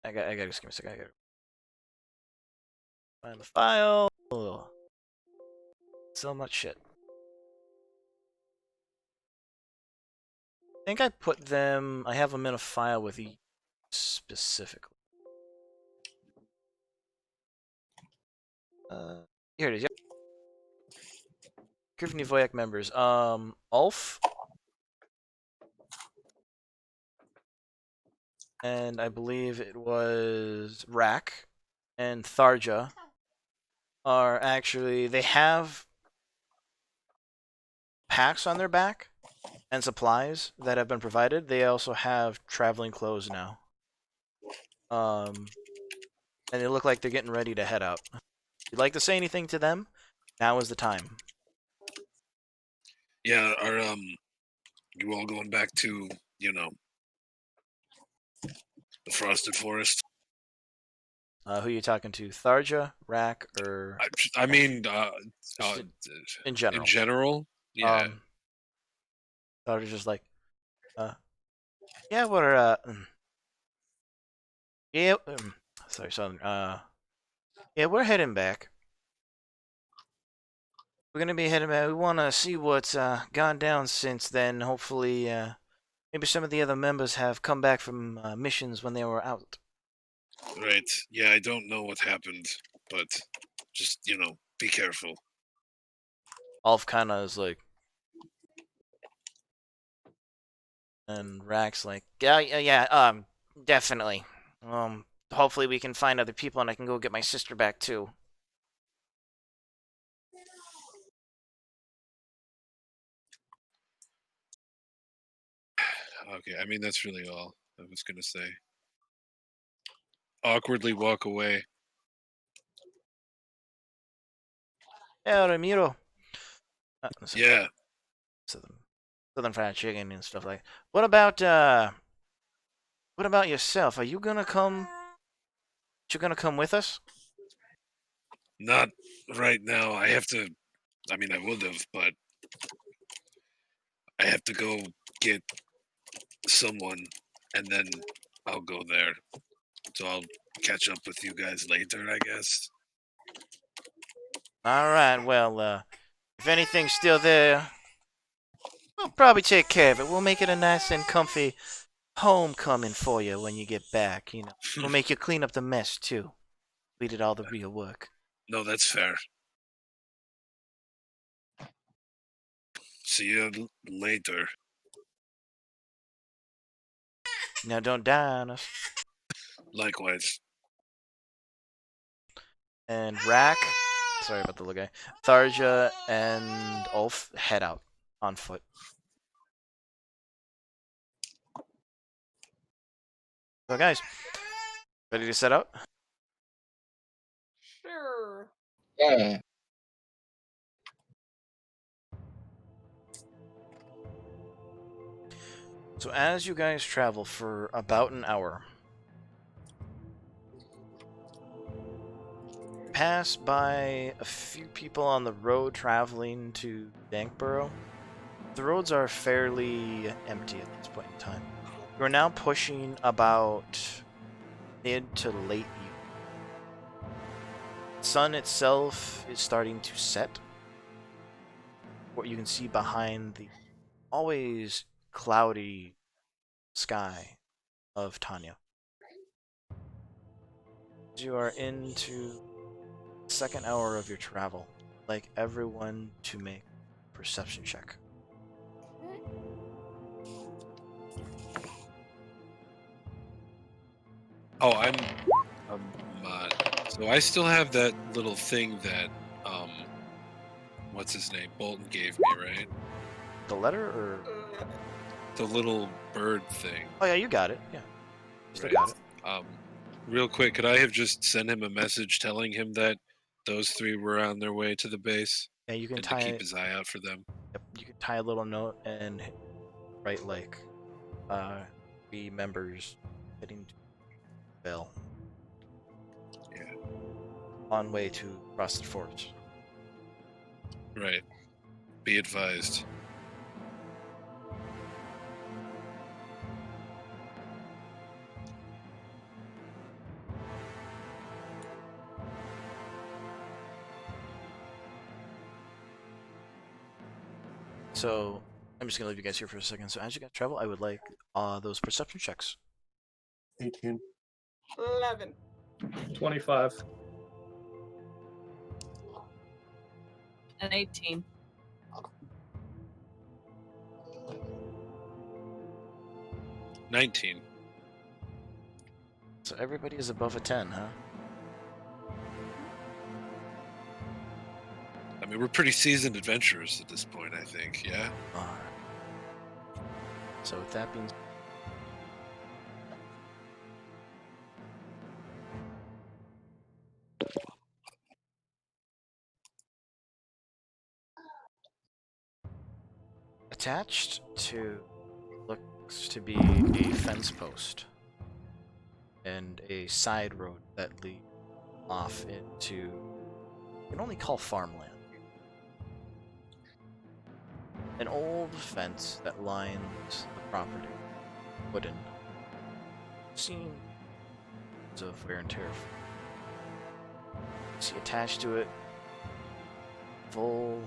A: I gotta just give me a second. I gotta find the file. Ugh. So much shit. I think I put them. I have them in a file with each specifically. Here it is. Yep. Griffin Voyak members. Ulf. And I believe it was Rack and Tharja are actually, they have packs on their back and supplies that have been provided. They also have traveling clothes now. And they look like they're getting ready to head out. If you'd like to say anything to them, now is the time.
D: Yeah, are you all going back to, the Frosted Forest?
A: Who are you talking to? Tharja, Rack, or
D: I mean,
A: in general?
D: In general, yeah.
A: Tharja's just like, yeah, we're yeah, sorry, Southern. Yeah, we're heading back. We're gonna be heading back. We want to see what's gone down since then. Hopefully, maybe some of the other members have come back from missions when they were out.
D: Right. Yeah, I don't know what happened, but just, be careful.
A: Ulf kind of is like, and Rack's like, yeah, definitely. Hopefully we can find other people and I can go get my sister back too.
D: Okay, I mean, that's really all I was gonna say. Awkwardly walk away.
A: Yeah, Ramiro.
D: Yeah.
A: Southern fried chicken and stuff like that. What about yourself? Are you gonna come? You gonna come with us?
D: Not right now. I have to. I mean, I would have, but I have to go get someone, and then I'll go there. So I'll catch up with you guys later, I guess.
A: All right. Well, if anything's still there, We'll probably take care of it. We'll make it a nice and comfy homecoming for you when you get back. You know, we'll make you clean up the mess too. We did all the real work.
D: No, that's fair. See you later.
A: Now don't die on us.
D: Likewise.
A: And Rack, sorry about the little guy, Tharja and Ulf head out on foot. So guys, ready to set out?
B: Sure.
G: Yeah.
A: So as you guys travel for about an hour, pass by a few people on the road traveling to Dankborough. The roads are fairly empty at this point in time. You're now pushing about mid to late evening. The sun itself is starting to set. What you can see behind the always cloudy sky of Tanya. As you are into the second hour of your travel, I'd like everyone to make a perception check.
D: Oh, so I still have that little thing that, what's his name? Bolton gave me, right?
A: The letter or?
D: The little bird thing.
A: Oh yeah, you got it. Yeah. Still
D: Right.
A: got it.
D: Real quick, could I have just sent him a message telling him that those three were on their way to the base
A: Yeah, you can
D: and to
A: tie
D: keep his eye out for them?
A: Yep, you can tie a little note and write like, "We members heading to Bell.
D: Yeah.
A: On way to cross the forest."
D: Right. Be advised.
A: So I'm just gonna leave you guys here for a second. So as you guys travel, I would like those perception checks.
C: 18.
B: 11.
E: 25.
F: And 18.
D: $19.
A: So everybody is above a 10, huh?
D: I mean, we're pretty seasoned adventurers at this point, I think, yeah?
A: Alright. So with that being attached to looks to be a fence post and a side road that leads off into you can only call farmland. An old fence that lines the property, wooden, seen of wear and tear. See attached to it, full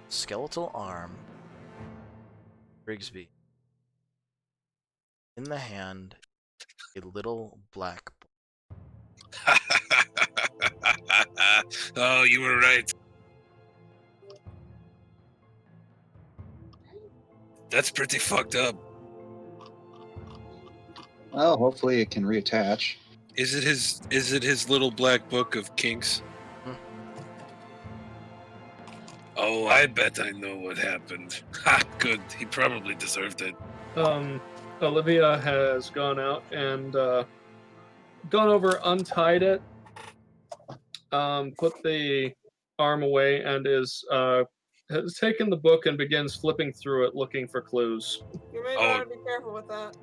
A: skeletal arm, Brigsby. In the hand, a little black book.
D: Oh, you were right. That's pretty fucked up.
G: Well, hopefully it can reattach.
D: Is it his little black book of kinks?
A: Hmm.
D: Oh, I bet I know what happened. Ha, good. He probably deserved it.
E: Olivia has gone out and gone over, untied it, put the arm away, and has taken the book and begins flipping through it, looking for clues.
B: You may
D: Oh.
B: want to be careful with that.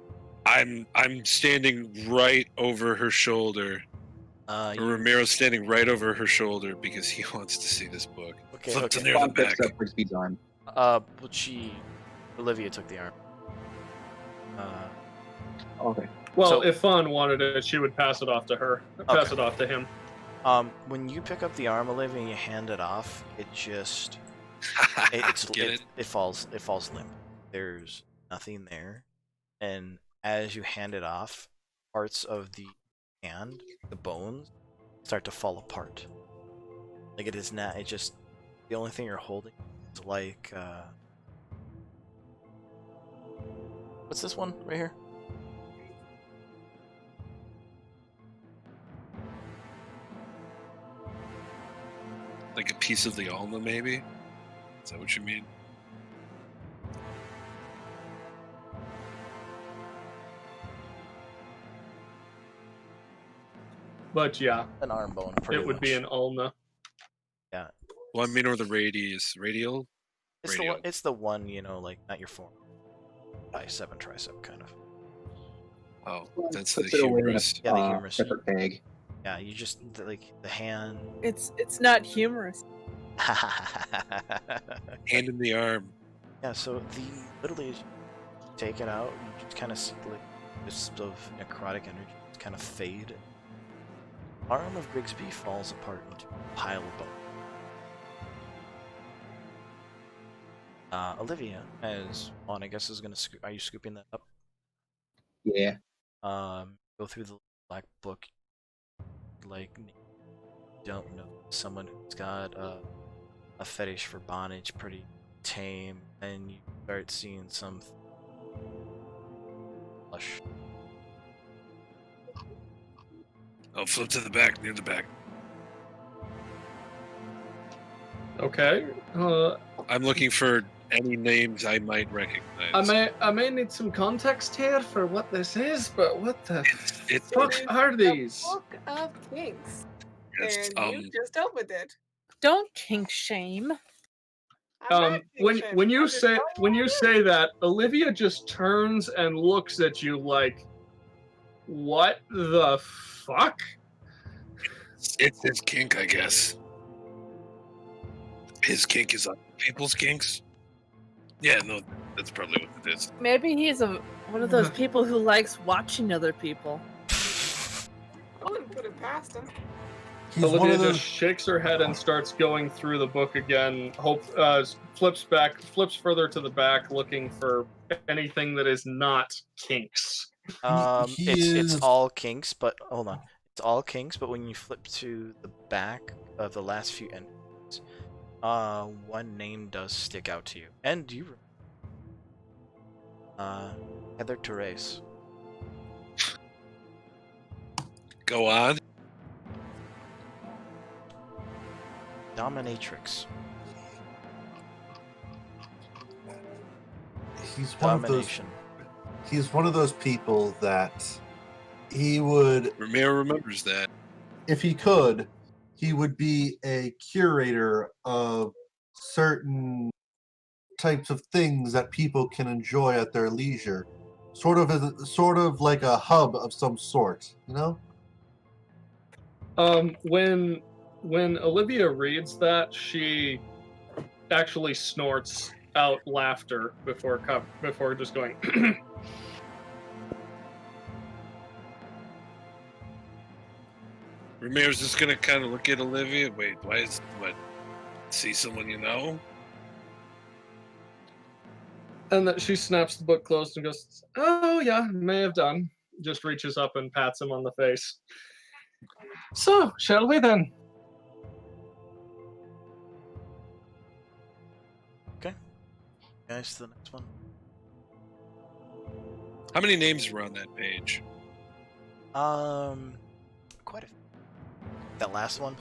D: I'm standing right over her shoulder. Ramiro's standing right over her shoulder because he wants to see this book.
A: Okay,
D: Flip to
A: okay.
D: near the
G: Fawn picks
D: back.
G: up Brigsby's arm.
A: Well, Olivia took the arm.
G: Okay.
E: Well,
A: So-
E: if Fawn wanted it, she would pass it off to her. Pass
A: Okay.
E: it off to him.
A: When you pick up the arm, Olivia, and you hand it off, it just
D: Get it?
A: it falls limp. there's nothing there, and as you hand it off, parts of the hand, the bones, start to fall apart. Like it is not. It just the only thing you're holding is like what's this one right here?
D: Like a piece of the ulna, maybe? Is that what you mean?
E: But yeah,
A: An arm bone.
E: it
A: Pretty
E: would
A: much.
E: be an ulna.
A: Yeah.
D: Well, I mean, or the radial?
A: It's
D: Radio.
A: it's the one, you know, like not your forearm, bicep and tricep kind of.
D: Oh, that's
G: Puts
D: the
G: it away in a
D: humerus.
A: Yeah, the humerus.
G: separate bag.
A: Yeah, you just like the hand.
F: It's not humorous.
D: Hand in the arm.
A: Yeah, so the literally as you take it out, you just kind of see like wisps of necrotic energy kind of fade. Arm of Grigsby falls apart into a pile of bone. Olivia, as Juan, I guess is gonna. Are you scooping that up?
G: Yeah.
A: Go through the black book. Like, don't know someone who's got a fetish for bondage, pretty tame, and you start seeing some flush.
D: I'll flip to the back, near the back.
E: Okay.
D: I'm looking for any names I might recognize.
E: I may need some context here for what this is, but what the
D: It's
E: fuck are these?
B: Book of Kinks.
D: Yes,
B: And you just opened it.
F: Don't kink shame.
B: I'm not kink
E: When you
B: shaming, I'm just telling
E: when
B: what
E: you
B: it is.
E: say that, Olivia just turns and looks at you like, what the fuck?
D: it's his kink, I guess. His kink is on people's kinks. Yeah, no, that's probably what it is.
F: Maybe he's one of those people who likes watching other people.
B: I wouldn't put it past him.
C: He's one
E: Olivia
C: of those.
E: just shakes her head and starts going through the book again. Flips further to the back, looking for anything that is not kinks.
C: He
A: It's
C: is-
A: all kinks, but hold on. It's all kinks, but when you flip to the back of the last few entries, one name does stick out to you, and you. Heather Therese.
D: Go on.
A: Dominatrix.
C: He's one of those.
A: Domination.
C: He's one of those people that he would,
D: Ramiro remembers that.
C: if he could, he would be a curator of certain types of things that people can enjoy at their leisure, sort of like a hub of some sort, you know.
E: When Olivia reads that, she actually snorts out laughter before just going.
D: Ramiro's just gonna kind of look at Olivia. Wait, why is what? See someone you know?
E: And that she snaps the book closed and goes, "Oh yeah, may have done." Just reaches up and pats him on the face. So, shall we then?
A: Guys, to the next one.
D: How many names were on that page?
A: Quite a few. That last one.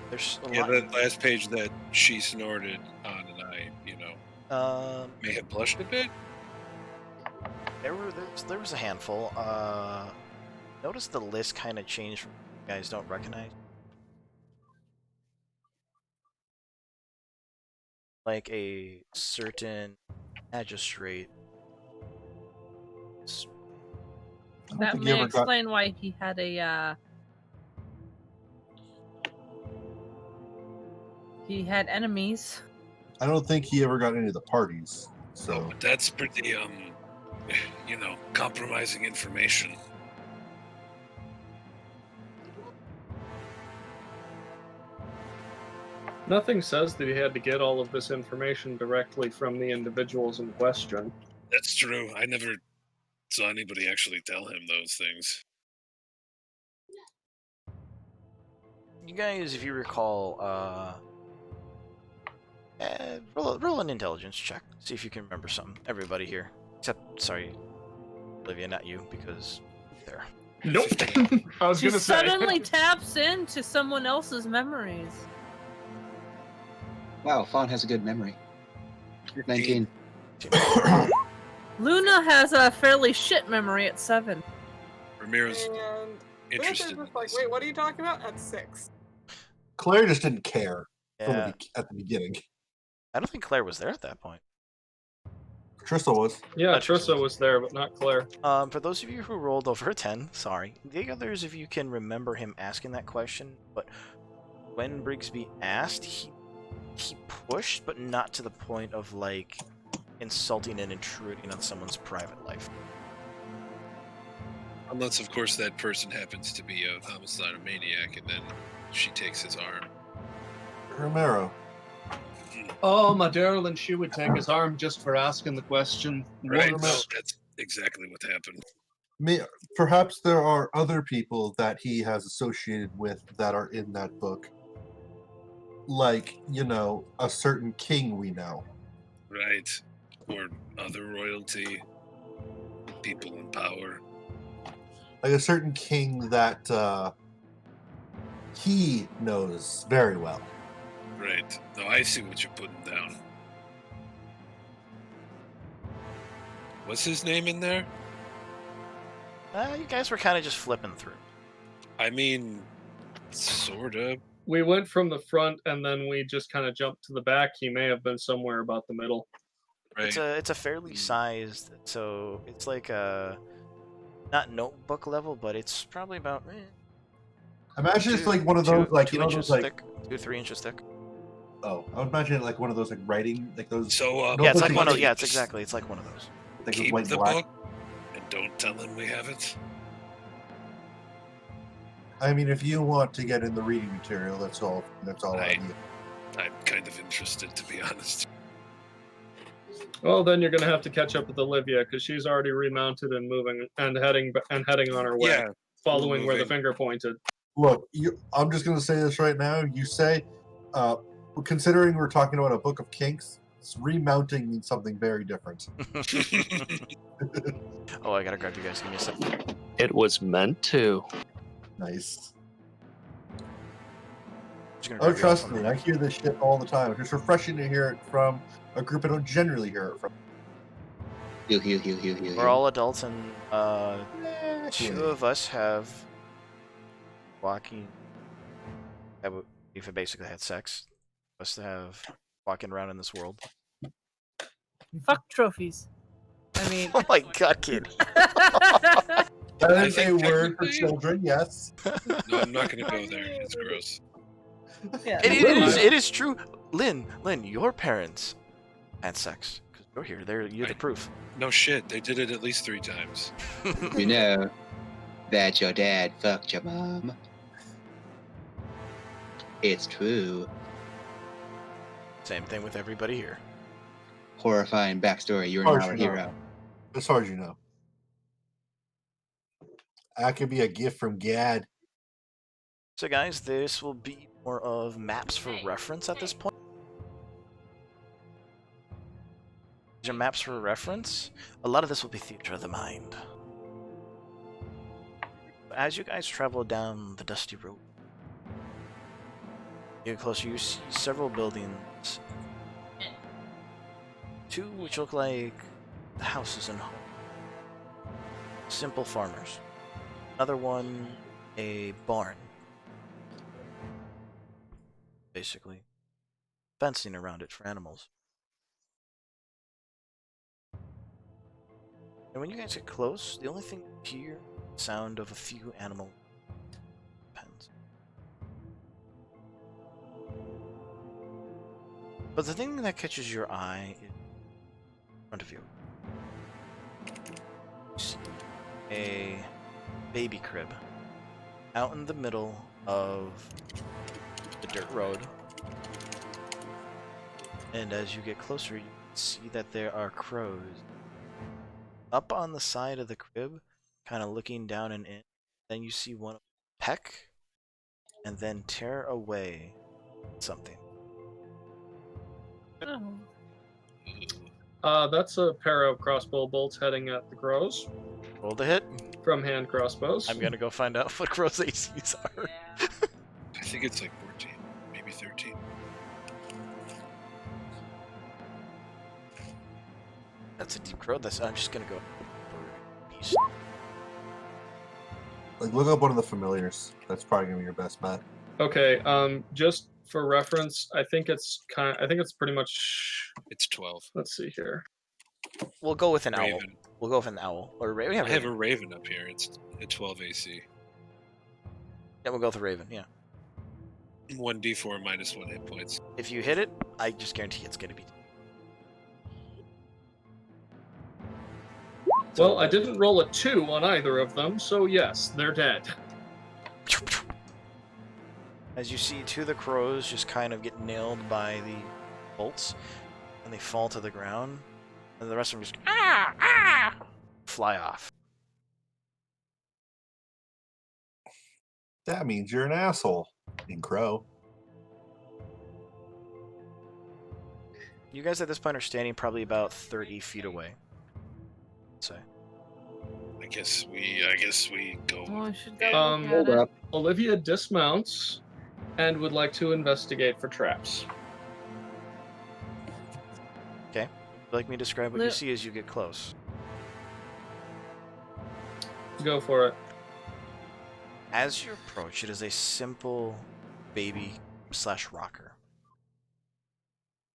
A: There's a
D: Yeah,
A: lot.
D: that last page that she snorted on, and I, may have blushed a bit.
A: There was a handful. Notice the list kind of changed from you guys don't recognize. Like a certain magistrate.
F: That
C: think he
F: may
C: ever got-
F: explain why he had he had enemies.
C: I don't think he ever got into the parties. So
D: Oh, but that's pretty, compromising information.
E: Nothing says that he had to get all of this information directly from the individuals in question.
D: That's true. I never saw anybody actually tell him those things.
A: You guys, if you recall, roll an intelligence check. See if you can remember something. Everybody here. Except, sorry, Olivia, not you, because there.
E: Nope. I was
F: She
E: gonna say.
F: suddenly taps into someone else's memories.
G: Wow, Fawn has a good memory. 19.
F: Luna has a fairly shit memory at 7.
D: Ramirez
B: And
D: interested.
B: Lance is just like, wait, what are you talking about? At 6.
C: Claire just didn't care
A: Yeah,
C: at the beginning.
A: I don't think Claire was there at that point.
C: Trista was.
E: Yeah,
A: Not
E: Trissa was there, but not Claire.
A: For those of you who rolled over a 10, sorry. The others of you can remember him asking that question, but when Brigsby asked, he pushed, but not to the point of, like, insulting and intruding on someone's private life.
D: Unless, of course, that person happens to be a homicidal maniac, and then she takes his arm.
C: Romero.
E: Oh, my darling, she would take his arm just for asking the question.
D: Right?
E: once.
D: No, that's exactly what happened.
C: Perhaps there are other people that he has associated with that are in that book. Like, a certain king we know.
D: Right. Or other royalty, people in power.
C: Like a certain king that he knows very well.
D: Right. No, I see what you're putting down. What's his name in there?
A: You guys were kind of just flipping through.
D: I mean, sorta.
E: We went from the front and then we just kind of jumped to the back. He may have been somewhere about the middle.
D: Right.
A: It's a fairly sized, so it's like a not notebook level, but it's probably about
C: Imagine it's like one of those, like,
A: 2 inches
C: those, like,
A: thick, 2-3 inches thick.
C: oh, I would imagine it like one of those, like, writing, like those.
D: So,
C: notebooks
A: Yeah, it's like
C: that
A: one
C: you
A: of
C: keep-
A: yeah, it's exactly it's like one of those.
C: like
D: keep
C: white
D: the
C: and black.
D: book and don't tell him we have it.
C: I mean, if you want to get in the reading material, that's all I
D: Right.
C: need.
D: I'm kind of interested, to be honest.
E: Well, then you're gonna have to catch up with Olivia because she's already remounted and moving and heading on her way,
D: Yeah,
E: following where the
D: moving.
E: finger pointed.
C: Look, I'm just going to say this right now. You say, considering we're talking about a book of kinks, remounting means something very different.
A: Oh, I gotta grab you guys. Give me a second.
I: It was meant to.
C: Nice.
A: Just gonna
C: Oh,
A: grab you off
C: trust
A: one
C: me, I hear this shit all the time. It's refreshing to hear it from a group I don't generally hear it from.
A: We're all adults, and two of us have walking. We've basically had sex. Us to have walking around in this world.
F: Fuck trophies. I mean.
A: Oh my god, kid.
C: That
D: I
C: is a
D: think
C: word for
D: technically-
C: children, yes.
D: No, I'm not going to go there. It's gross.
F: Yeah.
A: It is true. Lynn, your parents had sex. Because you're here. You're the proof.
D: No shit, they did it at least 3 times.
G: You know that your dad fucked your mom. It's true.
A: Same thing with everybody here.
G: Horrifying backstory. You're
C: Of
G: now
C: course
G: our
C: you know.
G: hero.
C: As far as you know. That could be a gift from Gad.
A: So, guys, this will be more of maps for reference at this point. These are maps for reference. A lot of this will be theater of the mind. As you guys travel down the dusty road, you get closer, you see several buildings. 2 which look like the houses and homes. Simple farmers. Another one, a barn. Basically. Fencing around it for animals. And when you guys get close, the only thing you hear is the sound of a few animal pens. But the thing that catches your eye is in front of you. You see a baby crib out in the middle of the dirt road. And as you get closer, you can see that there are crows up on the side of the crib, kind of looking down and in. Then you see one peck and then tear away something.
F: Oh.
E: That's a pair of crossbow bolts heading at the crows
A: Roll the hit.
E: from hand crossbows.
A: I'm gonna go find out what crows ACs are.
D: I think it's like 14, maybe 13.
A: That's a deep crow. I'm just gonna go. Beast.
C: Like, look up one of the familiars. That's probably gonna be your best bet.
E: Okay, just for reference, I think it's pretty much.
D: It's 12.
E: Let's see here.
A: We'll go with an owl.
D: Raven.
A: We'll go with an owl or raven.
D: I have a raven up here. It's a 12 AC.
A: Yeah, we'll go with a raven. Yeah.
D: 1d4 minus 1 hit points.
A: If you hit it, I just guarantee it's gonna be.
E: Well, I didn't roll a 2 on either of them, so yes, they're dead.
A: As you see, two of the crows just kind of get nailed by the bolts, and they fall to the ground, and the rest of them just fly off.
C: That means you're an asshole. In crow.
A: You guys at this point are standing probably about 30 feet away. So
D: I guess we go.
F: Oh, I should go
E: Um,
F: look
G: Hold
F: at it.
G: up.
E: Olivia dismounts and would like to investigate for traps.
A: would you like me to describe what you
F: Li-
A: see as you get close?
E: Go for it.
A: As you approach, it is a simple baby/rocker.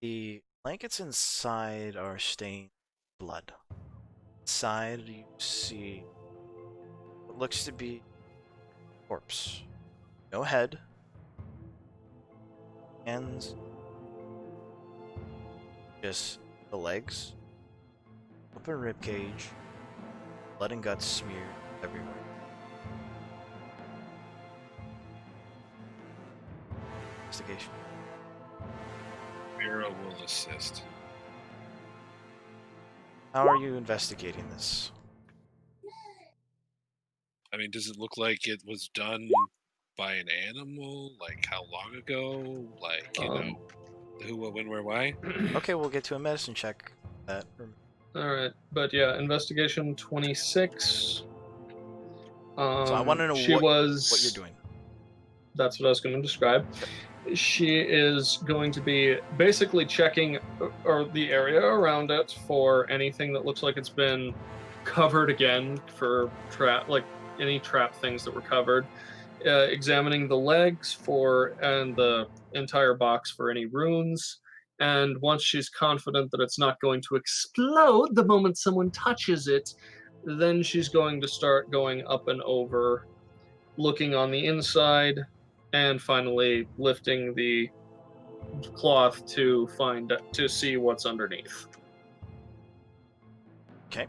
A: The blankets inside are stained blood. Inside, you see what looks to be a corpse. No head. Hands. Just the legs. Open rib cage. Blood and guts smeared everywhere. Investigation.
D: Mira will assist.
A: How are you investigating this?
D: I mean, does it look like it was done by an animal? Like how long ago? Like, you know, who, what, when, where, why?
A: Okay, we'll get to a medicine check. That
E: Alright, but yeah, investigation 26.
A: so I want to know
E: she
A: what
E: was,
A: you're doing.
E: That's what I was going to describe. She is going to be basically checking or the area around it for anything that looks like it's been covered again for any trap things that were covered. Examining the legs and the entire box for any runes. And once she's confident that it's not going to explode the moment someone touches it, then she's going to start going up and over, looking on the inside, and finally lifting the cloth to see what's underneath.
A: Okay,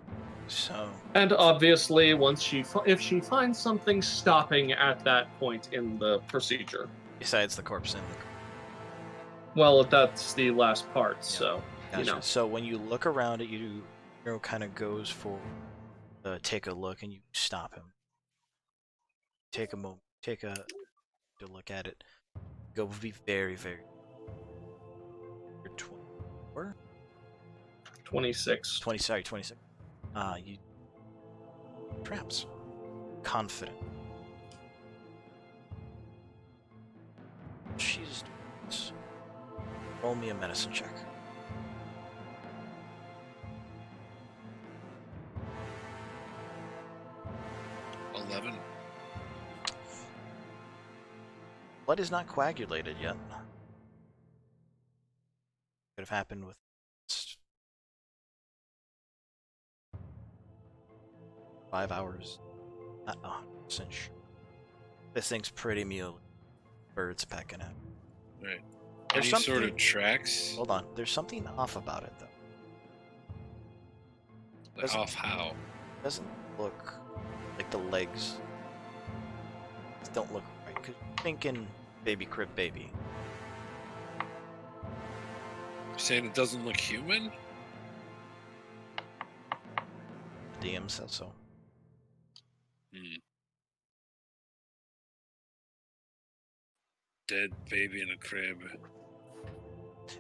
A: so
E: And obviously, if she finds something, stopping at that point in the procedure.
A: besides the corpse in the
E: Well, that's the last part, so
A: gotcha.
E: you know.
A: So when you look around it, you kind of goes for take a look, and you stop him. Take a moment. To look at it. Go be very, very. You're 24?
E: 26.
A: 26. You traps. Confident. She's doing this. Roll me a medicine check. Blood is not coagulated yet. Could have happened with 5 hours. Not 100% sure. This thing's pretty mealy. Birds pecking at.
D: Right.
A: There's
D: Any sort
A: something-
D: of tracks?
A: Hold on. There's something off about it, though. Doesn't-
D: Off how?
A: It doesn't look like the legs don't look right. Because you're thinking baby crib baby.
D: saying it doesn't look human?
A: The DM said so.
D: Dead baby in a crib.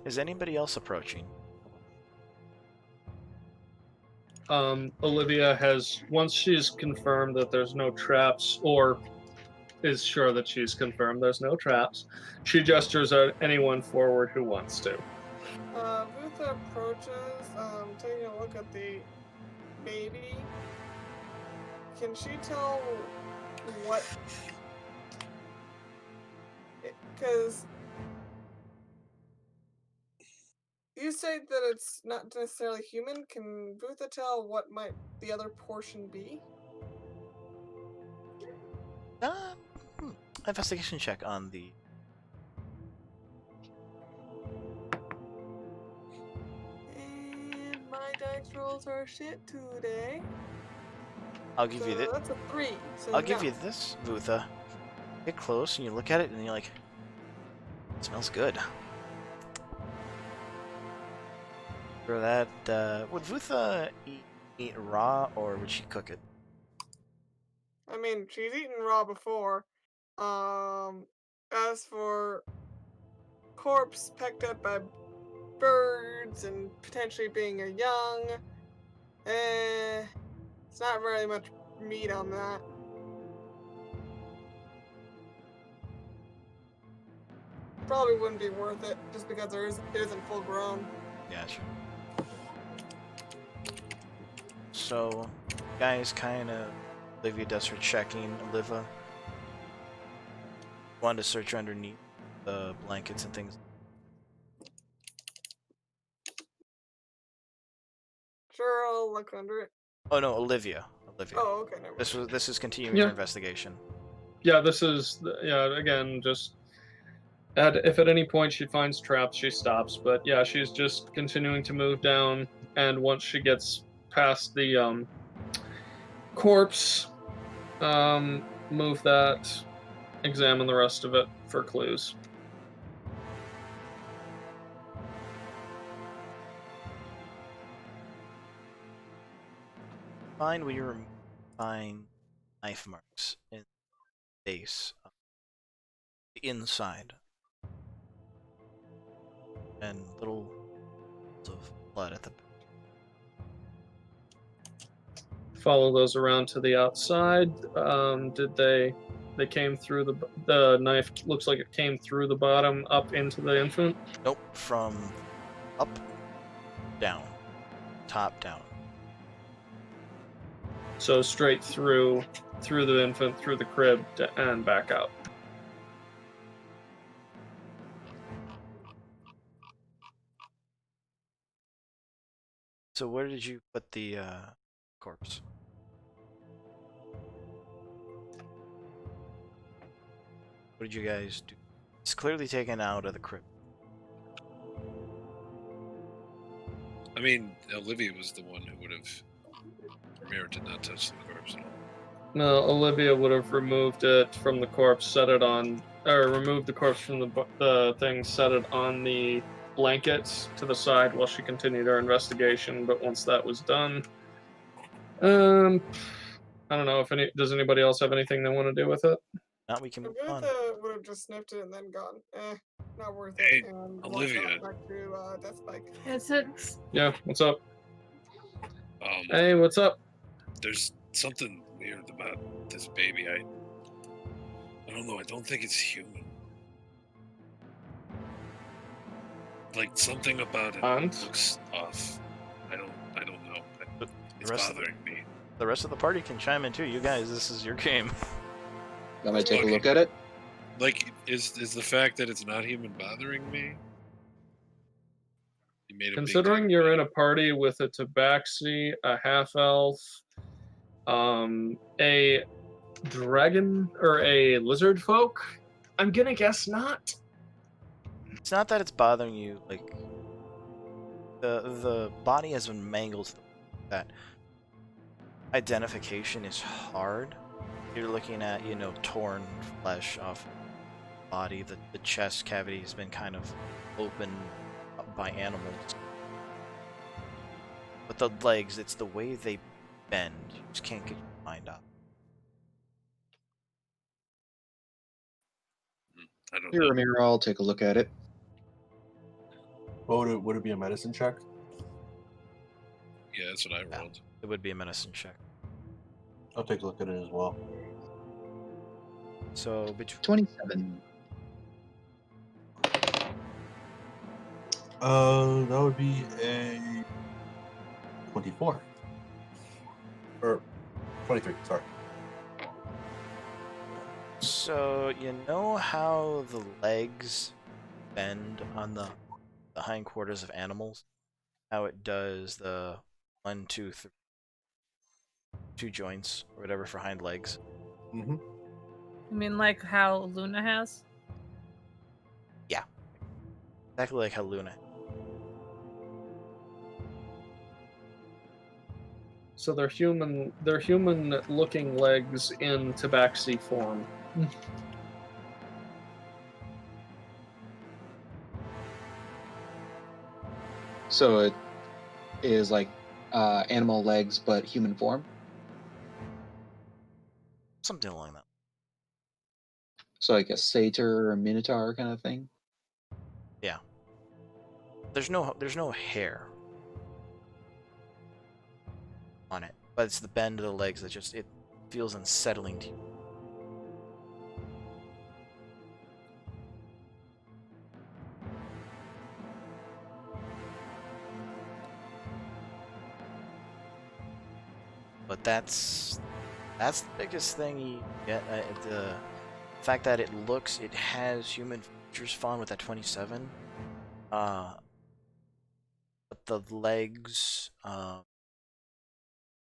A: Is anybody else approaching?
E: Olivia has, once she's confirmed that there's no traps, or is sure that she's confirmed there's no traps, she gestures at anyone forward who wants to.
B: Vutha approaches, taking a look at the baby. Can she tell what? Because you say that it's not necessarily human. Can Vutha tell what might the other portion be?
A: Investigation check on the.
B: And my dice rolls are shit today.
A: I'll give you this.
B: That's a 3. So
A: I'll give you this, Vutha. Get close and you look at it and you're like, it smells good. For that, would Vutha eat raw or would she cook it?
B: I mean, she's eaten raw before. As for corpse pecked up by birds and potentially being a young, it's not very much meat on that. Probably wouldn't be worth it just because it isn't full grown.
A: Gotcha. So, guys, kind of, Olivia does her checking. Olivia wanted to search underneath the blankets and things.
B: Sure, I'll look under it.
A: Oh no, Olivia.
B: Oh, okay, never mind.
A: This is continuing
E: Yeah.
A: your investigation.
E: Yeah, this is, again, just if at any point she finds traps, she stops. But yeah, she's just continuing to move down, and once she gets past the corpse, move that, examine the rest of it for clues.
A: Find where you find knife marks in the base, the inside, and little bits of blood at the.
E: Follow those around to the outside. Did they came through the knife? Looks like it came through the bottom up into the infant.
A: Nope, from up, down, top down.
E: So straight through the infant, through the crib, and back out.
A: So where did you put the corpse? What did you guys do? It's clearly taken out of the crib.
D: I mean, Olivia was the one who would have. Ramiro did not touch the corpse at all.
E: No, Olivia would have removed it from the corpse, set it on, or removed the corpse from the thing, set it on the blankets to the side while she continued her investigation. But once that was done, I don't know if does anybody else have anything they want to do with it?
A: Now we can move on.
B: Vutha would have just sniffed it and then gone, not worth
D: Hey,
B: it. And walked
D: Olivia.
B: on back to Death Spike.
F: Is it?
E: Yeah, what's up? Hey, what's up?
D: There's something weird about this baby. I don't know. I don't think it's human. Like something about it looks off. I don't know. It's bothering me.
A: The rest of the party can chime in too. You guys, this is your game.
G: I'm gonna take a look at it.
D: Like, is the fact that it's not human bothering me? You made a
E: Considering you're in a party with a tabaxi, a half elf, a dragon, or a lizard folk, I'm gonna guess not.
A: It's not that it's bothering you, like the body has been mangled. That identification is hard. You're looking at, torn flesh off the body. The chest cavity has been kind of open, by animals. But the legs, it's the way they bend. You just can't get your mind off.
D: I don't
G: Here,
D: know.
G: Ramiro, I'll take a look at it.
C: What would it be a medicine check?
D: Yeah, that's what I rolled.
A: It would be a medicine check.
C: I'll take a look at it as well.
A: So between
G: 27.
C: That would be a 24. Or 23, sorry.
A: So you know how the legs bend on the hindquarters of animals? How it does the 1, 2, 3, 2 joints or whatever for hind legs.
C: Mm-hmm.
F: You mean like how Luna has?
A: Exactly like how Luna.
E: So they're human looking legs in tabaxi form.
G: So it is like animal legs, but human form.
A: Something along that.
G: So like a satyr or a minotaur kind of thing.
A: Yeah. There's no hair on it, but it's the bend of the legs that just it feels unsettling to you. But that's the biggest thing you get. The fact that it has human features font with that 27. But the legs,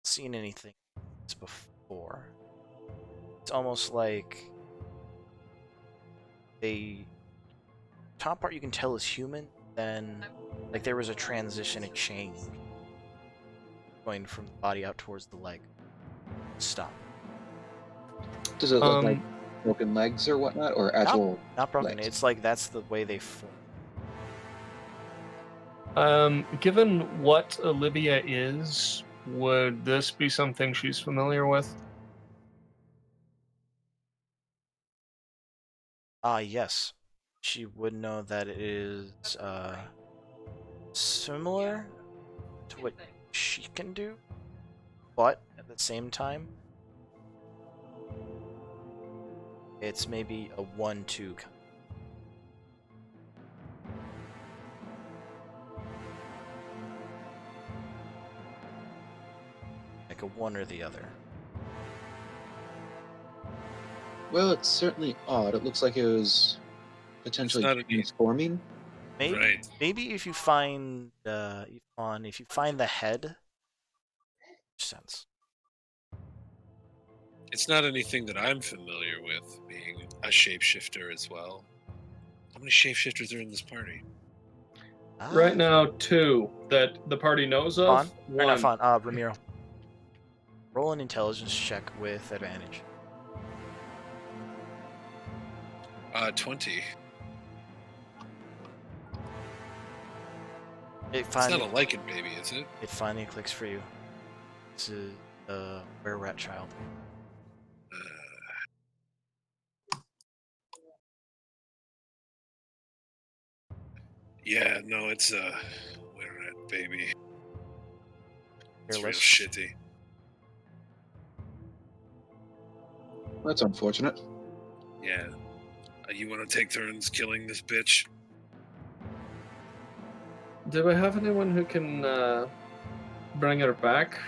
A: seen anything before. It's almost like top part you can tell is human, then like there was a transition, a change going from the body out towards the leg. Stop.
G: Does it look like broken legs or whatnot, or actual?
A: Not broken.
G: legs?
A: It's like that's the way they form.
E: Given what Olivia is, would this be something she's familiar with?
A: Yes. She would know that it is similar to what she can do, but at the same time, it's maybe a 1-2. Like a one or the other.
G: Well, it's certainly odd. It looks like it was potentially
D: not a-
G: transforming.
A: Maybe,
D: Right.
A: maybe if you find if you find the head, makes sense.
D: It's not anything that I'm familiar with, being a shapeshifter as well. How many shapeshifters are in this party?
E: Right now, 2 that the party knows of.
A: Fawn? Or not
E: 1.
A: Fawn, Ramiro. Roll an intelligence check with advantage.
D: 20.
A: It
D: It's not
A: finally,
D: a lichen baby, is it?
A: it finally clicks for you. This is the were rat child.
D: Yeah, no, it's a were-rat baby. It's real
A: Hairless.
D: shitty.
G: That's unfortunate.
D: Yeah. You want to take turns killing this bitch?
E: Do we have anyone who can bring her back?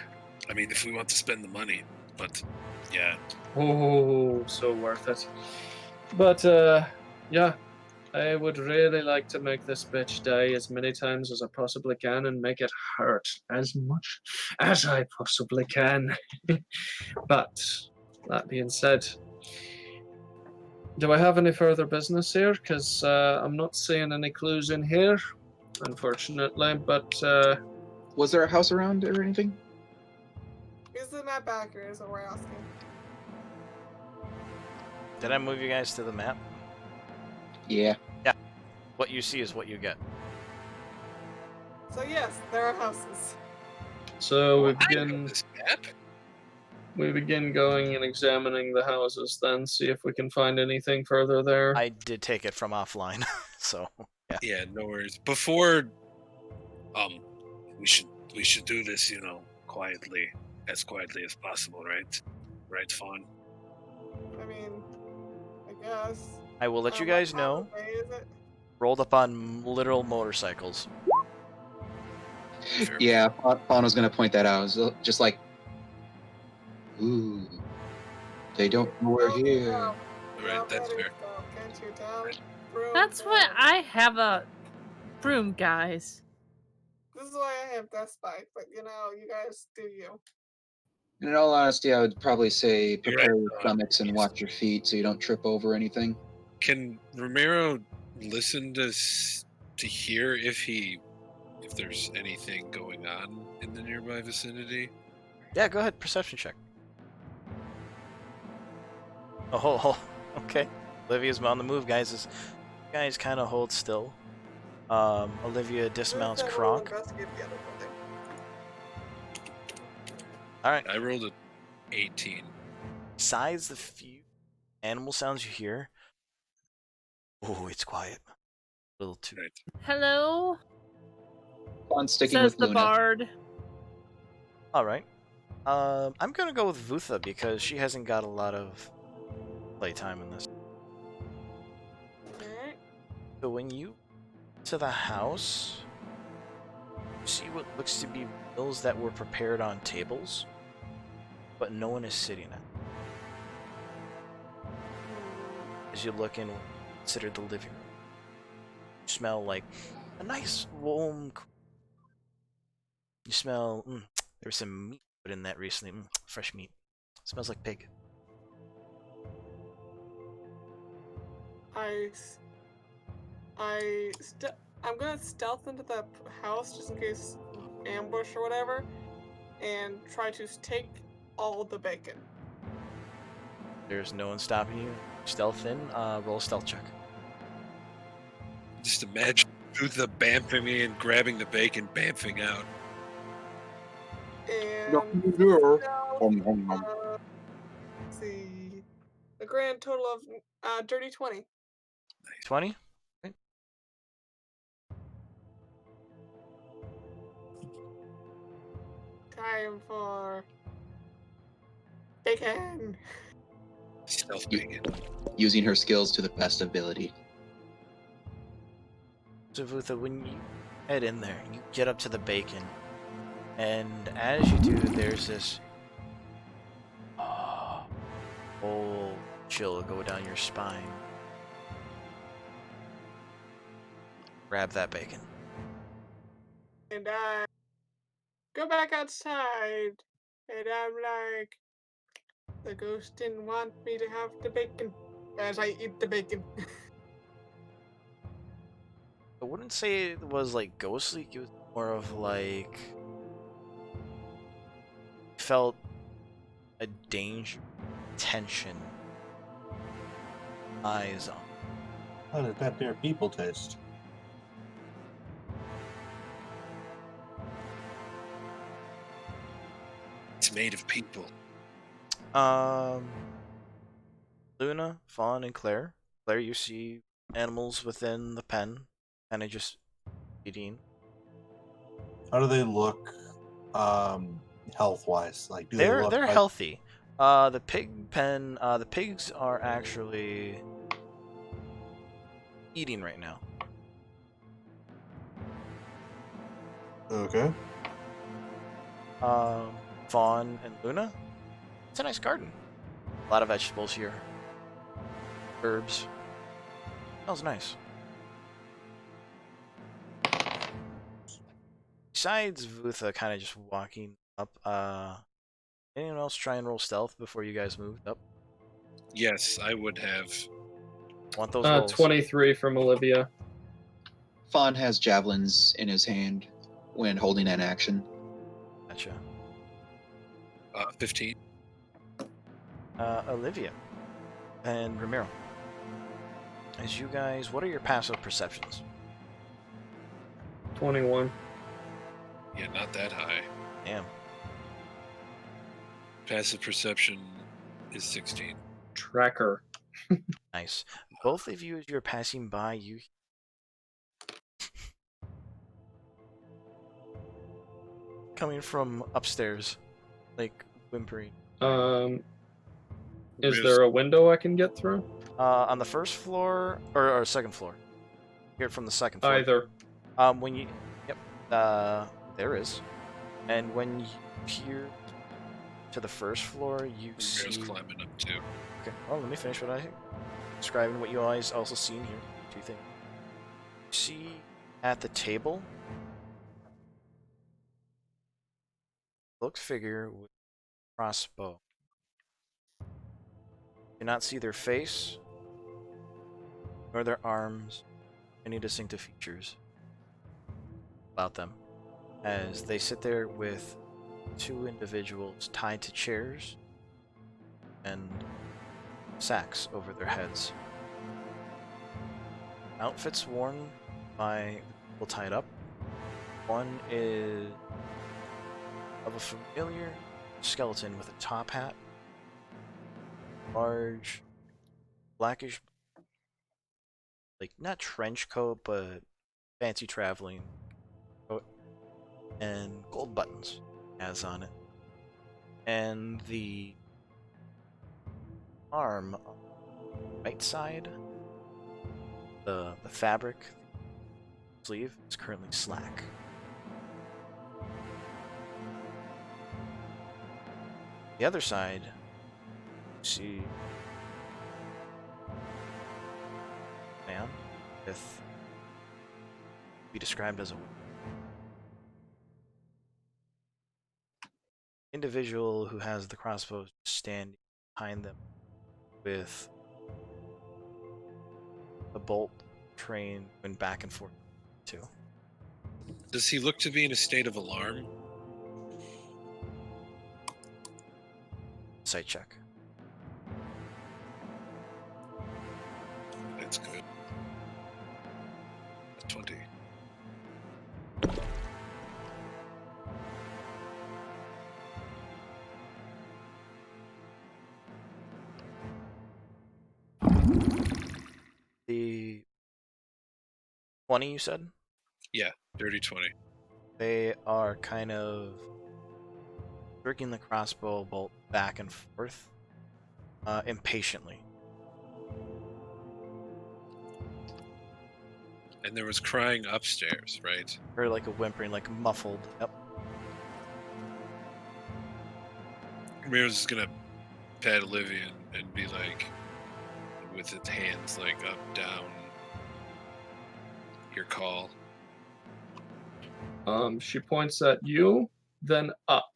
D: I mean, if we want to spend the money, but yeah.
E: Oh, so worth it. But yeah, I would really like to make this bitch die as many times as I possibly can and make it hurt as much as I possibly can. But that being said, do I have any further business here? Because I'm not seeing any clues in here, unfortunately. But
G: Was there a house around or anything?
B: Isn't that backer is what we're asking.
A: Did I move you guys to the map?
G: Yeah.
A: What you see is what you get.
B: So yes, there are houses.
E: So we
D: I know
E: begin.
D: this map.
E: We begin going and examining the houses, then see if we can find anything further there.
A: I did take it from offline, so yeah.
D: Yeah, no worries. Before, we should do this, quietly, as quietly as possible, right? Right, Fawn?
B: I mean, I guess.
A: I will let you
B: What
A: guys
B: time
A: know.
B: of day is it?
A: Rolled up on literal motorcycles.
D: Fair
G: Yeah, Fawn was gonna point that out. It was just like, ooh, they don't know we're
B: Oh,
G: here.
B: no.
D: Right,
B: No,
D: that's
B: that is
D: fair.
B: so. Can't you tell? Broom,
F: That's what
B: broom.
F: I have a broom, guys.
B: This is why I have Death Spike, but you guys do you.
G: In all honesty, I would probably say
D: You're
G: prepare
D: right,
G: your stomachs and watch your feet so you don't trip over anything.
D: Can Ramiro listen to hear if there's anything going on in the nearby vicinity?
A: Yeah, go ahead. Perception check. Oh, okay. Olivia's on the move, guys. You guys kind of hold still. Olivia dismounts
B: We'll
A: Kronk.
B: investigate the other building.
A: All right.
D: I rolled an 18.
A: Besides the few animal sounds you hear, oh, it's quiet. A little too.
D: Right.
F: Hello,
G: Fawn's sticking
F: says
G: with
F: the
G: Luna.
F: bard.
A: All right. I'm gonna go with Vutha because she hasn't got a lot of playtime in this.
B: Alright.
A: So when you to the house, you see what looks to be meals that were prepared on tables, but no one is sitting at. As you look in, consider the living room. You smell like a nice warm. You smell. There was some meat put in that recently. Fresh meat. Smells like pig.
B: I'm gonna stealth into the house just in case ambush or whatever, and try to take all the bacon.
A: There's no one stopping you. Stealth in. Roll a stealth check.
D: Just imagine the bamfing in, grabbing the bacon, bamfing out.
B: And let's see, a grand total of dirty 20.
A: 20.
B: Time for bacon.
D: Stealth bacon.
G: Using her skills to the best ability.
A: So Vutha, when you head in there, you get up to the bacon, and as you do, there's this whole chill go down your spine. Grab that bacon.
B: And I go back outside, and I'm like, the ghost didn't want me to have the bacon, as I eat the bacon.
A: I wouldn't say it was like ghostly, it was more of like felt a danger, tension, eyes on.
C: How did that there people taste?
D: It's made of people.
A: Luna, Fawn, and Claire. Claire, you see animals within the pen, kind of just eating.
C: How do they look, health-wise? Like, do they
A: They're
C: look
A: they're
C: like...
A: healthy. The pig pen, the pigs are actually eating right now.
C: Okay.
A: Fawn and Luna. It's a nice garden. A lot of vegetables here. Herbs. Smells nice. Besides Vutha kind of just walking up, anyone else try and roll stealth before you guys moved up?
D: Yes, I would have.
A: Want those rolls?
E: 23 from Olivia.
G: Fawn has javelins in his hand when holding an action.
A: Gotcha.
D: 15.
A: Olivia and Ramiro. As you guys, what are your passive perceptions?
E: 21.
D: Yeah, not that high.
A: Damn.
D: Passive perception is 16.
E: Tracker.
A: Nice. Both of you, as you're passing by, you coming from upstairs, like whimpering.
E: Is there a window I can get through?
A: On the first floor or second floor? Hear it from the second floor.
E: Either.
A: When you, yep, there is, and when you peer to the first floor, you see.
D: Climbing up too.
A: Okay. Well, let me finish what I describing what you guys also seen here. Two things. You see at the table, cloaked figure with crossbow. You do not see their face, nor their arms, any distinctive features about them, as they sit there with two individuals tied to chairs and sacks over their heads. Outfits worn by people tied up. One is of a familiar skeleton with a top hat, large blackish, like not trench coat, but fancy traveling coat, and gold buttons has on it. And the arm on the right side, the fabric sleeve is currently slack. The other side, you see a man with be described as a individual who has the crossbow standing behind them with a bolt train going back and forth too.
D: Does he look to be in a state of alarm?
A: Sight check.
D: That's good. 20.
A: The 20 you said?
D: Yeah, dirty 20.
A: They are kind of jerking the crossbow bolt back and forth impatiently.
D: And there was crying upstairs, right?
A: Or like a whimpering, like muffled. Yep.
D: Ramirez is gonna pat Olivia and be like, with its hands like up, down, your call.
E: She points at you, then up.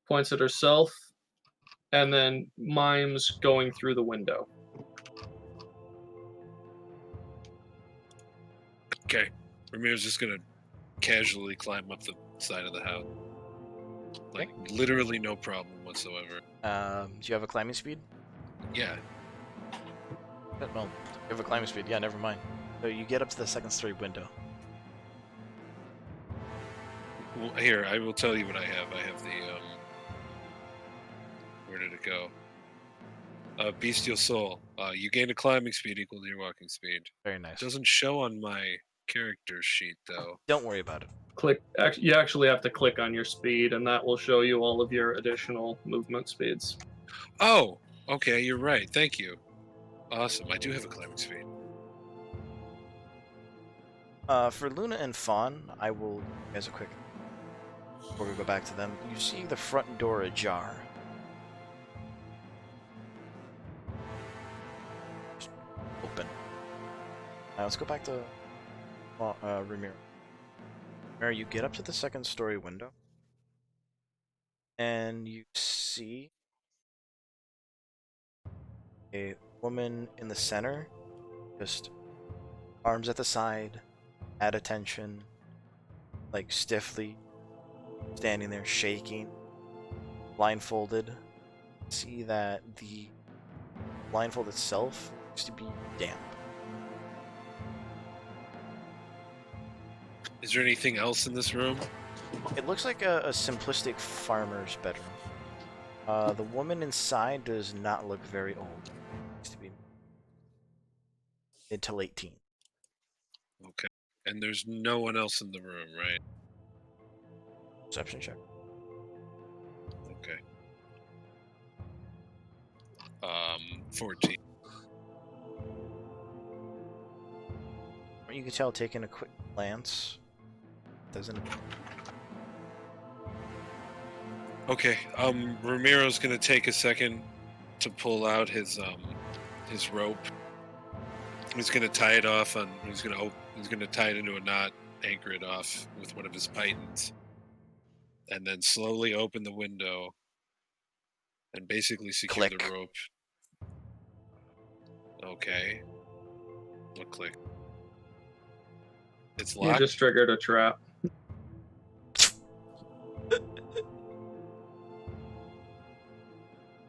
E: Points at herself, and then mimes going through the window.
D: Okay. Ramirez is just gonna casually climb up the side of the house. Like, literally no problem whatsoever.
A: Do you have a climbing speed?
D: Yeah.
A: No. You have a climbing speed. Yeah, never mind. So you get up to the second story window.
D: Well, here, I will tell you what I have. I have the, where did it go? Bestial Soul. You gain a climbing speed equal to your walking speed.
A: Very nice.
D: It doesn't show on my character sheet, though.
A: Don't worry about it.
E: You actually have to click on your speed, and that will show you all of your additional movement speeds.
D: Oh, okay, you're right. Thank you. Awesome. I do have a climbing speed.
A: For Luna and Fawn, I will give you guys a quick before we go back to them. You see the front door ajar. Just open. Now let's go back to Ramiro. Ramiro, you get up to the second story window, and you see a woman in the center, just arms at the side, at attention, like stiffly standing there shaking, blindfolded. See that the blindfold itself looks to be damp.
D: Is there anything else in this room?
A: It looks like a simplistic farmer's bedroom. The woman inside does not look very old. Needs to be mid to late teen.
D: Okay. And there's no one else in the room, right?
A: Perception check.
D: Okay. 14.
A: You can tell taking a quick glance. Doesn't.
D: Okay. Ramiro's gonna take a second to pull out his rope. He's gonna tie it off on. He's gonna tie it into a knot, anchor it off with one of his pythons, and then slowly open the window and basically secure
A: Click.
D: the rope. Okay. What click? It's
E: You
D: locked.
E: just triggered a trap.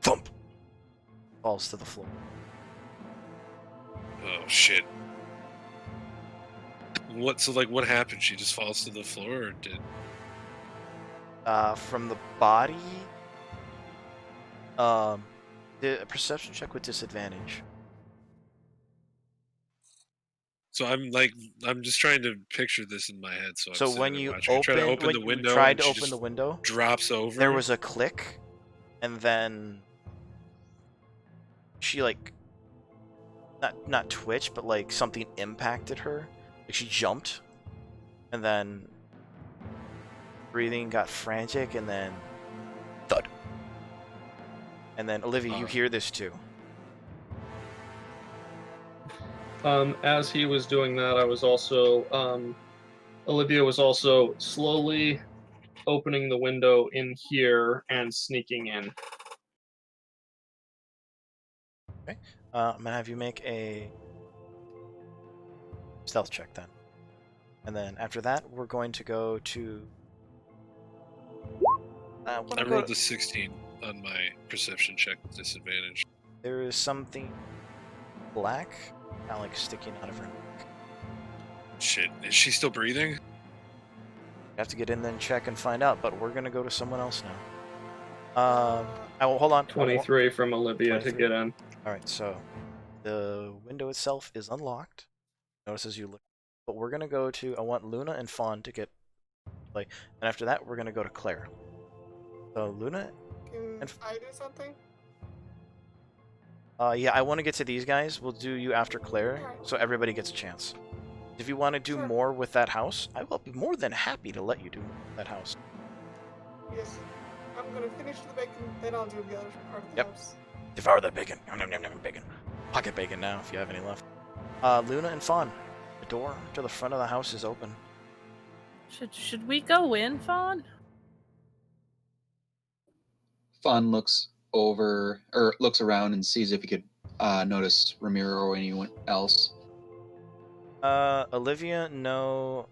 A: Thump. Falls to the floor.
D: Oh shit. What? So like, what happened? She just falls to the floor, or did?
A: From the body. The perception check with disadvantage.
D: So I'm just trying to picture this in my head. So I'm
A: So
D: sitting
A: when
D: there
A: you
D: watching. I try to open
A: when
D: the
A: you
D: window,
A: tried
D: and
A: to
D: she
A: open
D: just
A: the window,
D: drops over.
A: there was a click, and then she like not twitch, but like something impacted her. Like she jumped, and then breathing got frantic, and then thud. And then Olivia, you hear this too.
E: As he was doing that, I was also Olivia was also slowly opening the window in here and sneaking in.
A: Okay. I'm gonna have you make a stealth check then, and then after that, we're going to go to.
D: I rolled a 16 on my perception check with disadvantage.
A: There is something black, kind of like sticking out of her neck.
D: Shit, is she still breathing?
A: You have to get in there and check and find out, but we're gonna go to someone else now. Hold on.
E: 23 from Olivia
A: 23.
E: to get in.
A: All right, so the window itself is unlocked. Notice as you look, but we're gonna go to. I want Luna and Fawn to get play, and after that, we're gonna go to Claire. So Luna.
B: Can I do something?
A: Yeah, I want to get to these guys. We'll do you after Claire,
B: Alright.
A: so everybody gets a chance. If you want to do
B: Sure.
A: more with that house, I will be more than happy to let you do that house.
B: Yes. I'm gonna finish the bacon, then I'll do the other part of the
A: Yep.
B: house.
A: Devour the bacon. Nom, nom, nom, nom, bacon. Pocket bacon now, if you have any left. Luna and Fawn, the door to the front of the house is open.
F: Should we go in, Fawn?
G: Fawn looks around and sees if he could notice Ramiro or anyone else.
A: Olivia, no.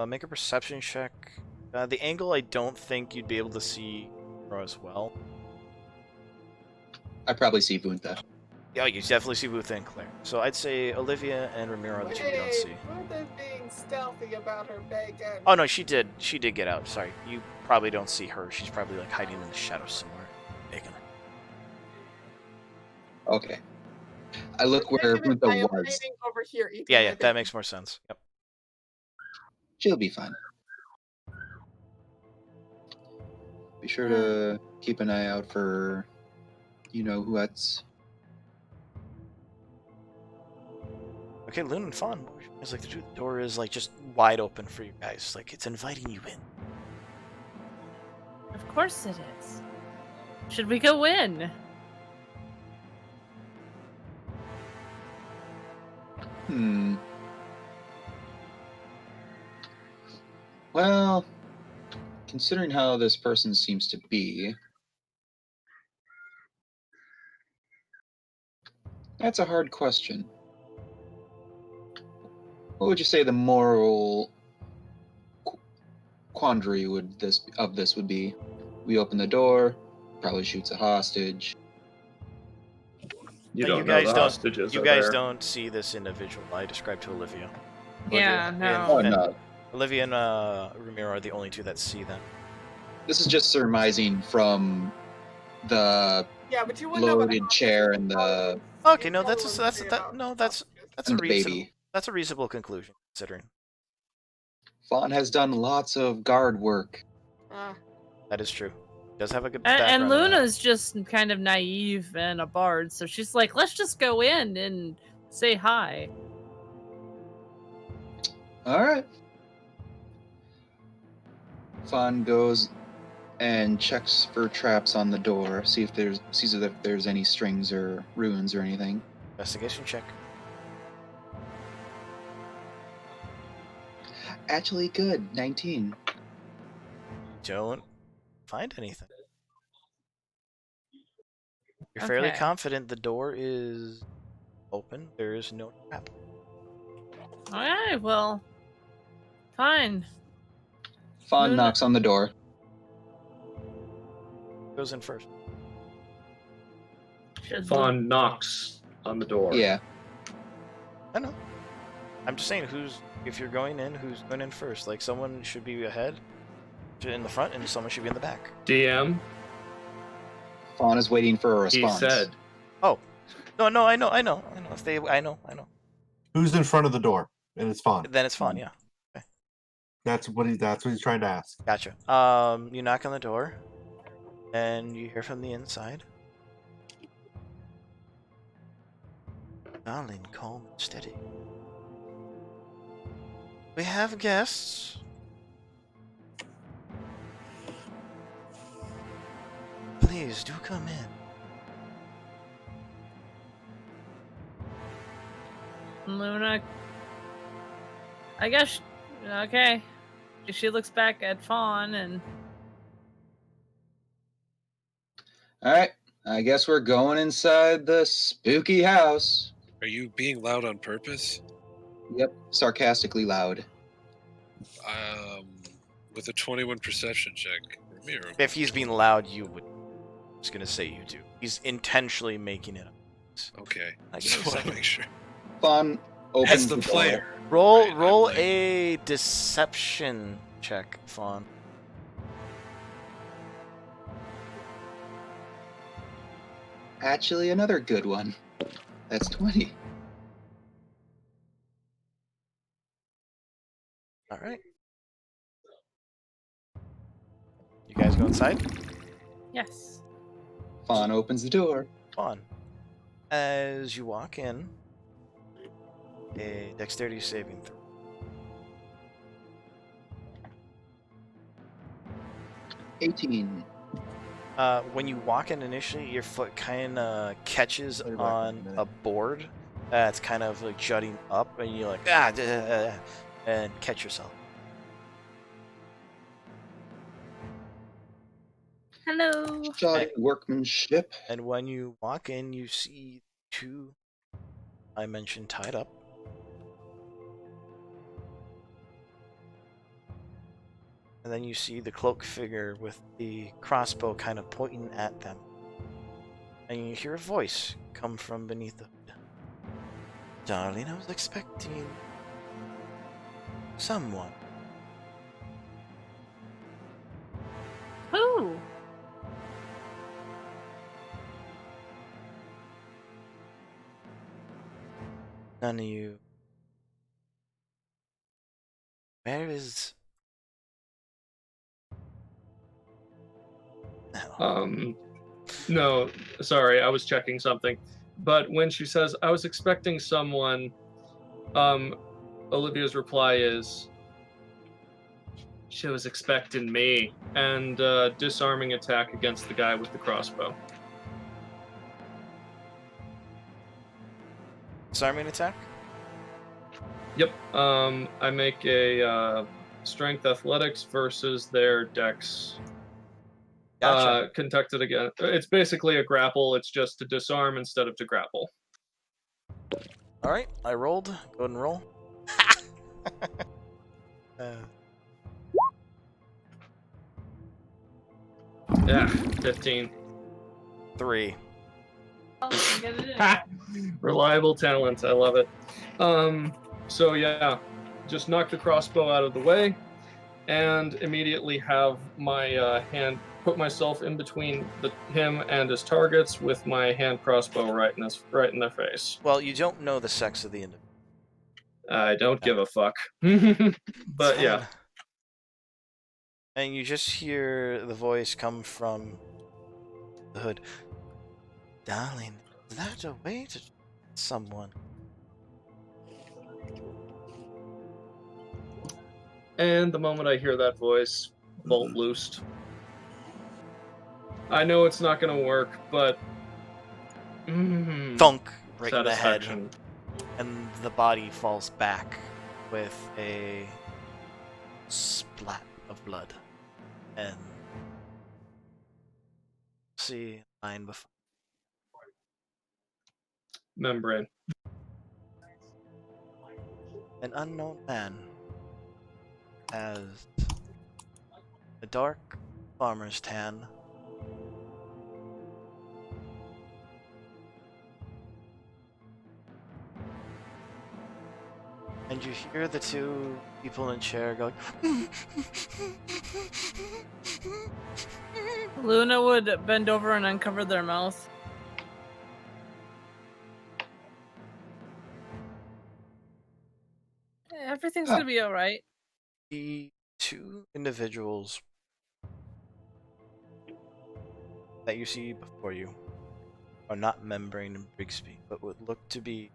A: Make a perception check. The angle, I don't think you'd be able to see her as well.
G: I probably see Vuntha.
A: Yeah, you definitely see Booth and Claire. So I'd say Olivia and Ramiro are the two you don't see.
B: Vuntha's being stealthy about her bacon.
A: Oh no, she did get out. Sorry, you probably don't see her. She's probably like hiding in the shadows somewhere. Bacon.
G: Okay. I look where
B: I am
G: Vuntha was.
B: hiding over here eating
A: Yeah,
B: my
A: that
B: bacon.
A: makes more sense. Yep.
G: She'll be fine. Be sure to keep an eye out for, who that's.
A: Okay, Luna and Fawn. What would you guys like to do? The door is like just wide open for you guys. Like it's inviting you in.
F: Of course it is. Should we go in?
G: Well, considering how this person seems to be, that's a hard question. What would you say the moral quandary would be? We open the door, probably shoots a hostage.
E: You
A: But
E: don't know the hostages
A: You
E: are
A: guys
E: there.
A: don't see this individual I described to Olivia.
F: Yeah,
A: And-
F: no.
G: Oh,
A: and
G: no.
A: Olivia and Ramiro are the only two that see them.
G: This is just surmising from the
B: Yeah, but you wouldn't know what
G: loaded
B: happens
G: chair
B: if
G: and
B: you
G: the
A: Okay, no,
B: tell Lindsay about
A: that's
B: stuff.
A: a
G: and the
A: reasonable
G: baby.
A: conclusion considering.
G: Fawn has done lots of guard work.
A: That is true. Does have a good
F: And
A: background in that.
F: Luna's just kind of naive and a bard, so she's like, let's just go in and say hi.
G: All right. Fawn goes and checks for traps on the door, sees if there's any strings or runes or anything.
A: Investigation check.
G: Actually, good. 19.
A: Don't find anything. You're fairly
F: Okay.
A: confident the door is open. There is no trap.
F: Alright, well, fine.
G: Fawn
F: Luna-
G: knocks on the door.
A: Goes in first.
E: Fawn knocks on the door.
G: Yeah.
A: I know. I'm just saying, if you're going in, who's going in first? Like, someone should be ahead, in the front, and someone should be in the back.
E: DM.
G: Fawn is waiting for a
E: He
G: response.
E: said.
A: Oh, no, I know. I know.
C: Who's in front of the door? And it's Fawn.
A: Then it's fun, yeah.
C: That's what he's trying to ask.
A: Gotcha. You knock on the door, and you hear from the inside. Darling, calm and steady. We have guests. Please do come in.
F: Luna, I guess, okay. She looks back at Fawn and...
G: Alright, I guess we're going inside the spooky house.
D: Are you being loud on purpose?
G: Yep, sarcastically loud.
D: With a 21 perception check, Ramiro.
A: If he's being loud, you would. I'm just gonna say you do. He's intentionally making it up.
D: Okay,
A: I
D: just want to make sure.
G: Fawn opens
D: As the
G: the door.
D: player.
A: Roll
D: Right, I'm
A: roll
D: like-
A: a deception check, Fawn.
G: Actually, another good one. That's 20.
A: All right. You guys go inside.
F: Yes.
G: Fawn opens the door.
A: Fawn. As you walk in, a dexterity saving throw.
G: 18.
A: When you walk in initially, your foot kind of catches
C: I'll be back in a
A: on
C: minute.
A: a board that's kind of like jutting up, and you're like, and catch yourself.
F: Hello.
G: Shoddy workmanship.
A: And when you walk in, you see two I mentioned tied up. And then you see the cloaked figure with the crossbow kind of pointing at them. And you hear a voice come from beneath the hood. Darling, I was expecting someone.
F: Who?
A: None of you. Where is... No.
E: No, sorry, I was checking something. But when she says, I was expecting someone, Olivia's reply is, she was expecting me. And disarming attack against the guy with the crossbow.
A: Disarming attack?
E: Yep. I make a strength athletics versus their dex.
A: Gotcha.
E: Conducted again. It's basically a grapple. It's just to disarm instead of to grapple.
A: Alright, I rolled. Go ahead and roll.
E: Yeah, 15.
A: 3.
E: Reliable talent. I love it. So yeah, just knock the crossbow out of the way, and immediately have my hand put myself in between him and his targets with my hand crossbow right in their face.
A: Well, you don't know the sex of the individual.
E: I don't give a fuck. But
A: It's
E: yeah,
A: fine. And you just hear the voice come from the hood. Darling, is that a way to someone?
E: and the moment I hear that voice, bolt loosed. I know it's not gonna work, but
A: Thunk right in the head,
E: satisfaction.
A: and the body falls back with a splat of blood. And see line before.
E: Membrane.
A: An unknown man has a dark farmer's tan, and you hear the two people in a chair going.
F: Luna would bend over and uncover their mouth. Everything's gonna be alright.
A: The two individuals that you see before you are not Membrane and Brigsby, but would look to be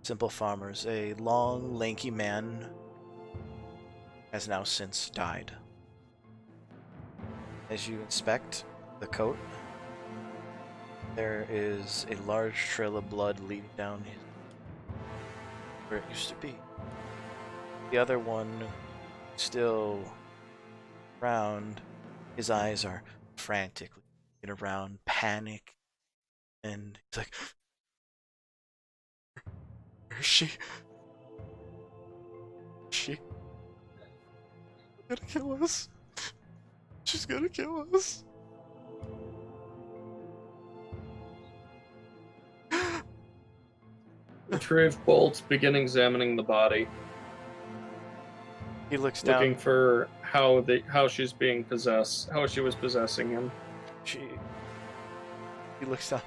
A: simple farmers. A long, lanky man has now since died. As you inspect the coat, there is a large trail of blood leading down his where it used to be. The other one, still around, his eyes are frantically looking around, panic, and he's like, "Where is she? Is she gonna kill us? She's gonna kill us."
E: Retrieve bolts, begin examining the body,
A: He looks down.
E: looking for how she's being possessed, how she was possessing him.
A: He looks down.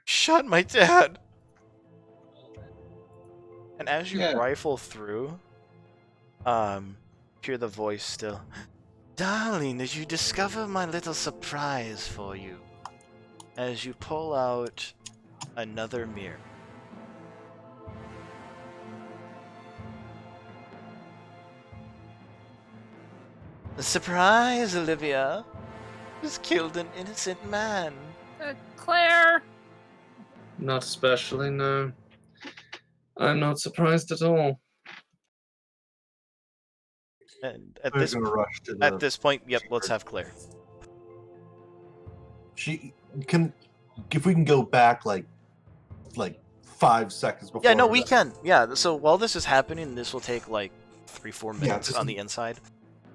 A: Shut my dad. And as you rifle through, hear the voice still. Darling, did you discover my little surprise for you? As you pull out another mirror. The surprise, Olivia! Just killed an innocent man.
F: Claire!
E: Not especially, no. I'm not surprised at all.
A: And at
C: Claire's gonna rush to the.
A: At this point, yep, let's have Claire.
C: She can, if we can go back like 5 seconds before.
A: Yeah, no, we can. Yeah, so while this is happening, this will take like 3-4 minutes
C: this
A: on
C: is-
A: the inside.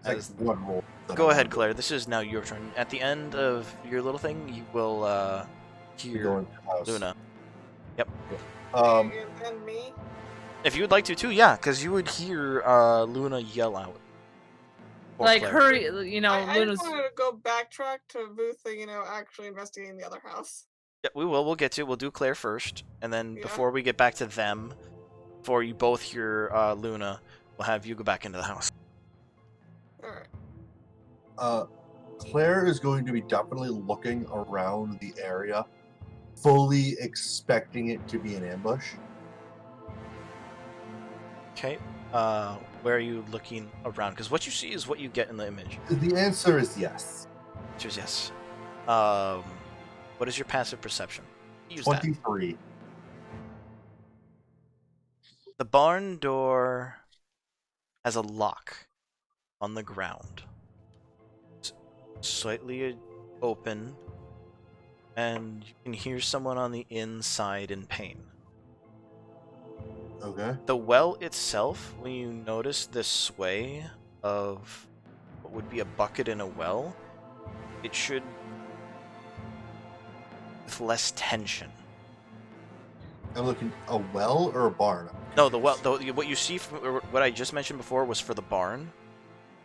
C: It's like one roll.
A: Go ahead, Claire. This is now your turn. At the end of your little thing, you will
C: You
A: hear
C: go into the house.
A: Luna.
C: Um,
B: And me?
A: If you would like to, yeah, because you would hear Luna yell out. Or
F: Like,
A: Claire.
F: hurry, you know,
B: I
F: Luna's.
B: just wanted to go backtrack to Booth, actually investigating the other house.
A: Yeah, we will. We'll get to it. We'll do Claire first, and then
B: Yeah.
A: before we get back to them, before you both hear Luna, we'll have you go back into the house.
B: Alright.
C: Claire is going to be definitely looking around the area, fully expecting it to be an ambush.
A: Okay. Where are you looking around? Because what you see is what you get in the image.
C: The answer is yes.
A: Which is yes. What is your passive perception? Use that.
C: 23.
A: The barn door has a lock on the ground. It's slightly open, and you can hear someone on the inside in pain.
C: Okay.
A: The well itself, when you notice this sway of what would be a bucket in a well, it should with less tension.
C: I'm looking a well or a barn?
A: No, the well. What you see from what I just mentioned before was for the barn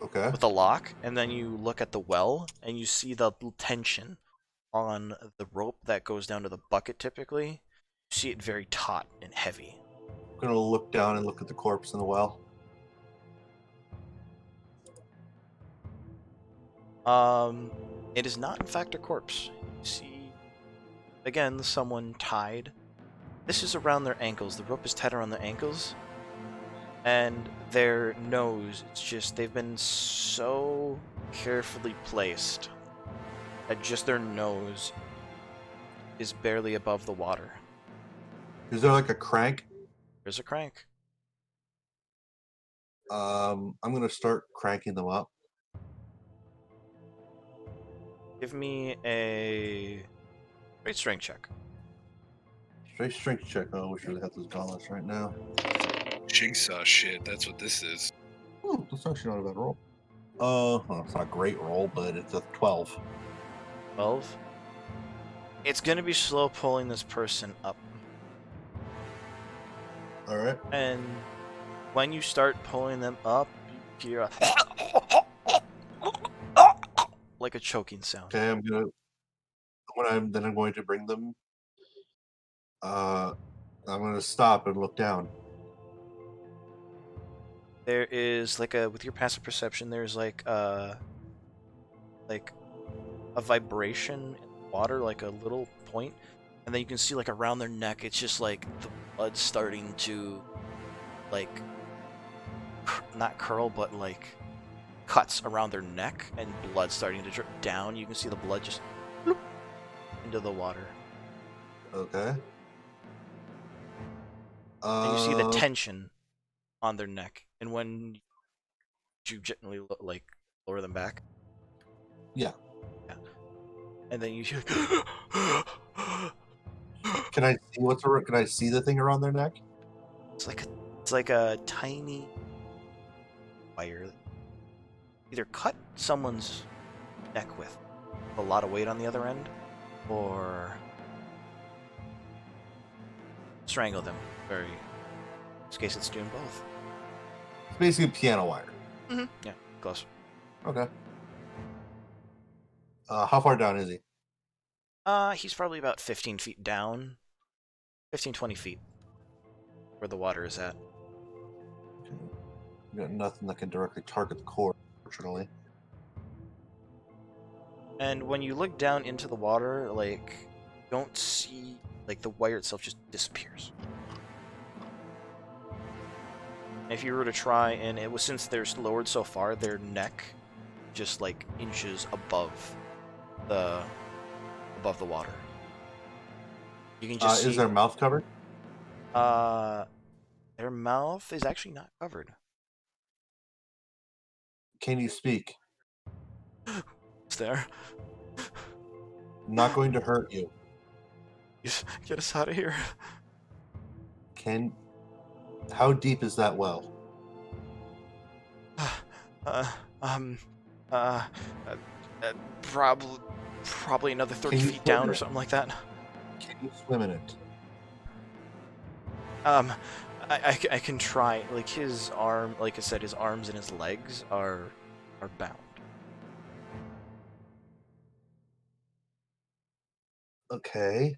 C: Okay.
A: with the lock, and then you look at the well and you see the tension on the rope that goes down to the bucket. Typically, you see it very taut and heavy.
C: I'm gonna look down and look at the corpse in the well.
A: It is not in fact a corpse. You see, again, someone tied. This is around their ankles. The rope is tied around their ankles. And their nose, it's just, they've been so carefully placed that just their nose is barely above the water.
C: Is there like a crank?
A: There's a crank.
C: I'm gonna start cranking them up.
A: Give me a straight strength check.
C: Straight strength check. Oh, I wish I really had those dollars right now.
D: Jigsaw shit. That's what this is.
C: Oh, that's actually not a bad roll. Well, it's not a great roll, but it's a 12.
A: 12. It's going to be slow pulling this person up.
C: All right.
A: And when you start pulling them up, you hear like a choking sound.
C: Okay, I'm going to bring them. I'm gonna stop and look down.
A: There is with your passive perception, there's like a vibration in the water, like a little point, and then you can see like around their neck, it's just like the blood starting to not curl, but like cuts around their neck, and blood starting to drip down. You can see the blood just bloop, into the water.
C: Okay.
A: And you see the tension on their neck, and when you gently lower them back.
C: Yeah.
A: And then you hear.
C: Can I see Can I see the thing around their neck?
A: It's like a tiny wire. Either cut someone's neck with a lot of weight on the other end, or strangle them. In this case, it's doing both.
C: It's basically piano wire.
A: Mm-hmm. Yeah, close.
C: Okay. How far down is he?
A: He's probably about 15 feet down. 20 feet. Where the water is at.
C: Okay. Got nothing that can directly target the core, fortunately.
A: And when you look down into the water, you don't see, the wire itself just disappears. If you were to try, and since they're lowered so far, their neck just inches above the water. You can just see.
C: Is their mouth covered?
A: Their mouth is actually not covered.
C: Can you speak?
A: It's there.
C: I'm not going to hurt you.
A: Just get us out of here.
C: How deep is that well?
A: Probably another 30 feet down or something like that.
C: Can you swim in it?
A: I can try. His arm, like I said, his arms and his legs are bound.
C: Okay.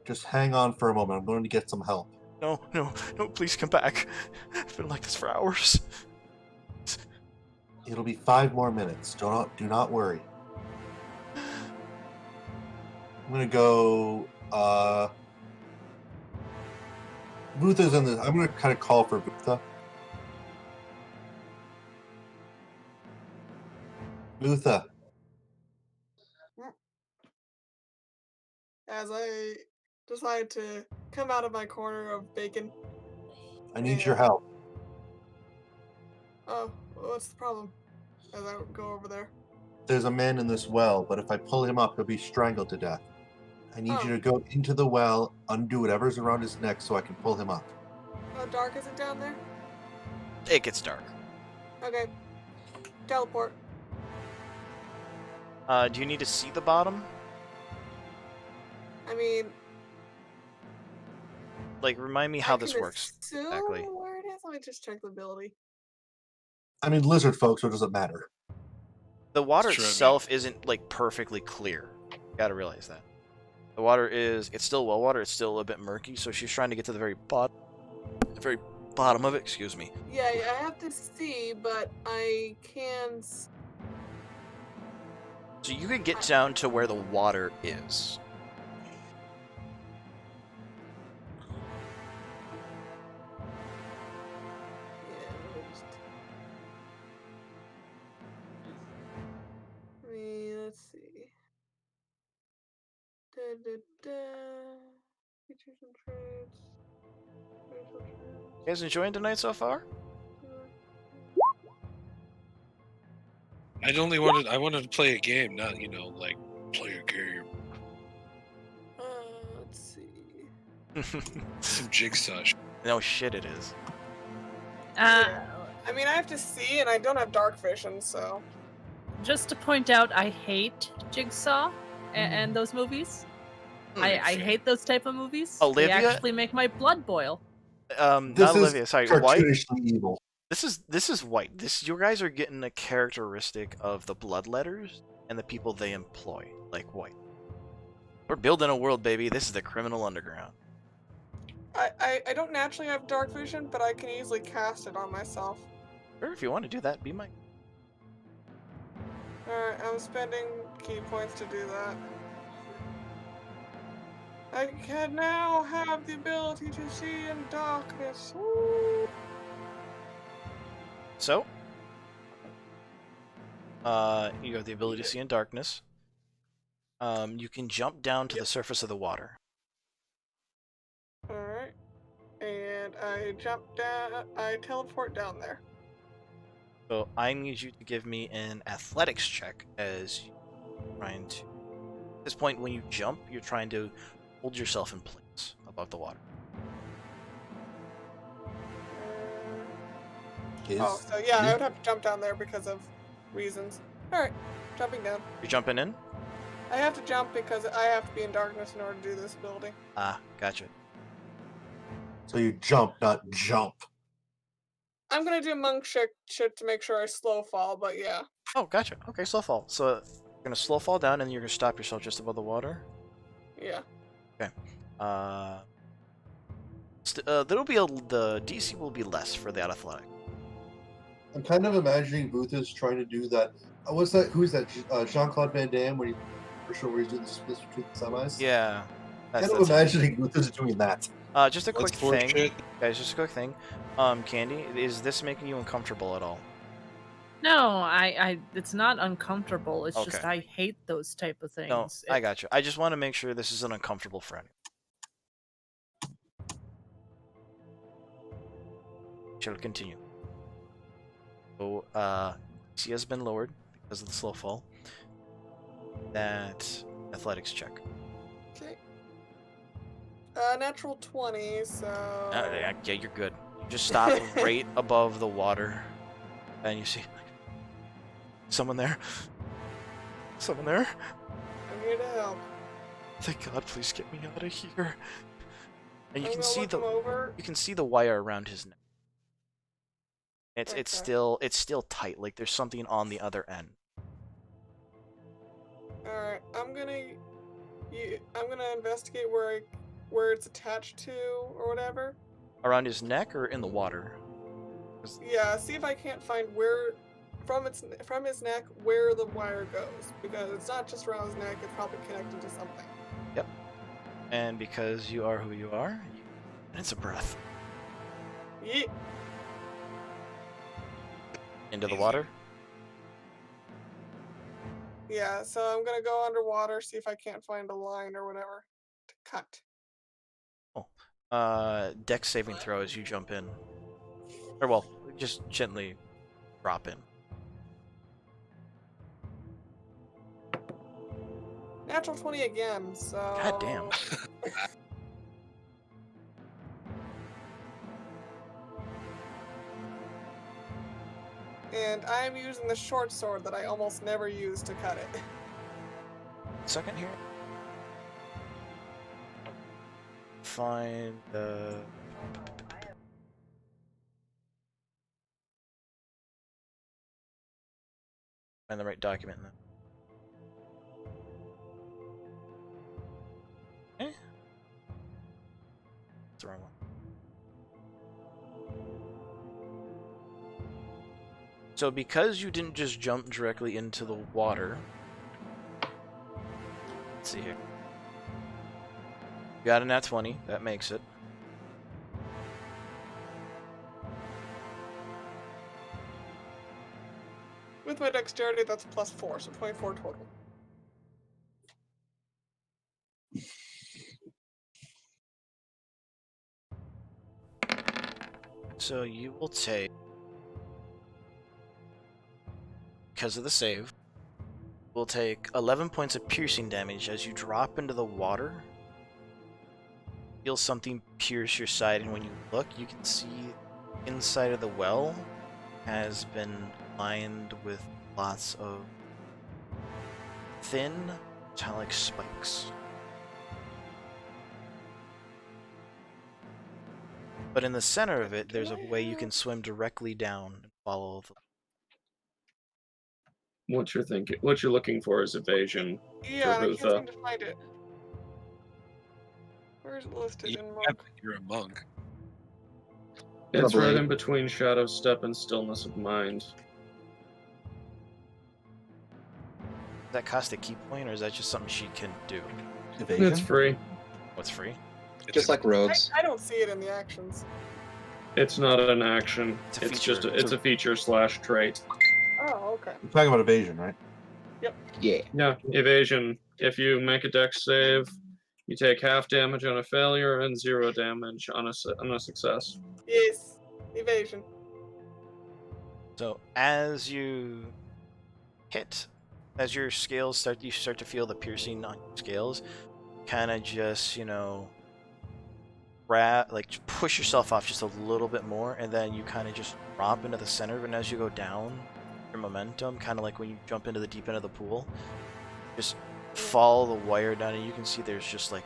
C: Just hang on for a moment. I'm going to get some help.
A: No, please come back. It's been like this for hours.
C: It'll be 5 more minutes. Do not worry. I'm gonna go. Vutha's in this. I'm gonna kind of call for Vutha. Vutha.
B: As I decide to come out of my corner of bacon.
C: I need your help.
B: Oh, what's the problem? As I go over there.
C: There's a man in this well, but if I pull him up, he'll be strangled to death. I need you to go into the well, undo whatever's around his neck so I can pull him up.
B: How dark is it down there?
A: It gets dark.
B: Okay. Teleport.
A: Do you need to see the bottom?
B: I mean,
A: Like, remind me how this works
B: assume
A: exactly.
B: where it is. Let me just check the ability.
C: I mean, lizard folk, so it doesn't matter.
A: The water
D: Sure, I mean-
A: itself isn't like perfectly clear. You gotta realize that. The water it's still well water. It's still a bit murky. So she's trying to get to the very bottom of it. Excuse me.
B: Yeah, I have to see, but I can.
A: So you can get down to where the water is.
B: I mean, let's see. Features and traits. Facial traits.
A: You guys enjoying tonight so far?
D: I wanted to play a game, not like play a game.
B: Let's see.
D: Some jigsaw.
A: No shit, it is.
B: Yeah. I mean, I have to see, and I don't have dark vision, so.
F: Just to point out, I hate Jigsaw and those movies. I hate those type of movies.
A: Olivia?
F: They actually make my blood boil.
A: Not
C: This is
A: Olivia. Sorry, White.
C: cartoonishly evil.
A: This is White. You guys are getting a characteristic of the bloodletters and the people they employ, like White. We're building a world, baby. This is the criminal underground.
B: I don't naturally have dark vision, but I can easily cast it on myself.
A: Sure, if you want to do that, be my.
B: Alright, I'm spending key points to do that. I can now have the ability to see in darkness. Woo!
A: So, you have the ability to see in darkness. You can jump down to the surface of the water.
B: Alright. And I jump down, I teleport down there.
A: So I need you to give me an athletics check as you're trying to. At this point, when you jump, you're trying to hold yourself in place above the water.
B: Oh, so yeah, I would have to jump down there because of reasons. Alright, jumping down.
A: You're jumping in?
B: I have to jump because I have to be in darkness in order to do this ability.
A: Ah, gotcha.
C: So you jump, not jump.
B: I'm gonna do monk shit to make sure I slow fall, but yeah.
A: Oh, gotcha. Okay, slow fall. So you're gonna slow fall down, and you're gonna stop yourself just above the water.
B: Yeah.
A: Okay. There'll be the DC will be less for that athletic.
C: I'm kind of imagining Booth is trying to do that. What's that? Who's that? Jean-Claude Van Damme, when he, for sure, where he's doing the splits between the semis.
A: Yeah.
C: Kind of imagining Booth is doing that.
A: Just a quick thing, guys. Just a quick thing. Candy, is this making you uncomfortable at all?
F: No, it's not uncomfortable. It's just
A: Okay.
F: I hate those type of things.
A: No, I got you. I just want to make sure this isn't uncomfortable for anyone. Shall continue. So, DC has been lowered because of the slow fall. That athletics check.
B: Okay. Natural 20, so.
A: Yeah, you're good. You just stop right above the water, and you see someone there. Someone there.
B: I'm here to help.
A: Thank God, please get me out of here. And you
B: I'm
A: can
B: gonna
A: see
B: look him over.
A: you can see the wire around his neck. It's
B: Okay.
A: still tight. Like there's something on the other end.
B: Alright, I'm gonna investigate where it's attached to or whatever.
A: Around his neck or in the water?
B: Yeah, see if I can't find where from his neck where the wire goes, because it's not just around his neck, it's probably connected to something.
A: Yep. And because you are who you are, it's a breath
B: Yeet.
A: into the water.
B: Yeah, so I'm gonna go underwater, see if I can't find a line or whatever to cut.
A: Dex saving throw as you jump in. Or well, just gently drop in.
B: natural 20 again, so...
A: God damn.
B: And I'm using the short sword that I almost never use to cut it.
A: Second here. Find the... Find the right document in there. Eh? That's the wrong one. So because you didn't just jump directly into the water, let's see here. You got a nat 20, that makes it.
B: With my dexterity, that's +4, so 24 total.
A: So you will take, because of the save, will take 11 points of piercing damage as you drop into the water. Feel something pierce your side, and when you look, you can see inside of the well has been lined with lots of thin metallic spikes. But in the center of it, there's a way you can swim directly down and follow the...
E: What you're thinking, what you're looking for is evasion
B: Yeah,
E: for
B: and I can't
E: Vutha.
B: seem to find it. Where is it listed
D: You
B: in
D: have
B: monk?
D: to- You're a monk.
E: It's right
G: Probably.
E: in between Shadow Step and Stillness of Mind.
A: Does that cost a key point, or is that just something she can do?
C: Evasion?
E: It's free.
A: What's free?
G: Just like rogues.
B: I don't see it in the actions.
E: It's not an action.
A: It's a
E: It's
A: feature.
E: just it's a feature / trait.
B: Oh, okay.
C: We're talking about evasion, right?
G: Yeah.
E: Yeah, evasion. If you make a dex save, you take half damage on a failure and 0 damage on a success.
B: Yes. Evasion.
A: So as you hit, as your scales start, you start to feel the piercing on your scales. Kind of just, you know, push yourself off just a little bit more, and then you kind of just drop into the center. And as you go down, your momentum, kind of like when you jump into the deep end of the pool, just follow the wire down, and you can see there's just like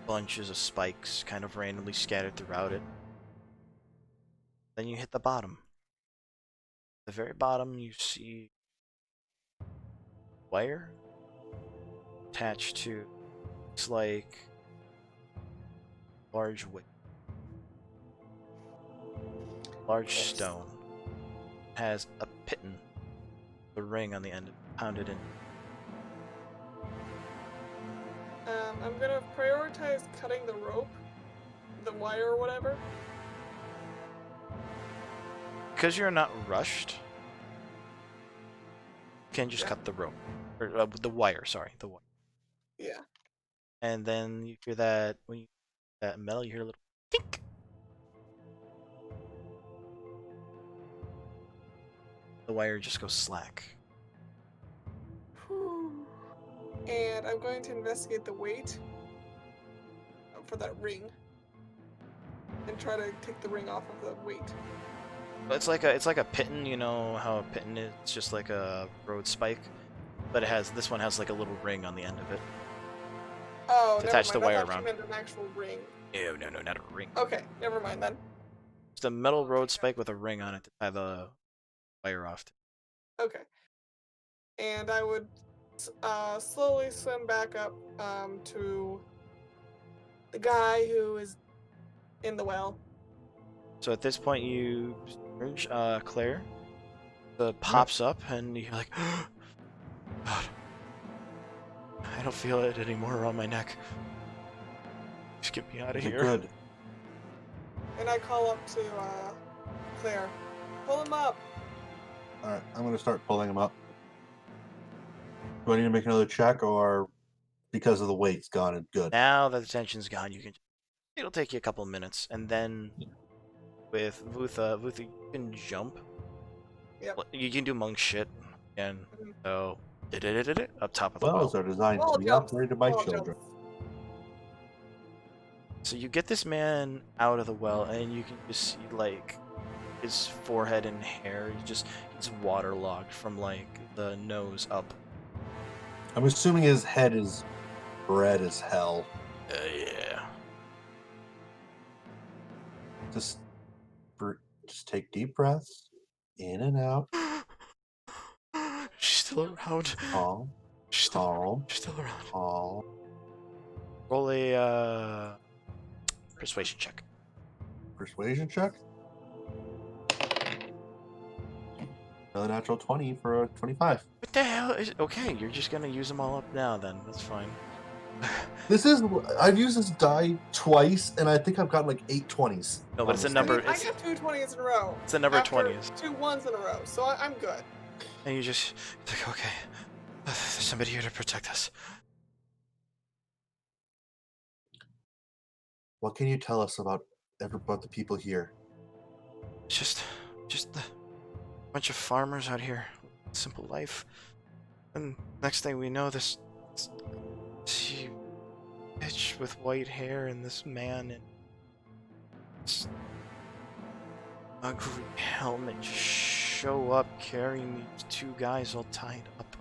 A: bunches of spikes kind of randomly scattered throughout it. Then you hit the bottom. At the very bottom, you see wire attached to, looks like, large weight, large stone. Has a piton, the ring on the end, pounded in.
B: I'm gonna prioritize cutting the rope, the wire or whatever.
A: Because you're not rushed, you can just
B: Yeah.
A: cut the rope, or the wire. Sorry, the wire.
B: Yeah.
A: And then you hear that when you that metal, you hear a little tink. The wire just goes slack.
B: Whew. And I'm going to investigate the weight for that ring. And try to take the ring off of the weight.
A: It's like a piton. You know how a piton is? It's just like a road spike, but this one has like a little ring on the end of it.
B: Oh,
A: To
B: never
A: attach
B: mind.
A: the wire
B: I thought
A: around.
B: you meant an actual ring.
A: No, not a ring.
B: Okay, never mind then.
A: Just a metal road spike with a ring on it to tie the wire off to.
B: Okay. And I would slowly swim back up to the guy who is in the well.
A: So at this point, you emerge, Claire. The pops up, and you're like, God, I don't feel it anymore around my neck. Just get me out of
C: You're
A: here.
C: good.
B: And I call up to Claire. Pull him up.
C: Alright, I'm going to start pulling him up. Do I need to make another check, or because of the weight's gone and good?
A: Now that the tension's gone, it'll take you a couple minutes, and then with Vutha, you can jump.
B: Yep.
A: You can do monk shit again.
B: Mhm.
A: So Up top of the
C: Wells
A: well.
C: are designed
B: Wall
C: to be
B: jumps.
C: operated by
B: Wall
C: children.
B: jumps.
A: So you get this man out of the well, and you can just see like his forehead and hair. He's waterlogged from like the nose up.
C: I'm assuming his head is red as hell.
A: Yeah.
C: Just, just take deep breaths, in and out,
A: She's still around.
C: calm,
A: She's still,
C: calm,
A: she's still around.
C: calm.
A: Roll a persuasion check.
C: Persuasion check. Another natural 20 for a 25.
A: What the hell is? Okay, you're just gonna use them all up now. Then that's fine.
C: I've used this die twice, and I think I've gotten like 8 20s.
A: No, but it's a
C: on this
A: number.
C: thing.
B: I got 2 20s in a row.
A: It's a number
B: after
A: 20s.
B: 2 1s in a row, so I'm good.
A: And you just it's like, okay, there's somebody here to protect us.
C: What can you tell us about the people here?
A: Just a bunch of farmers out here, simple life. And next thing we know, this bitch with white hair and this man in this ugly helmet just show up carrying these 2 guys all tied up.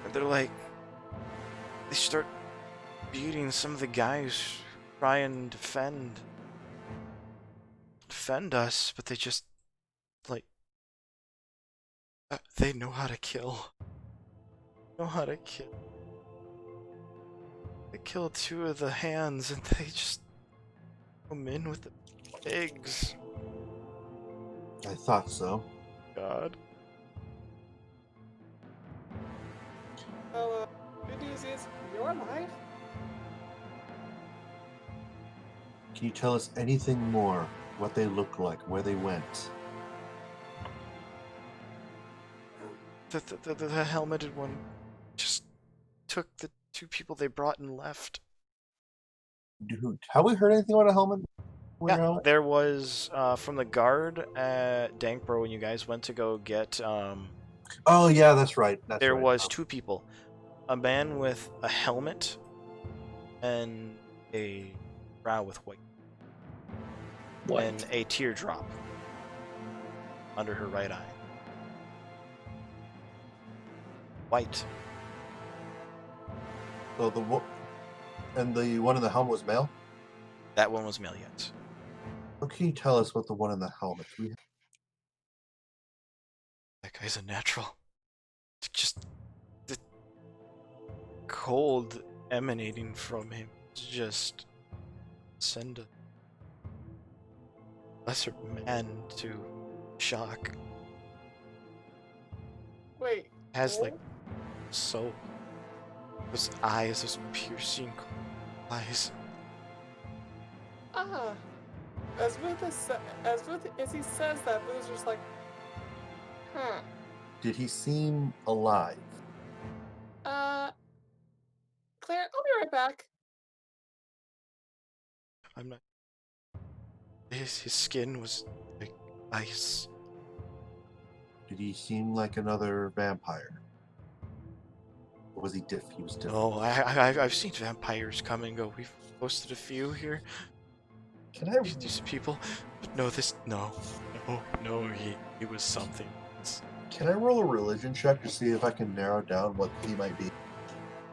A: And they're like, they start beating some of the guys who try and defend us, but they just like they know how to kill. They kill 2 of the hands and they just come in with the pigs.
C: I thought so.
A: God.
B: Well, good news is you're alive.
C: Can you tell us anything more? What they look like, where they went?
A: The helmeted one just took the 2 people they brought and left.
C: Dude, have we heard anything about a helmet?
A: Yeah, there was from the guard at Dankbro when you guys went to go get.
C: Oh yeah, that's right.
A: There was 2 people, a man with a helmet, and a brow with white, and a teardrop under her right eye. White.
C: So the one in the helmet was male.
A: That one was male, yes.
C: What can you tell us about the one in the helmet?
A: That guy's a natural. Just the cold emanating from him just send a lesser man to shock.
B: Wait.
A: Has
B: oh?
A: like so those eyes, those piercing eyes.
B: Ah. As he says that, Boo's just like, huh.
C: Did he seem alive?
B: Claire, I'll be right back.
A: I'm not. His skin was like ice.
C: Did he seem like another vampire? Or was he different? He was different.
A: Oh, I've seen vampires come and go. We've posted a few here.
C: Can I?
A: These people, but no, he was something.
C: Can I roll a religion check to see if I can narrow down what he might be?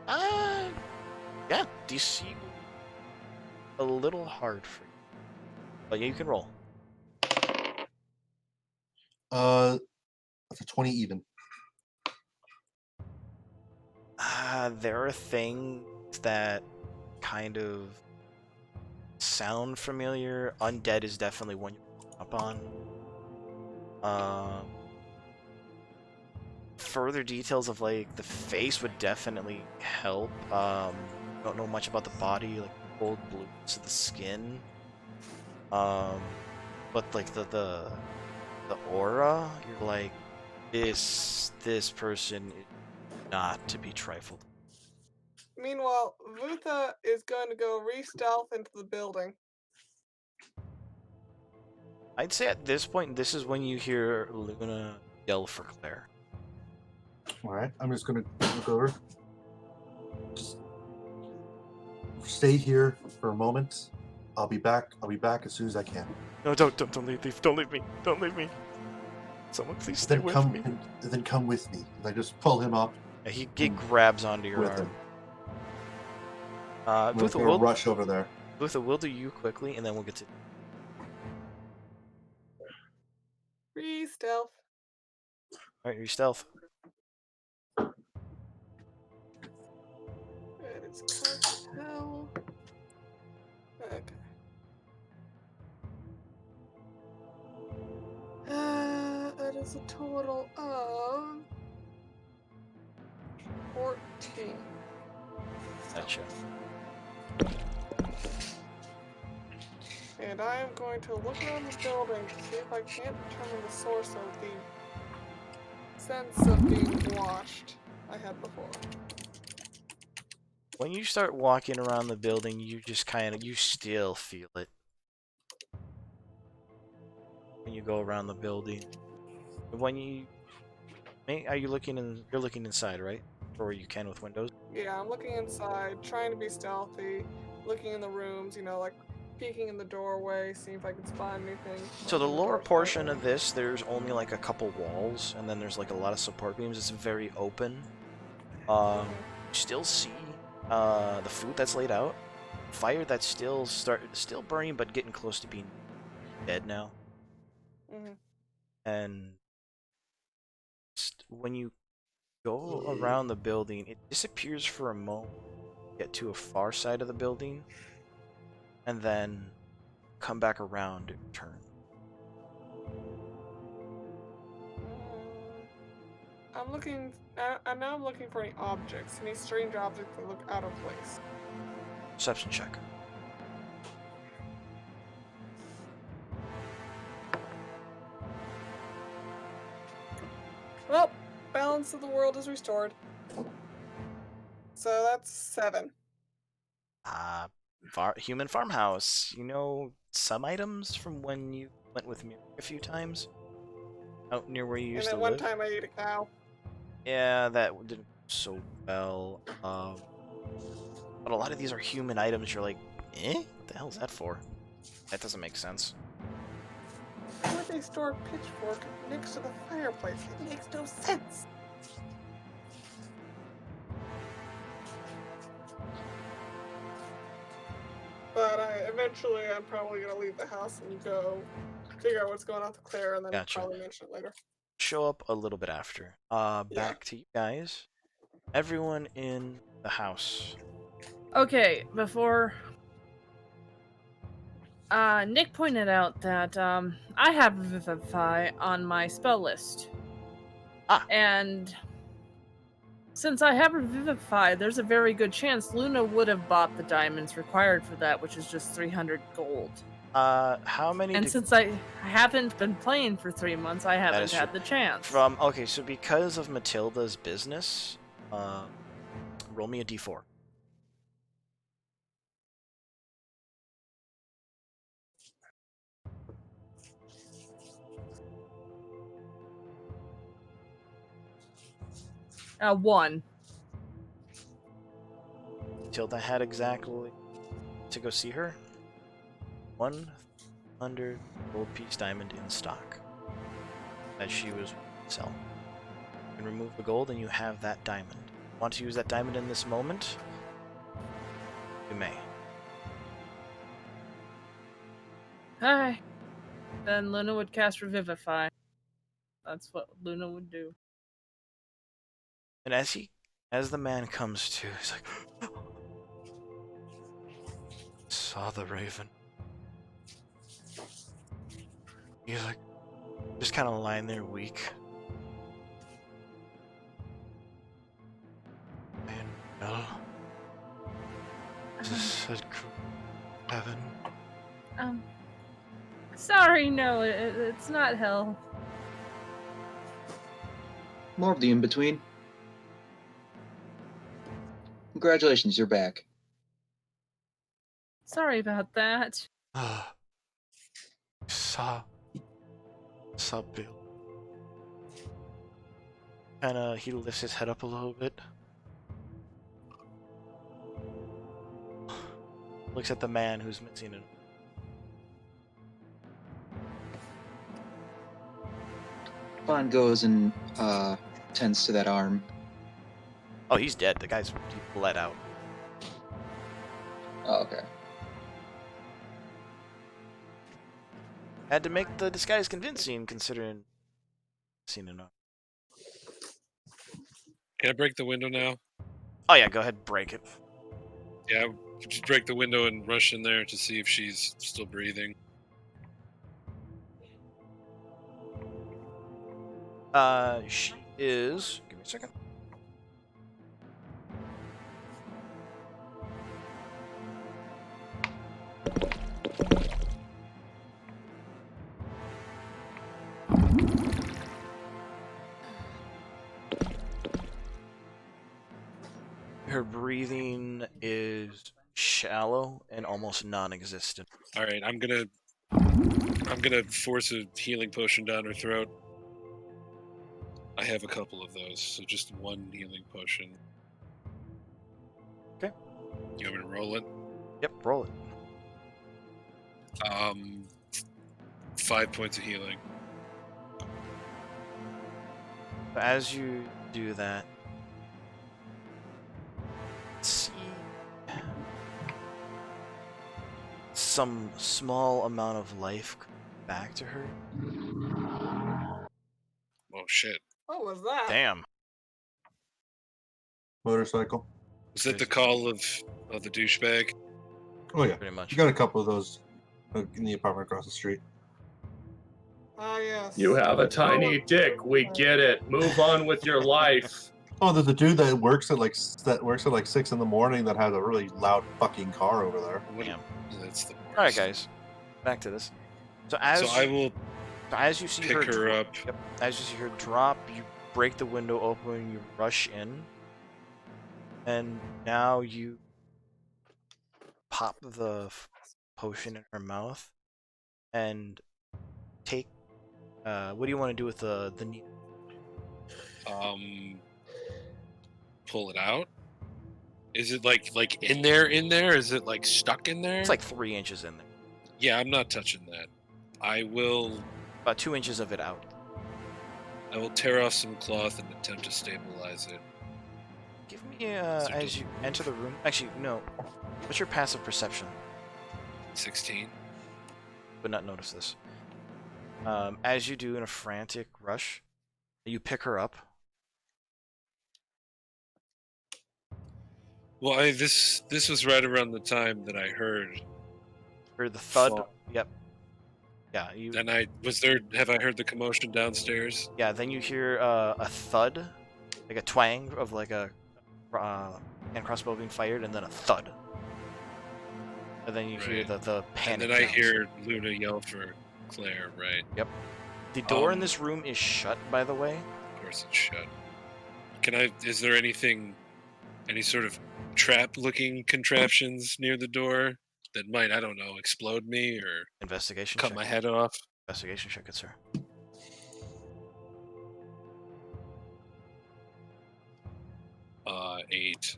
A: Yeah, DC a little hard for you, but yeah, you can roll.
C: That's a 20 even.
A: There are things that kind of sound familiar. Undead is definitely one you're up on. Further details of like the face would definitely help. Don't know much about the body, like cold blue to the skin. But like the aura, you're like, this person is not to be trifled.
B: Meanwhile, Vutha is going to go re-stealth into the building.
A: I'd say at this point, this is when you hear Luna yell for Claire.
C: All right, I'm just gonna look over. Just stay here for a moment. I'll be back. I'll be back as soon as I can.
A: No, don't leave. Don't leave me. Don't leave me. Someone please stay
C: Then
A: with
C: come
A: me.
C: and then come with me. And I just pull him up
A: Yeah, he grabs onto your
C: with
A: arm.
C: him. We're
A: Vutha,
C: gonna
A: we'll
C: rush over there.
A: do you quickly, and then we'll get to.
B: Free stealth.
A: All right, your stealth.
B: That is cartel. Okay. That is a total of 14.
A: Gotcha.
B: And I am going to look around the building to see if I can't determine the source of the sense of being watched I had before.
A: When you start walking around the building, you just you still feel it. When you go around the building. When you... Are you looking in... You're looking inside, right? Or you can with windows?
B: Yeah, I'm looking inside, trying to be stealthy, looking in the rooms, you know, like peeking in the doorway, seeing if I can spot anything.
A: So the
B: Open
A: lower
B: door
A: portion
B: slightly.
A: of this, there's only like a couple walls, and then there's like a lot of support beams. It's very open. You still see the food that's laid out, fire that's still burning, but getting close to being dead now. And when you go around the building, it disappears for a moment, get to a far side of the building, and then come back around and turn.
B: I'm looking. Now I'm looking for any objects, any strange objects that look out of place.
A: Perception check.
B: Well, balance of the world is restored. So that's 7.
A: Human farmhouse. You know some items from when you went with me a few times? Out near where you used
B: And
A: to
B: at one
A: live?
B: time I ate a cow.
A: Yeah, that didn't go so well. But a lot of these are human items. You're like, what the hell is that for? That doesn't make sense.
B: Why would they store a pitchfork next to the fireplace? It makes no sense. But eventually I'm probably gonna leave the house and go figure out what's going on with Claire, and then
A: Gotcha.
B: probably mention it later.
A: Show up a little bit after. Back to you guys. Everyone in the house.
F: Okay, before Nick pointed out that I have Vivify on my spell list. And since I have Revivify, there's a very good chance Luna would have bought the diamonds required for that, which is just 300 gold.
A: How many?
F: And since I haven't been playing for 3 months, I haven't had the chance.
A: Okay, so because of Matilda's business, roll me a d4.
F: One.
A: Matilda had exactly to go see her 100 gold piece diamond in stock that she was selling. You can remove the gold and you have that diamond. Want to use that diamond in this moment? You may.
F: Hi. Then Luna would cast Revivify. That's what Luna would do.
A: And as the man comes to, he's like, saw the raven. He's like, just kind of lying there weak. And hell, this is such heaven.
F: Sorry, no, it's not hell.
G: More of the in-between. Congratulations, you're back.
F: Sorry about that.
A: Saw Bill. He lifts his head up a little bit. Looks at the man who's missing it.
G: Vaughn goes and tends to that arm.
A: Oh, he's dead. He bled out.
G: Oh, okay.
A: Had to make the disguise convincing, considering seen enough.
D: Can I break the window now?
A: Oh yeah, go ahead, break it.
D: Yeah, just break the window and rush in there to see if she's still breathing.
A: She is. Give me a second. Her breathing is shallow and almost non-existent.
D: All right, I'm gonna force a healing potion down her throat. I have a couple of those, so just one healing potion.
A: Okay.
D: You want me to roll it?
A: Yep, roll it.
D: 5 points of healing.
A: As you do that, see some small amount of life come back to her.
D: Oh shit!
B: What was that?
A: Damn.
C: Motorcycle.
D: Was that the call of the douchebag?
C: Oh yeah,
A: Pretty much.
C: you got a couple of those in the apartment across the street.
B: Ah, yes.
E: You have a tiny dick. We get it. Move on with your life.
C: Oh, there's a dude that works at like 6 in the morning that has a really loud fucking car over there.
A: Damn.
D: That's the worst.
A: All right, guys. Back to this. So
D: I will
A: as you see
D: pick her up.
A: Yep. As you see her drop, you break the window open, you rush in, and now you pop the potion in her mouth and take. What do you want to do with the needle?
D: Pull it out. Is it like in there? Is it like stuck in there?
A: It's like 3 inches in there.
D: Yeah, I'm not touching that. I will
A: About 2 inches of it out.
D: tear off some cloth and attempt to stabilize it.
A: Give me as you enter the room. Actually, no. What's your passive perception?
D: 16.
A: Would not notice this. As you do in a frantic rush, you pick her up.
D: Well, this was right around the time that I heard.
A: Heard the thud.
D: Fall.
A: Yep. Yeah. You.
D: And have I heard the commotion downstairs?
A: Yeah. Then you hear a thud, like a twang of like a hand crossbow being fired, and then a thud. And then you hear
D: Right.
A: the panic.
D: And then I
A: sounds.
D: hear Luna yell for Claire, right?
A: Yep. The door in this room is shut, by the way.
D: Of course it's shut. Is there any sort of trap-looking contraptions near the door that might, I don't know, explode me or
A: Investigation
D: cut
A: check.
D: my head off?
A: Investigation check, good sir.
D: 8.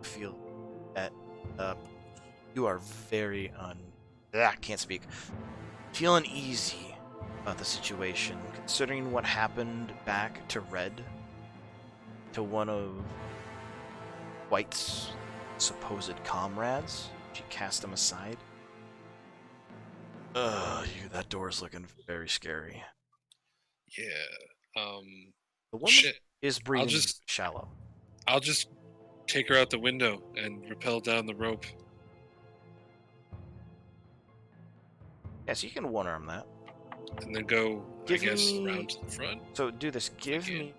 A: Feel that you are very can't speak. Feel uneasy about the situation, considering what happened back to Red, to one of White's supposed comrades. She cast him aside. That door's looking very scary.
D: Yeah.
A: The woman
D: Shit.
A: is breathing
D: just-
A: shallow.
D: I'll just take her out the window and rappel down the rope.
A: Yeah, so you can one-arm that.
D: And then go,
A: Give
D: I guess,
A: me-
D: around to the front.
A: So do this. Give
D: Okay.
A: me,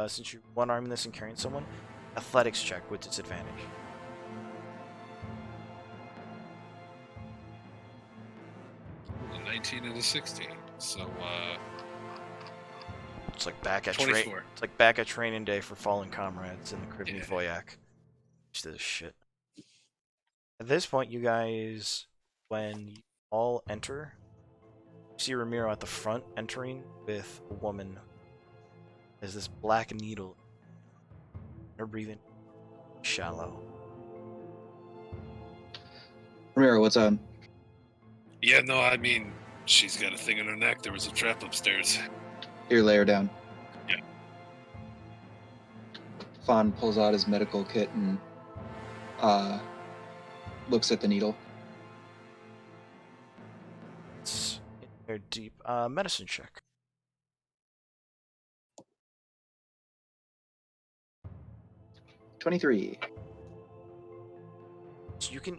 A: since you're one-arming this and carrying someone, athletics check with disadvantage.
D: A 19 and a 16. So,
A: It's like back at
D: 24.
A: It's like back at training day for fallen comrades in the Caribbean
D: Yeah.
A: Voyak. Just this shit. At this point, you guys, when you all enter, you see Ramiro at the front entering with a woman There's this black needle. Her breathing shallow.
G: Ramiro, what's on?
D: Yeah, no, I mean, she's got a thing in her neck. There was a trap upstairs.
G: Here, lay her down.
D: Yeah.
G: Fawn pulls out his medical kit and looks at the needle.
A: It's in there deep. Medicine check.
G: 23.
A: So you can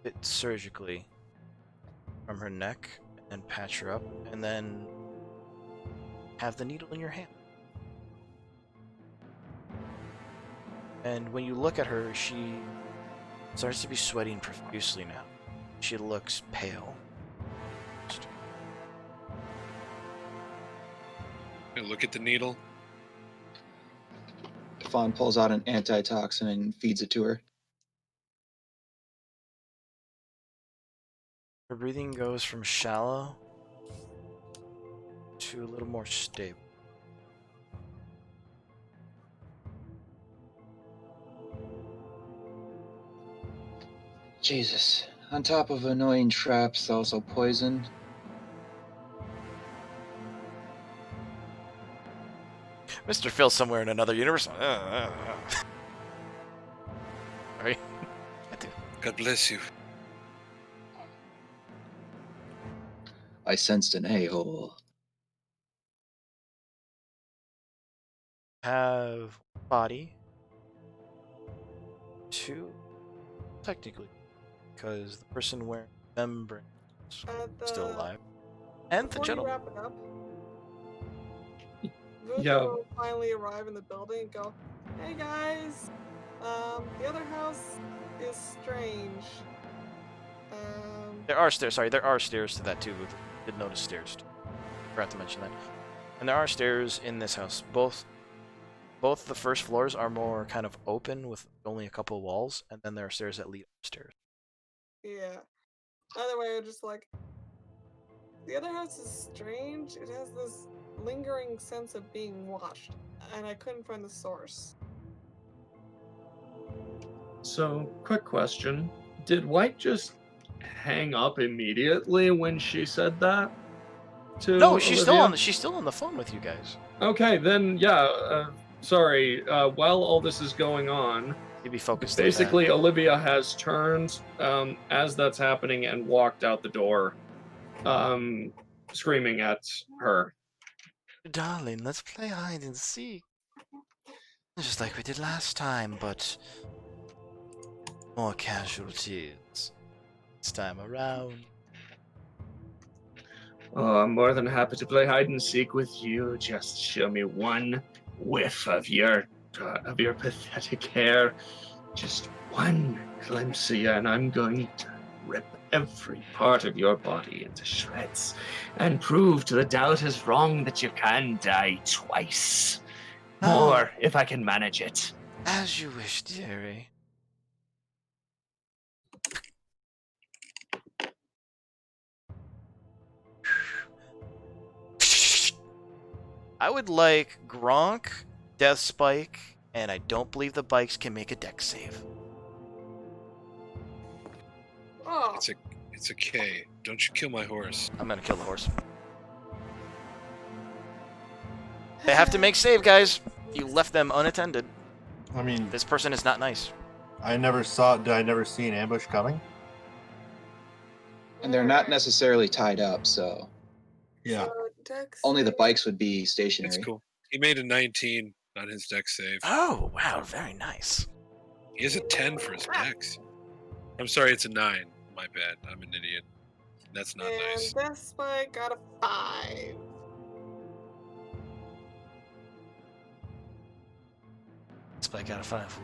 A: fit surgically from her neck and patch her up, and then have the needle in your hand. And when you look at her, she starts to be sweating profusely now. She looks pale.
D: Look at the needle.
G: Fawn pulls out an antitoxin and feeds it to her.
A: Her breathing goes from shallow to a little more stable.
G: Jesus. On top of annoying traps, also poison.
A: Mr. Phil somewhere in another universe. Sorry.
D: God bless you.
G: I sensed an a-hole.
A: Have body. 2, technically, because the person wearing membrane is still alive. And the
B: Before you
A: gentleman.
B: wrap it up, Vuth
E: Yeah.
B: will finally arrive in the building and go, "Hey guys, the other house is strange.
A: There are stairs. Sorry, there are stairs to that too. I did notice stairs. Forgot to mention that. And there are stairs in this house. Both the first floors are more kind of open with only a couple walls, and then there are stairs that lead upstairs.
B: Yeah. Either way, I'm just like, the other house is strange. It has this lingering sense of being watched, and I couldn't find the source.
E: So, quick question. Did White just hang up immediately when she said that to
A: No, she's still
E: Olivia?
A: she's still on the phone with you guys.
E: Okay, then, yeah, sorry. While all this is going on,
A: You'd be focused.
E: basically Olivia has turned as that's happening and walked out the door, screaming at her.
A: Darling, let's play hide and seek. Just like we did last time, but more casualties this time around.
E: Oh, I'm more than happy to play hide and seek with you. Just show me one whiff of your pathetic hair. Just one glimpse of you, and I'm going to rip every part of your body into shreds and prove to the doubters wrong that you can die twice. Or if I can manage it.
A: As you wish, dearie. I would like Gronk, Death Spike, and I don't believe the bikes can make a dex save.
B: Oh,
D: It's a K. Don't you kill my horse.
A: I'm gonna kill the horse. They have to make save, guys. You left them unattended.
C: I mean,
A: This person is not nice.
C: did I never see an ambush coming?
G: And they're not necessarily tied up, so
C: Yeah.
B: so Dex
G: only the
B: save-
G: bikes would be stationary.
D: That's cool. He made a 19 on his dex save.
A: Oh, wow, very nice.
D: He has a 10 for his dex. I'm sorry, it's a 9. My bad. I'm an idiot. That's not
B: and
D: nice.
B: Death Spike got a 5.
A: Spike out of 5.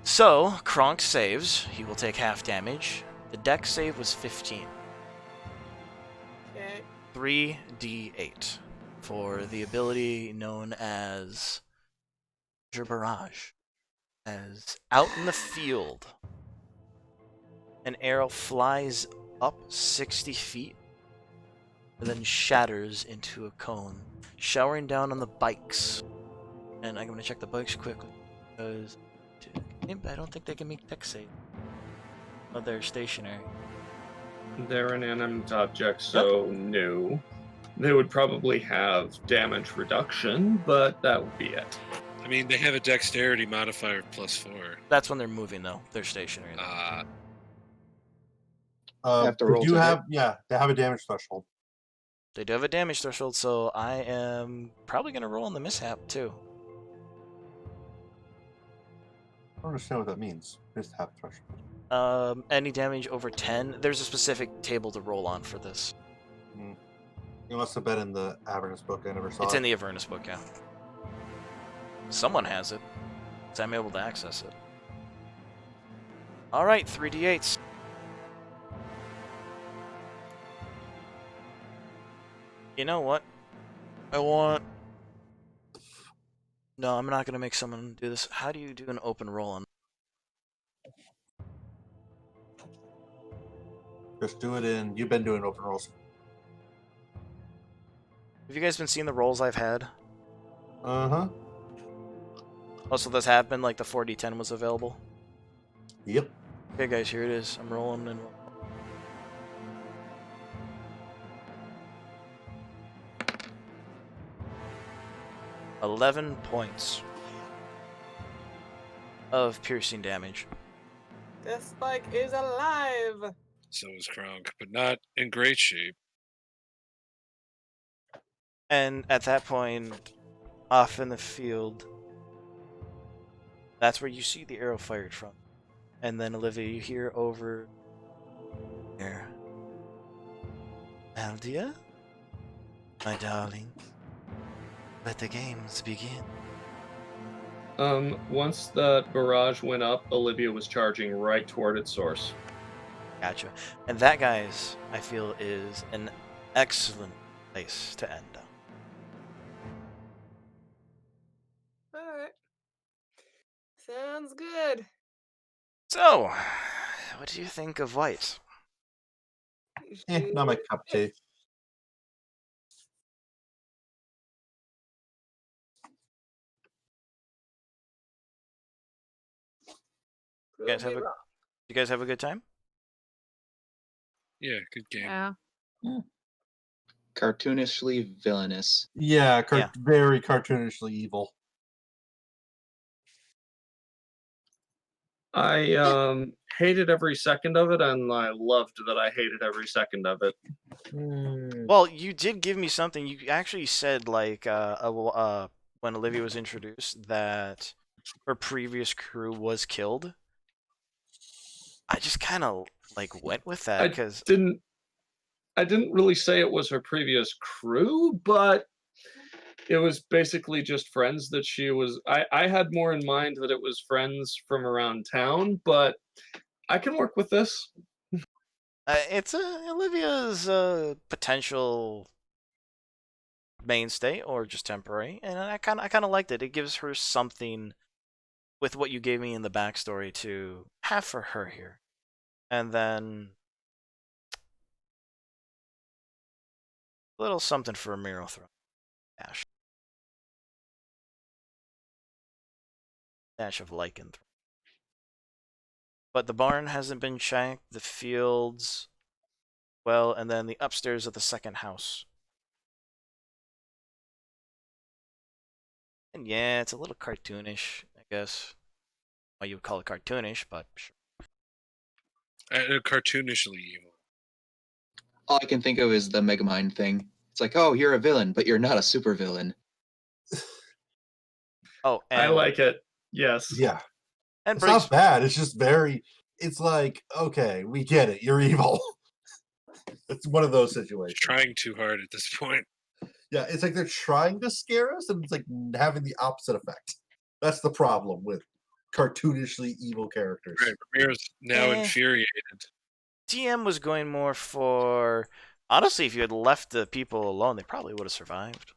A: So, Kronk saves. He will take half damage. The dex save was 15.
B: Okay.
A: 3d8 for the ability known as Barrage. As out in the field, an arrow flies up 60 feet and then shatters into a cone, showering down on the bikes. And I'm gonna check the bikes quickly because I don't think they can make tech save. Oh, they're stationary.
E: They're an inanimate object, so no. They would probably have damage reduction, but that would be it.
D: I mean, they have a dexterity modifier of +4.
A: That's when they're moving, though. They're stationary.
G: Have to
C: They
G: roll
C: do
G: to hit.
C: have, yeah, they have a damage threshold.
A: They do have a damage threshold, so I am probably gonna roll on the mishap too.
C: I don't understand what that means. Mishap threshold.
A: Any damage over 10, there's a specific table to roll on for this.
C: You must have been in the Avernus book. I never saw
A: It's
C: it.
A: in the Avernus book, yeah. Someone has it, so I'm able to access it. Alright, 3d8s. You know what? No, I'm not gonna make someone do this. How do you do an open roll on?
C: Just do it in. You've been doing open rolls.
A: Have you guys been seeing the rolls I've had?
C: Uh-huh.
A: Oh, so this happened like the 4d10 was available?
C: Yep.
A: Okay, guys, here it is. I'm rolling and rolling. $11 points of piercing damage.
B: This bike is alive.
D: So is Kronk, but not in great shape.
A: And at that point, off in the field, that's where you see the arrow fired from. And then, Olivia, you hear over there, Aldia, my darling, let the games begin.
E: Once the barrage went up, Olivia was charging right toward its source.
A: Gotcha. And that, guys, I feel is an excellent place to end up.
B: Alright. Sounds good.
A: So, what do you think of White?
C: Not my cup of tea.
A: You guys have a good time?
D: Yeah, good game.
F: Yeah.
G: Cartoonishly villainous.
C: Yeah,
A: Yeah.
C: Very cartoonishly evil.
E: I hated every second of it, and I loved that I hated every second of it.
A: Well, you did give me something. You actually said, like, when Olivia was introduced, that her previous crew was killed. I just kind of like went with that because
E: I didn't really say it was her previous crew, but it was basically just friends that she was. I had more in mind that it was friends from around town, but I can work with this.
A: it's Olivia's potential mainstay or just temporary, and I kind of liked it. It gives her something with what you gave me in the backstory to have for her here, and then a little something for a Miro throw. Dash of lycanthropy. But the barn hasn't been checked, the fields, well, and then the upstairs of the second house. And yeah, it's a little cartoonish, I guess. Well, you would call it cartoonish, but sure.
D: Cartoonishly evil.
G: All I can think of is the Megamind thing. It's like, oh, you're a villain, but you're not a supervillain.
A: Oh, and
E: I like it. Yes.
C: Yeah.
A: and
C: It's
A: brings
C: not bad. It's just very. It's like, okay, we get it. You're evil. It's one of those situations.
D: Trying too hard at this point.
C: Yeah, it's like they're trying to scare us, and it's like having the opposite effect. That's the problem with cartoonishly evil characters.
D: Right, Ramirez now
A: Eh.
D: infuriated.
A: DM was going more for. Honestly, if you had left the people alone, they probably would have survived.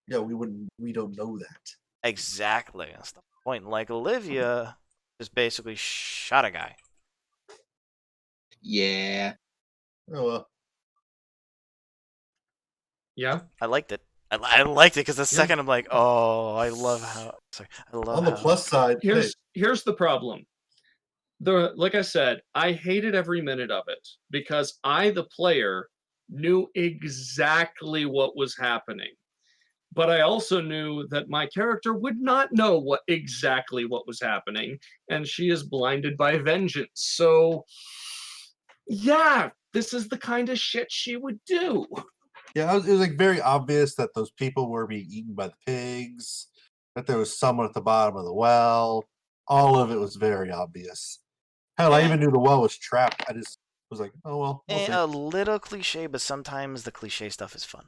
C: Yeah, we don't know that.
A: Exactly. That's the point. Like, Olivia just basically shot a guy.
G: Yeah.
C: Oh well.
E: Yeah.
A: I liked it. I liked it because the second I'm like, oh, I love how. Sorry, I love
C: On the
A: how.
C: plus side, hey,
E: Here's the problem. Like I said, I hated every minute of it because I, the player, knew exactly what was happening. But I also knew that my character would not know exactly what was happening, and she is blinded by vengeance. So, yeah, this is the kind of shit she would do.
C: yeah, it was like very obvious that those people were being eaten by the pigs, that there was someone at the bottom of the well. All of it was very obvious. Hell, I even knew the well was trapped. I just was like, oh well, we'll see.
A: A little cliche, but sometimes the cliche stuff is fun.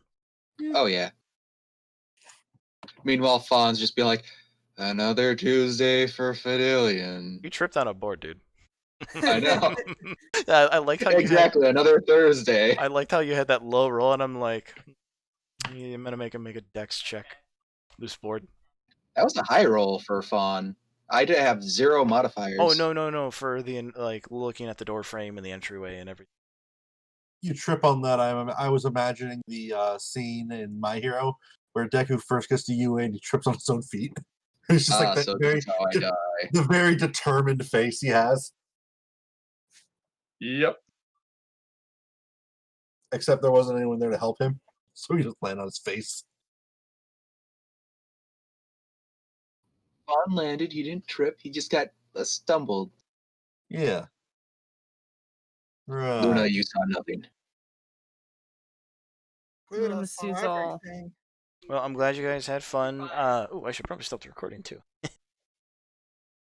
G: Oh yeah. Meanwhile, Fawn's just be like, another Tuesday for Fidelian.
A: You tripped on a board, dude.
G: I know.
A: I liked how
G: Exactly, another Thursday.
A: I liked how you had that low roll, and I'm like, I'm gonna make him make a dex check. Loose board.
G: That was a high roll for Fawn. I did have 0 modifiers.
A: Oh no! For the like looking at the door frame and the entryway and everything.
C: You trip on that. I was imagining the scene in My Hero where Deku first gets to UA and he trips on his own feet. It's just like that
G: so
C: very,
G: that's how I die.
C: the very determined face he has.
E: Yep.
C: Except there wasn't anyone there to help him, so he just landed on his face.
G: Fawn landed, he didn't trip, he just got stumbled.
C: Yeah. Right.
G: Luna, you saw nothing.
B: Luna
F: Luna
B: saw
F: sees all.
B: everything.
A: Well, I'm glad you guys had fun. I should probably stop the recording too.